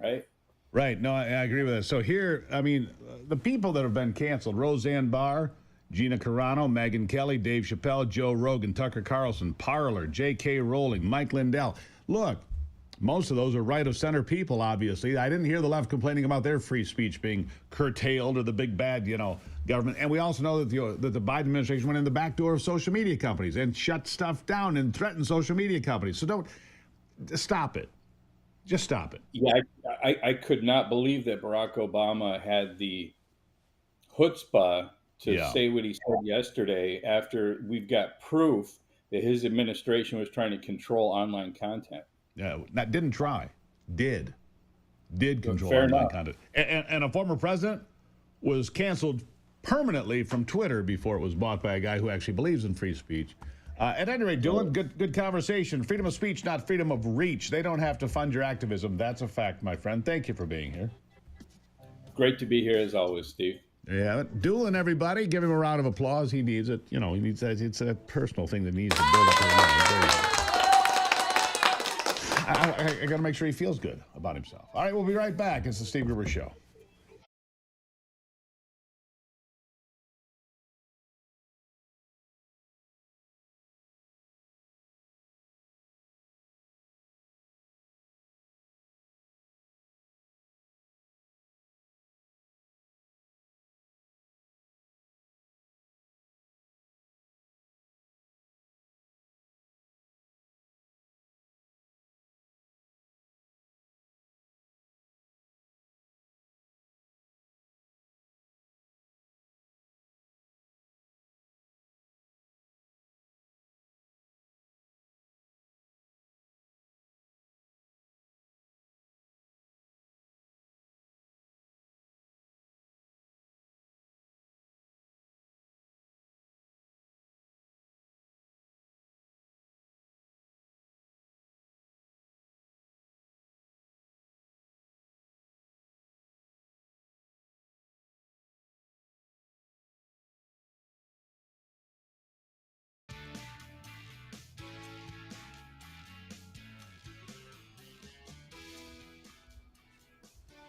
right? Right. No, I agree with that. So here, I mean, the people that have been canceled, Roseanne Barr, Gina Carano, Megyn Kelly, Dave Chappelle, Joe Rogan, Tucker Carlson, Parler, J.K. Rowling, Mike Lindell. Look, most of those are right-of-center people, obviously. I didn't hear the left complaining about their free speech being curtailed or the big bad, government. And we also know that the Biden administration went in the back door of social media companies and shut stuff down and threatened social media companies. So stop it. Just stop it. Yeah, I could not believe that Barack Obama had the chutzpah to say what he said yesterday after we've got proof that his administration was trying to control online content. Yeah, that didn't try. Did control Fair online enough. content. And a former president was canceled permanently from Twitter before it was bought by a guy who actually believes in free speech. At any rate, Dylan, good conversation. Freedom of speech, not freedom of reach. They don't have to fund your activism. That's a fact, my friend. Thank you for being here. Great to be here as always, Steve. Yeah, Doolin, everybody. Give him a round of applause. He needs it. He needs that. It's a personal thing that needs to build up his mind. I got to make sure he feels good about himself. All right, we'll be right back. It's the Steve Gruber Show.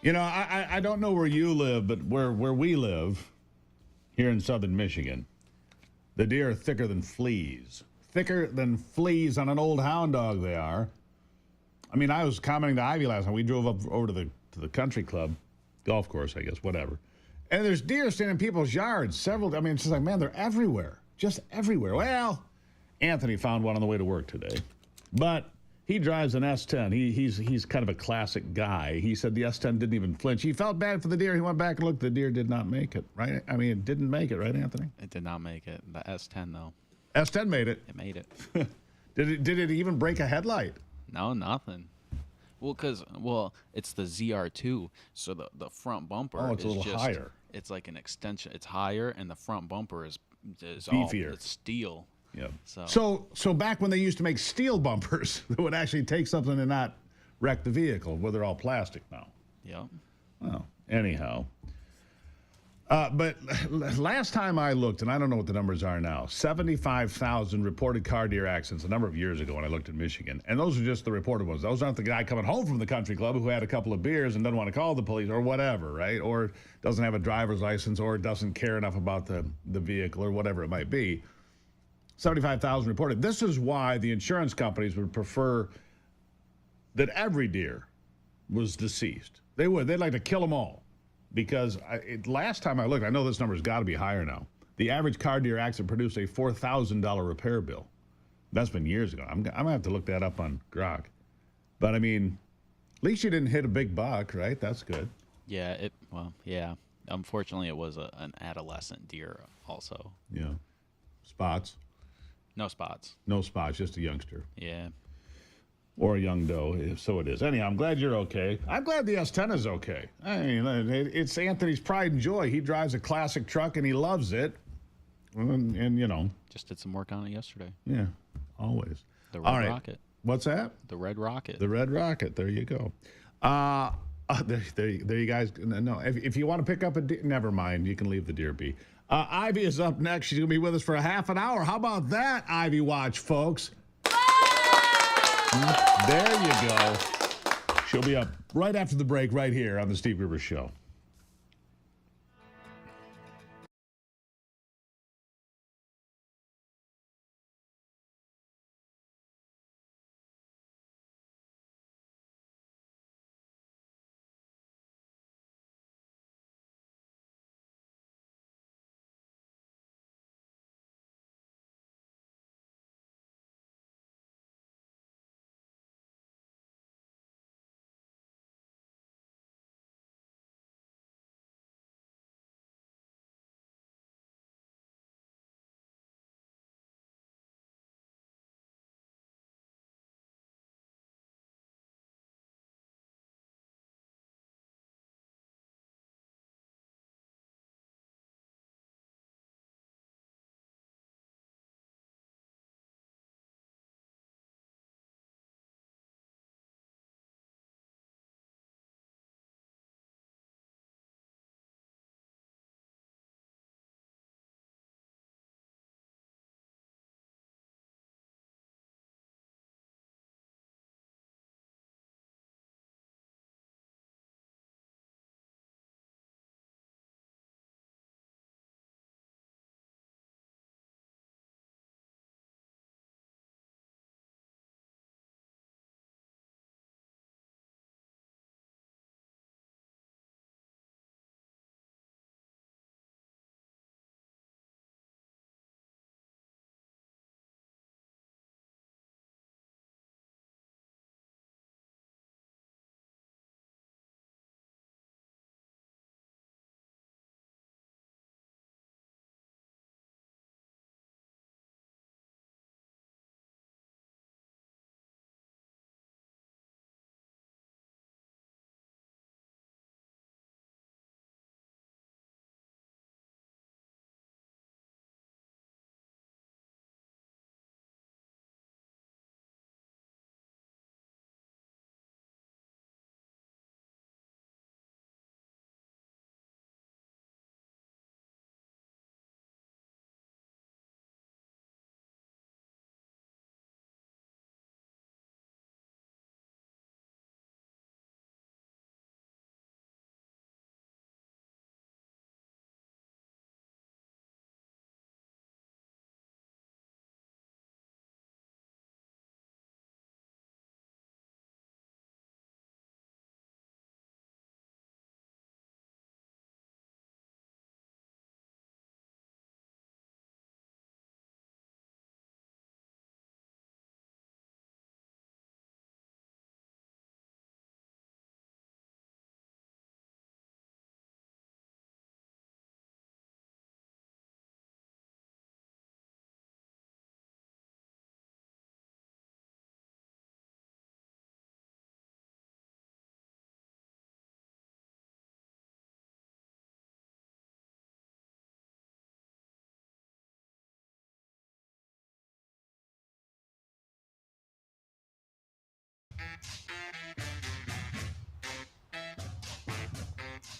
I don't know where you live, but where we live here in southern Michigan, the deer are thicker than fleas. Thicker than fleas on an old hound dog they are. I mean, I was commenting to Ivy last night. We drove up over to the country club, golf course, I guess, whatever. And there's deer standing in people's yards. It's just like, man, they're everywhere. Just everywhere. Well, Anthony found one on the way to work today. But he drives an S10. He's kind of a classic guy. He said the S10 didn't even flinch. He felt bad for the deer. He went back and looked. The deer did not make it, right? I mean, it didn't make it, right, Anthony? It did not make it. The S10, though. S10 made it. It made it. Did it even break a headlight? No, nothing. Well, it's the ZR2, so the front bumper it's a little higher. It's like an extension. It's higher, and the front bumper is beefier. It's steel. Yep. So back when they used to make steel bumpers that would actually take something and not wreck the vehicle, where they're all plastic now. Yep. Well, anyhow. But last time I looked, and I don't know what the numbers are now, 75,000 reported car deer accidents a number of years ago when I looked at Michigan. And those are just the reported ones. Those aren't the guy coming home from the country club who had a couple of beers and doesn't want to call the police or whatever, right? Or doesn't have a driver's license or doesn't care enough about the vehicle or whatever it might be. 75,000 reported. This is why the insurance companies would prefer that every deer was deceased. They would. They'd like to kill them all. Because last time I looked, I know this number's got to be higher now. The average car deer accident produced a $4,000 repair bill. That's been years ago. I'm going to have to look that up on Grok. But, I mean, at least you didn't hit a big buck, right? That's good. Yeah, yeah. Unfortunately, it was an adolescent deer also. Yeah. Spots? No spots. No spots, just a youngster. Yeah. Or a young doe, if so it is. Anyhow, I'm glad you're okay. I'm glad the S10 is okay. I mean, it's Anthony's pride and joy. He drives a classic truck, and he loves it. And you know. Just did some work on it yesterday. Yeah, always. The Red Rocket. What's that? The Red Rocket. The Red Rocket. There you go. There you guys. No, if you want to pick up a deer, never mind. You can leave the deer be. Ivy is up next. She's going to be with us for a half an hour. How about that, Ivy Watch, folks? There you go. She'll be up right after the break right here on the Steve Gruber Show.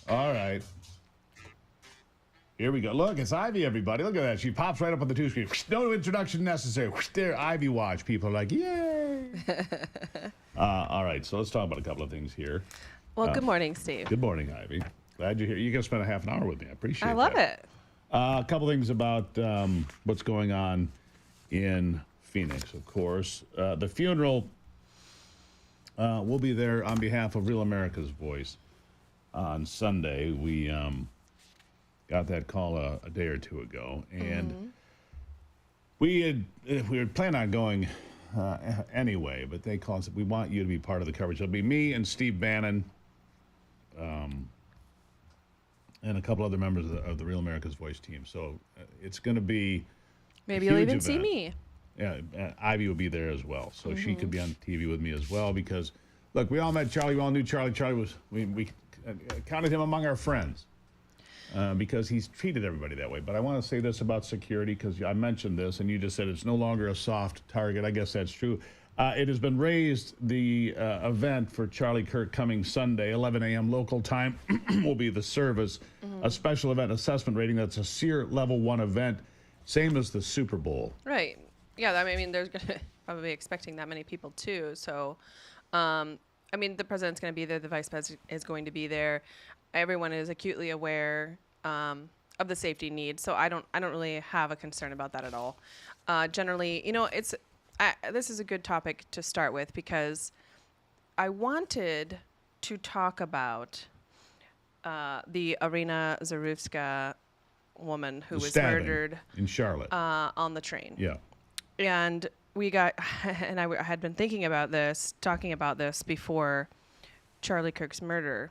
All right. Here we go. Look, it's Ivy, everybody. Look at that. She pops right up on the two screen. No introduction necessary. There, Ivy Watch. People are like, yay. All right, so let's talk about a couple of things here. Well, good morning, Steve. Good morning, Ivy. Glad you're here. You're going to spend a half an hour with me. I appreciate it. I love it. A couple things about what's going on in Phoenix, of course. The funeral will be there on behalf of Real America's Voice on Sunday. We got that call a day or two ago, and we had planned on going anyway, but they called and said, we want you to be part of the coverage. It'll be me and Steve Bannon, and a couple other members of the Real America's Voice team. So it's going to be maybe you'll even see me. Yeah, Ivy will be there as well, so she could be on TV with me as well. Because look, we all met Charlie. We all knew Charlie. Charlie was we counted him among our friends because he's treated everybody that way. But I want to say this about security, because I mentioned this, and you just said it's no longer a soft target. I guess that's true. It has been raised. The event for Charlie Kirk coming Sunday, 11 a.m. local time, will be the service, a special event assessment rating. That's a SEER Level 1 event, same as the Super Bowl. Right. Yeah, I mean, there's going to probably expecting that many people, too. So, I mean, the president's going to be there. The vice president is going to be there. Everyone is acutely aware of the safety needs. So I don't really have a concern about that at all. Generally, you know, this is a good topic to start with, because I wanted to talk about the Irina Zarevska woman who was murdered in Charlotte on the train. Yeah. And we got, and I had been thinking about this, talking about this before Charlie Kirk's murder,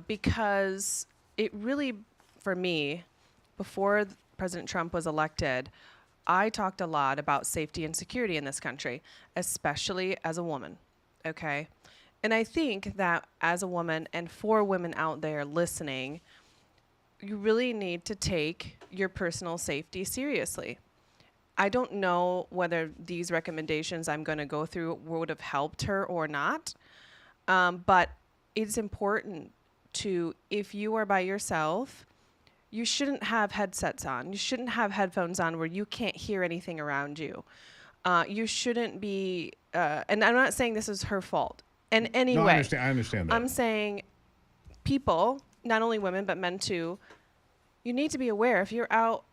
because it really, for me, before President Trump was elected, I talked a lot about safety and security in this country, especially as a woman, okay? And I think that as a woman, and for women out there listening, you really need to take your personal safety seriously. I don't know whether these recommendations I'm going to go through would have helped her or not, but it's important to, if you are by yourself, you shouldn't have headsets on. You shouldn't have headphones on where you can't hear anything around you. You shouldn't be, and I'm not saying this is her fault in any way. I understand that. I'm saying people, not only women, but men too, you need to be aware if you're out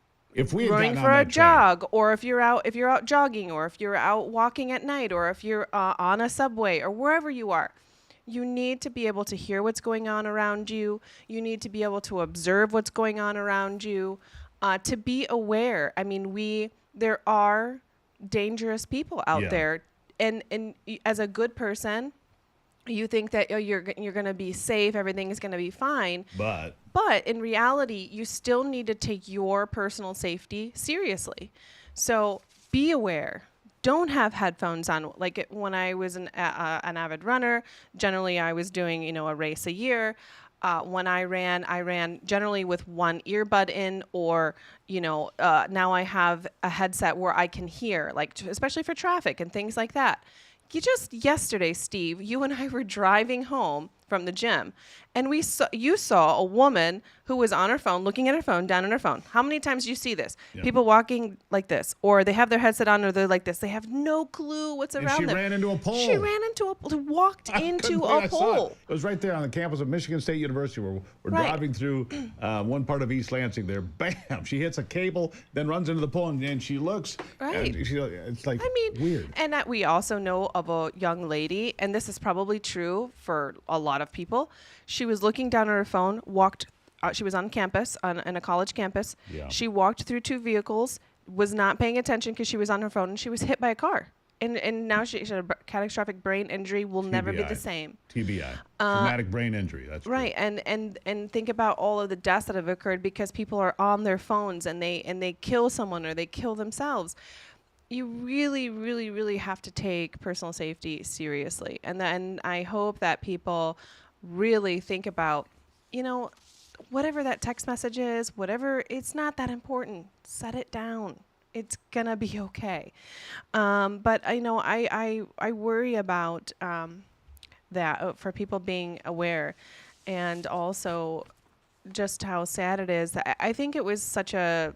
running for a jog, or if you're out jogging, or if you're out walking at night, or if you're on a subway, or wherever you are, you need to be able to hear what's going on around you. You need to be able to observe what's going on around you, to be aware. I mean, there are dangerous people out there, and as a good person, you think that you're going to be safe, everything is going to be fine. But in reality, you still need to take your personal safety seriously. So be aware. Don't have headphones on. Like when I was an avid runner, generally I was doing, a race a year. When I ran generally with one earbud in, or, now I have a headset where I can hear, like especially for traffic and things like that. Just yesterday, Steve, you and I were driving home from the gym, and you saw a woman who was on her phone, looking at her phone, down on her phone. How many times do you see this? Yep. People walking like this, or they have their headset on, or they're like this. They have no clue what's around them. She ran into a pole. Walked into a pole. It was right there on the campus of Michigan State University. We're driving through one part of East Lansing there. Bam! She hits a cable, then runs into the pole, and she looks. Right. And it's like weird. And we also know of a young lady, and this is probably true for a lot of people. She was looking down at her phone, she was on campus, on a college campus. Yeah. She walked through two vehicles, was not paying attention because she was on her phone, and she was hit by a car. And now she had a catastrophic brain injury, will never be the same. TBI, traumatic brain injury. That's right. True. And think about all of the deaths that have occurred because people are on their phones and they kill someone or they kill themselves. You really, really, really have to take personal safety seriously. And I hope that people really think about, whatever that text message is, it's not that important. Set it down. It's gonna be okay. But I worry about that for people being aware, and also just how sad it is. I think it was such a,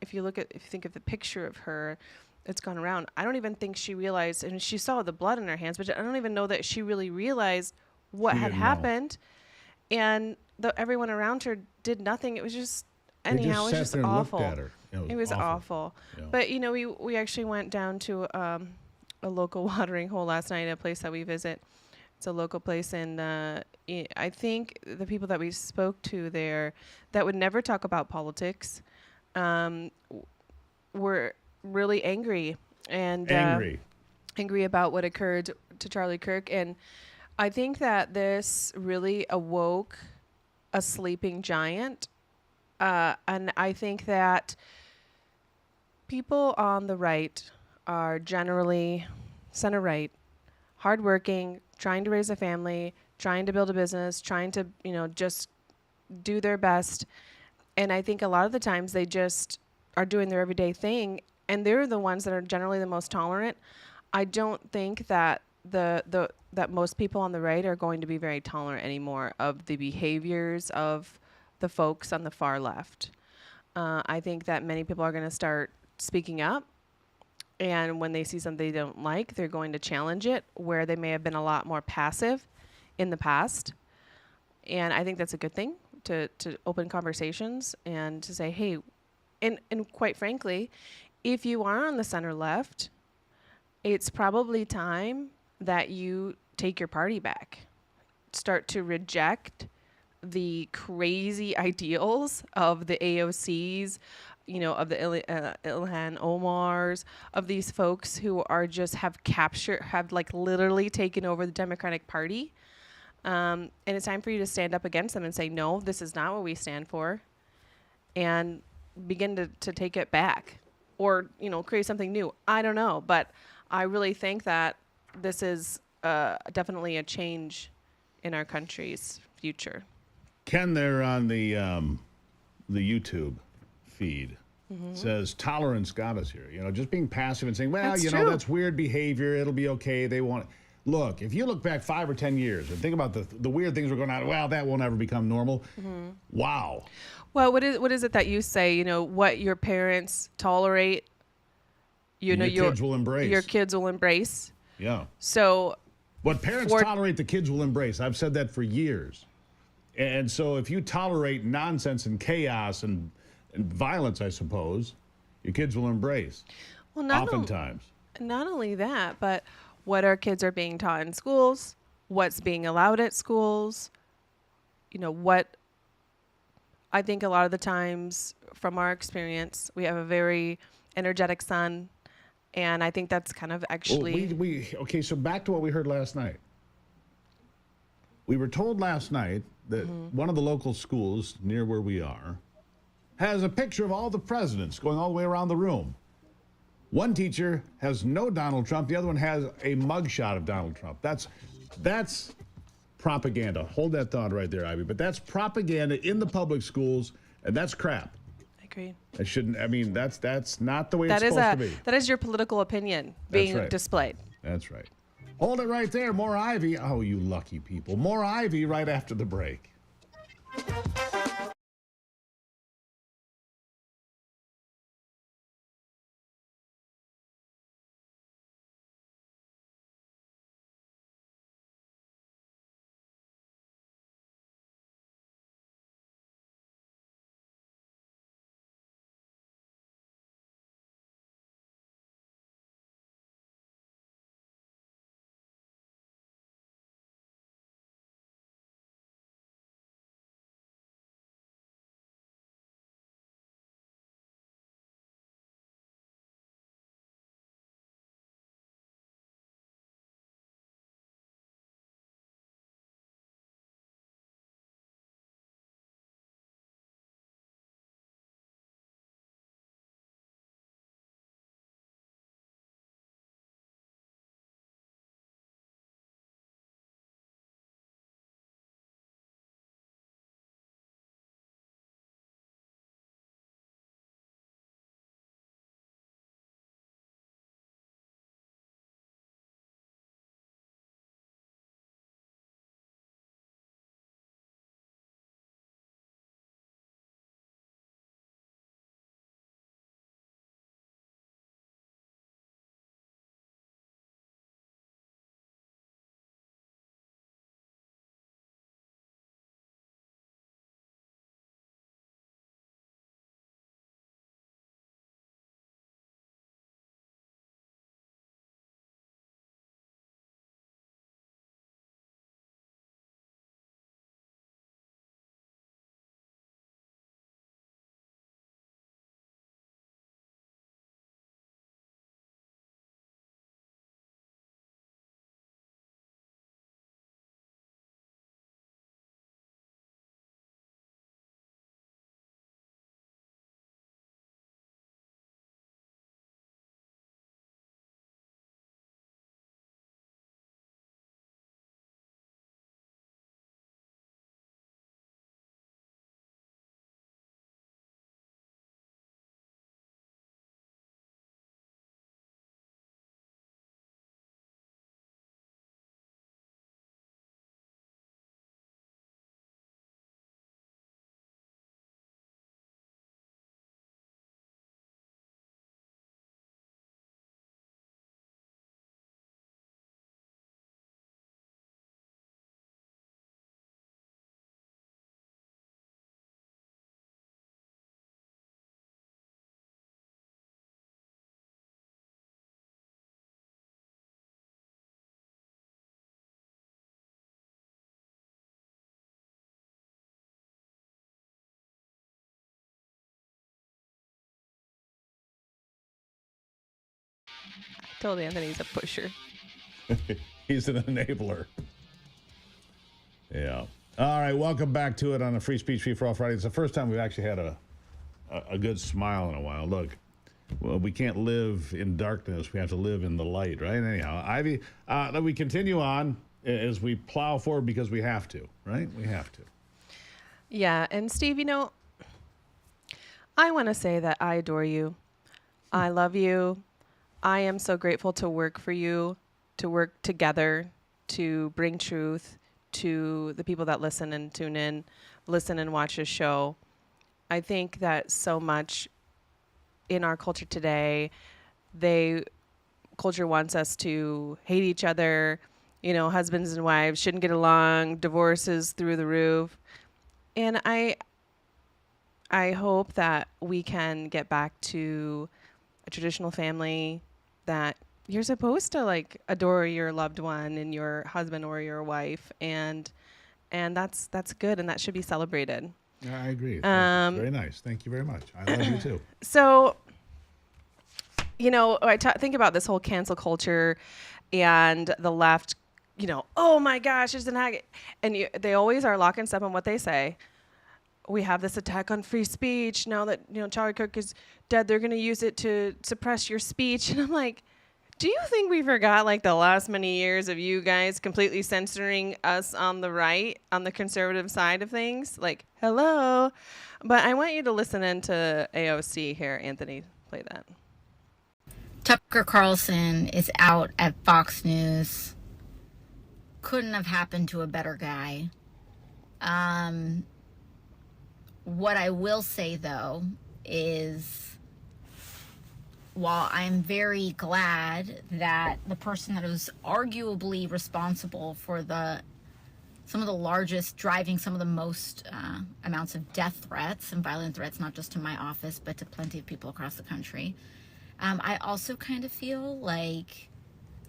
if you think of the picture of her that's gone around, I don't even think she realized, and she saw the blood in her hands, but I don't even know that she really realized what had happened. And everyone around her did nothing. It was just, anyhow, it was just awful. It was awful. Yeah. But we actually went down to a local watering hole last night, a place that we visit. It's a local place, and I think the people that we spoke to there that would never talk about politics were really angry and angry about what occurred to Charlie Kirk. And I think that this really awoke a sleeping giant. And I think that people on the right are generally center right, hardworking, trying to raise a family, trying to build a business, trying to, just do their best. And I think a lot of the times they just are doing their everyday thing, and they're the ones that are generally the most tolerant. I don't think that that most people on the right are going to be very tolerant anymore of the behaviors of the folks on the far left. I think that many people are going to start speaking up, and when they see something they don't like, they're going to challenge it, where they may have been a lot more passive in the past. And I think that's a good thing, to open conversations and to say, hey, and quite frankly, if you are on the center left, it's probably time that you take your party back. Start to reject the crazy ideals of the AOCs, of the Ilhan Omars, of these folks who are just have literally taken over the Democratic Party. And it's time for you to stand up against them and say, no, this is not what we stand for, and begin to take it back, or, create something new. I don't know, but I really think that this is definitely a change in our country's future. Ken there on the YouTube feed says tolerance got us here. Just being passive and saying, well, That's know, true. that's weird behavior. It'll be okay. They want it. Look, if you look back 5 or 10 years and think about the weird things we're going on, well, that won't ever become normal. Wow. Well, what is it that you say? What your parents tolerate, your kids will embrace. Your kids will embrace. Yeah. So what parents tolerate, the kids will embrace. I've said that for years. And so if you tolerate nonsense and chaos and violence, I suppose, your kids will embrace. Well, oftentimes. Not only that, but what our kids are being taught in schools, what's being allowed at schools, what I think a lot of the times from our experience, we have a very energetic son, and I think that's kind of actually... Okay, so back to what we heard last night. We were told last night that one of the local schools near where we are has a picture of all the presidents going all the way around the room. One teacher has no Donald Trump. The other one has a mugshot of Donald Trump. That's propaganda. Hold that thought right there, Ivy. But that's propaganda in the public schools, and that's crap. I agree. I shouldn't. I mean, that's not the way it's supposed to be. That is your political opinion being displayed. That's right. Hold it right there. More Ivy. Oh, you lucky people. More Ivy right after the break. told Anthony's a pusher. He's an enabler. Yeah. All right, welcome back to it on a Free Speech Free for All Friday. It's the first time we've actually had a good smile in a while. Look, well, we can't live in darkness. We have to live in the light, right? Anyhow, Ivy, we continue on as we plow forward because we have to, right? We have to. Yeah, and Steve, I want to say that I adore you. I love you. I am so grateful to work for you, to work together, to bring truth to the people that listen and tune in, listen and watch this show. I think that so much in our culture today, culture wants us to hate each other. Husbands and wives shouldn't get along, divorces through the roof. And I hope that we can get back to a traditional family that you're supposed to adore your loved one and your husband or your wife, and that's good, and that should be celebrated. Yeah, I agree. Very nice. Thank you very much. I love you too. So, I think about this whole cancel culture and the left. Oh my gosh, there's an hack, and they always are lock and step on what they say. We have this attack on free speech now that Charlie Kirk is dead. They're going to use it to suppress your speech, and I'm like, do you think we forgot the last many years of you guys completely censoring us on the right, on the conservative side of things? Hello. But I want you to listen into AOC here. Anthony, play that. Tucker Carlson is out at Fox News. Couldn't have happened to a better guy. What I will say, though, is while I'm very glad that the person that was arguably responsible for some of the largest, driving some of the most amounts of death threats and violent threats, not just to my office, but to plenty of people across the country, I also kind of feel like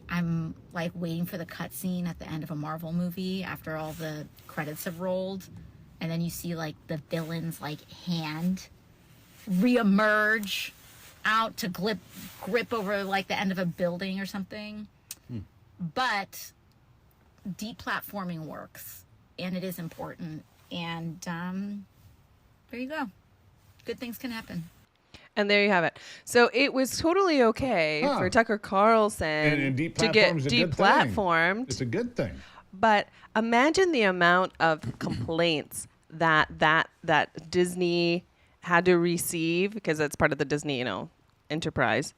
I'm waiting for the cutscene at the end of a Marvel movie after all the credits have rolled, and then you see the villain's hand reemerge out to grip over the end of a building or something. But deplatforming works, and it is important, and there you go. Good things can happen. And there you have it. So it was totally okay for Tucker Carlson to get deplatformed. It's a good thing. But imagine the amount of complaints that Disney had to receive, because that's part of the Disney, enterprise.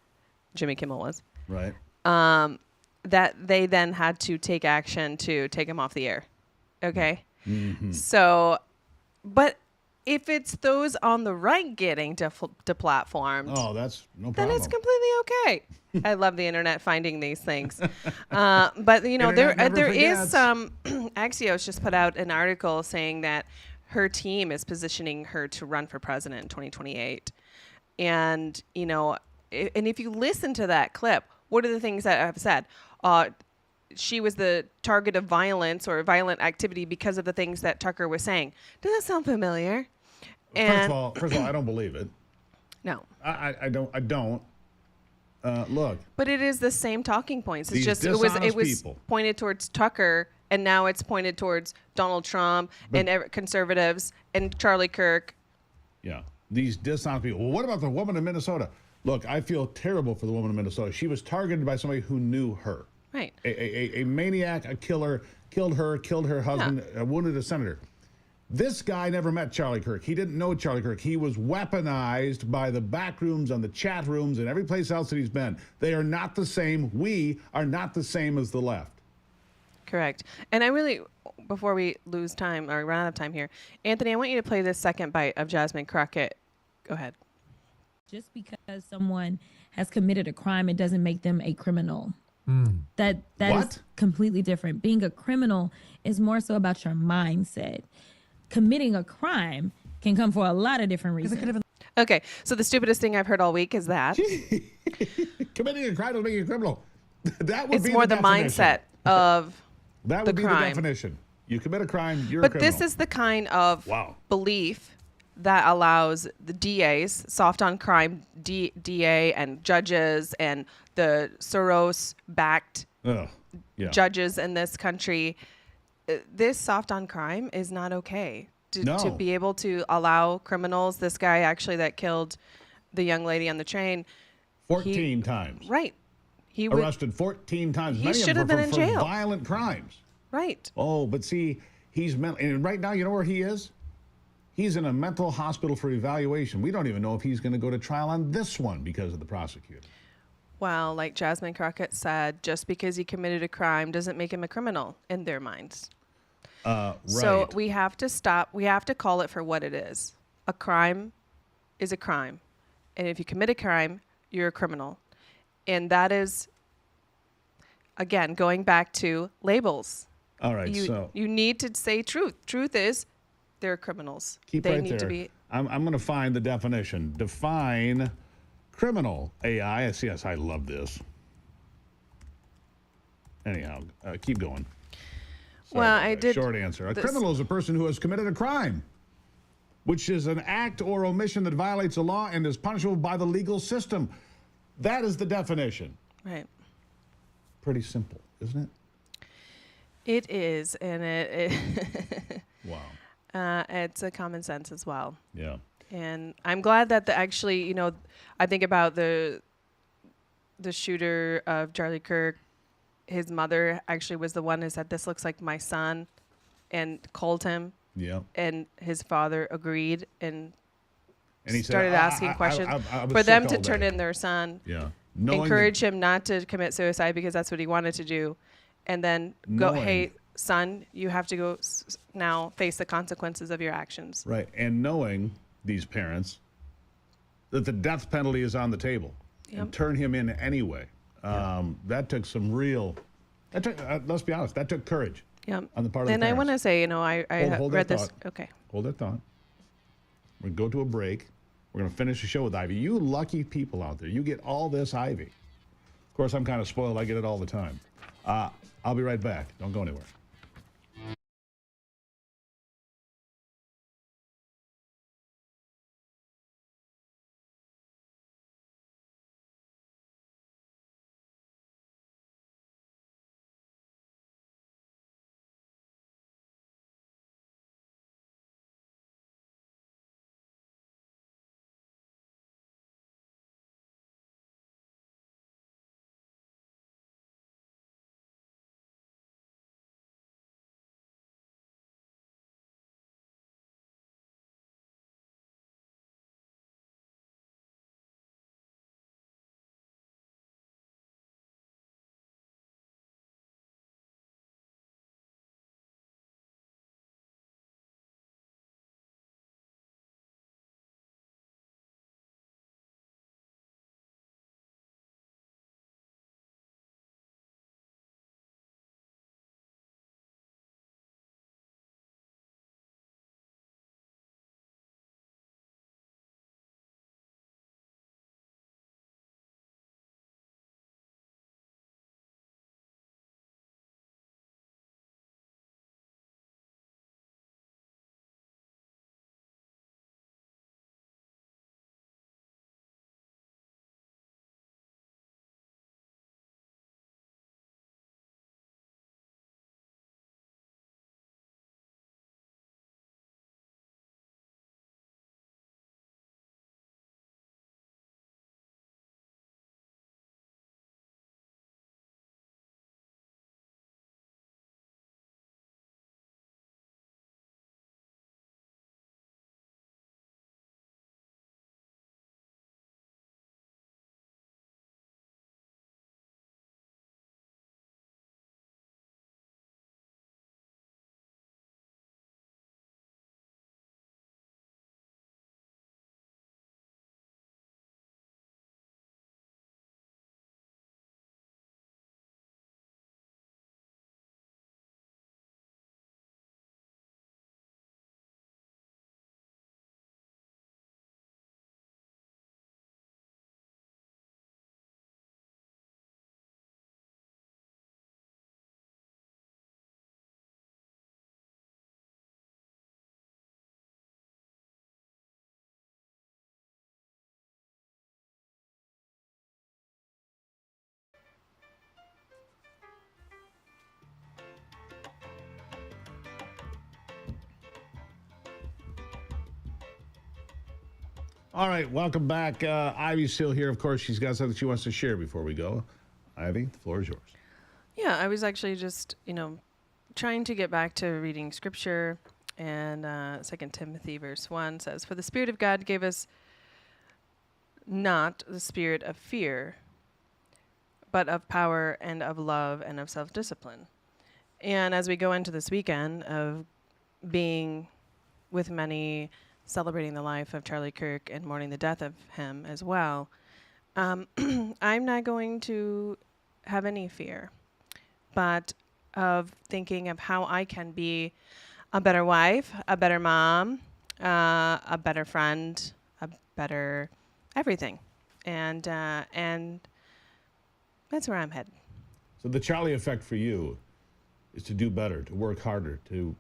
Jimmy Kimmel was. Right. That they then had to take action to take him off the air. Okay? Mm-hmm. So, but if it's those on the right getting deplatformed, that's no problem. Then it's completely okay. I love the internet finding these things. But, there is some... Axios just put out an article saying that her team is positioning her to run for president in 2028. And, and if you listen to that clip, what are the things that I've said? She was the target of violence or violent activity because of the things that Tucker was saying. Does that sound familiar? First of all, I don't believe it. No. I don't. Look. But it is the same talking points. It's These just it was people. pointed towards Tucker, and now it's pointed towards Donald Trump and conservatives and Charlie Kirk. Yeah. These dishonest people. Well, what about the woman in Minnesota? Look, I feel terrible for the woman in Minnesota. She was targeted by somebody who knew her. Right. A maniac, a killer, killed her husband, wounded a senator. This guy never met Charlie Kirk. He didn't know Charlie Kirk. He was weaponized by the back rooms and the chat rooms and every place else that he's been. They are not the same. We are not the same as the left. Correct. And I really, before we lose time or run out of time here, Anthony, I want you to play this second bite of Jasmine Crockett. Go ahead. Just because someone has committed a crime, it doesn't make them a criminal. That is completely different. Being a criminal is more so about your mindset. Committing a crime can come for a lot of different reasons. Okay, so the stupidest thing I've heard all week is that. Committing a crime doesn't make you a criminal. That would it's be more the mindset of that would the be crime. the definition. You commit a crime, you're a But criminal. this is the kind of belief that allows the DAs, soft on crime DA, and judges and the Soros-backed judges in this country. This soft on crime is not okay. To be able to allow criminals, this guy actually that killed the young lady on the train. 14 times. Right. He arrested 14 times. He Many should of them have been for in jail. Violent crimes. Right. Oh, but see, he's and right now, you know where he is? He's in a mental hospital for evaluation. We don't even know if he's going to go to trial on this one because of the prosecutor. Well, like Jasmine Crockett said, just because he committed a crime doesn't make him a criminal in their minds. Right. So we have to stop. We have to call it for what it is. A crime is a crime. And if you commit a crime, you're a criminal. And that is, again, going back to labels. All right, you need to say truth. Truth is they're criminals. Keep they right need there. to be. I'm going to find the definition. Define criminal AI. Yes, I love this. Anyhow, keep going. Sorry Well, about I that. did. Short answer. A criminal is a person who has committed a crime, which is an act or omission that violates a law and is punishable by the legal system. That is the definition. Right. Pretty simple, isn't it? It is, and it wow. It's a common sense as well. Yeah. And I'm glad that actually, I think about the shooter of Charlie Kirk. His mother actually was the one who said, "This looks like my son," and called him. Yeah. And his father agreed and he started said, asking questions I was for them sick to all turn day. in their son. Yeah. Encourage him not to commit suicide because that's what he wanted to do, and then go, "Hey, son, you have to go now face the consequences of your actions." Right. And knowing these parents that the death penalty is on the table and turn him in anyway. That took some real, let's be honest, that took courage on the part of the And parents. I want to say, I hold read that this. thought. Okay. Hold that thought. We're going to go to a break. We're going to finish the show with Ivy. You lucky people out there. You get all this Ivy. Of course, I'm kind of spoiled. I get it all the time. I'll be right back. Don't go anywhere. All right, welcome back. Ivy's still here. Of course, she's got something she wants to share before we go. Ivy, the floor is yours. Yeah, I was actually just, trying to get back to reading scripture. And 2 Timothy verse 1 says, "For the Spirit of God gave us not the spirit of fear, but of power and of love and of self-discipline." And as we go into this weekend of being with many, celebrating the life of Charlie Kirk and mourning the death of him as well, I'm not going to have any fear, but of thinking of how I can be a better wife, a better mom, a better friend, a better everything. And that's where I'm headed. So the Charlie effect for you is to do better, to work harder, to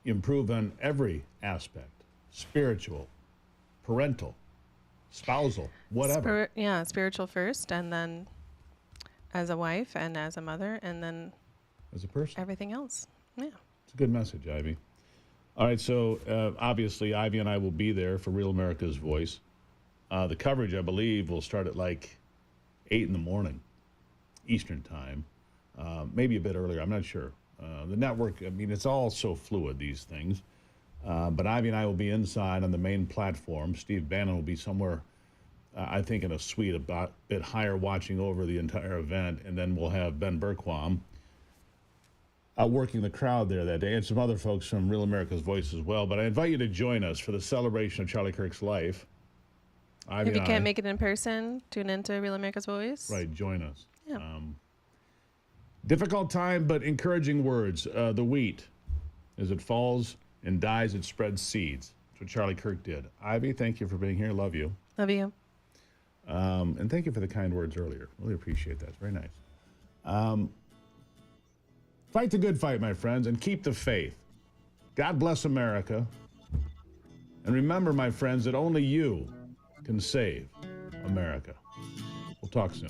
improve on every aspect, spiritual, parental, spousal, whatever. Spiritual first, and then as a wife and as a mother, and then as a person, everything else. Yeah. It's a good message, Ivy. All right, so obviously Ivy and I will be there for Real America's Voice. The coverage, I believe, will start at like 8 in the morning, Eastern time, maybe a bit earlier. I'm not sure. The network, I mean, it's all so fluid, these things. But Ivy and I will be inside on the main platform. Steve Bannon will be somewhere, I think, in a suite a bit higher, watching over the entire event. And then we'll have Ben Berquam working the crowd there that day, and some other folks from Real America's Voice as well. But I invite you to join us for the celebration of Charlie Kirk's life. Ivy If you can't make it in person, tune into Real America's Voice. Right, join us. Yeah. Difficult time, but encouraging words. The wheat, as it falls and dies, it spreads seeds. That's what Charlie Kirk did. Ivy, thank you for being here. Love you. Love you. And thank you for the kind words earlier. Really appreciate that. It's very nice. Fight the good fight, my friends, and keep the faith. God bless America. And remember, my friends, that only you can save America. We'll talk soon.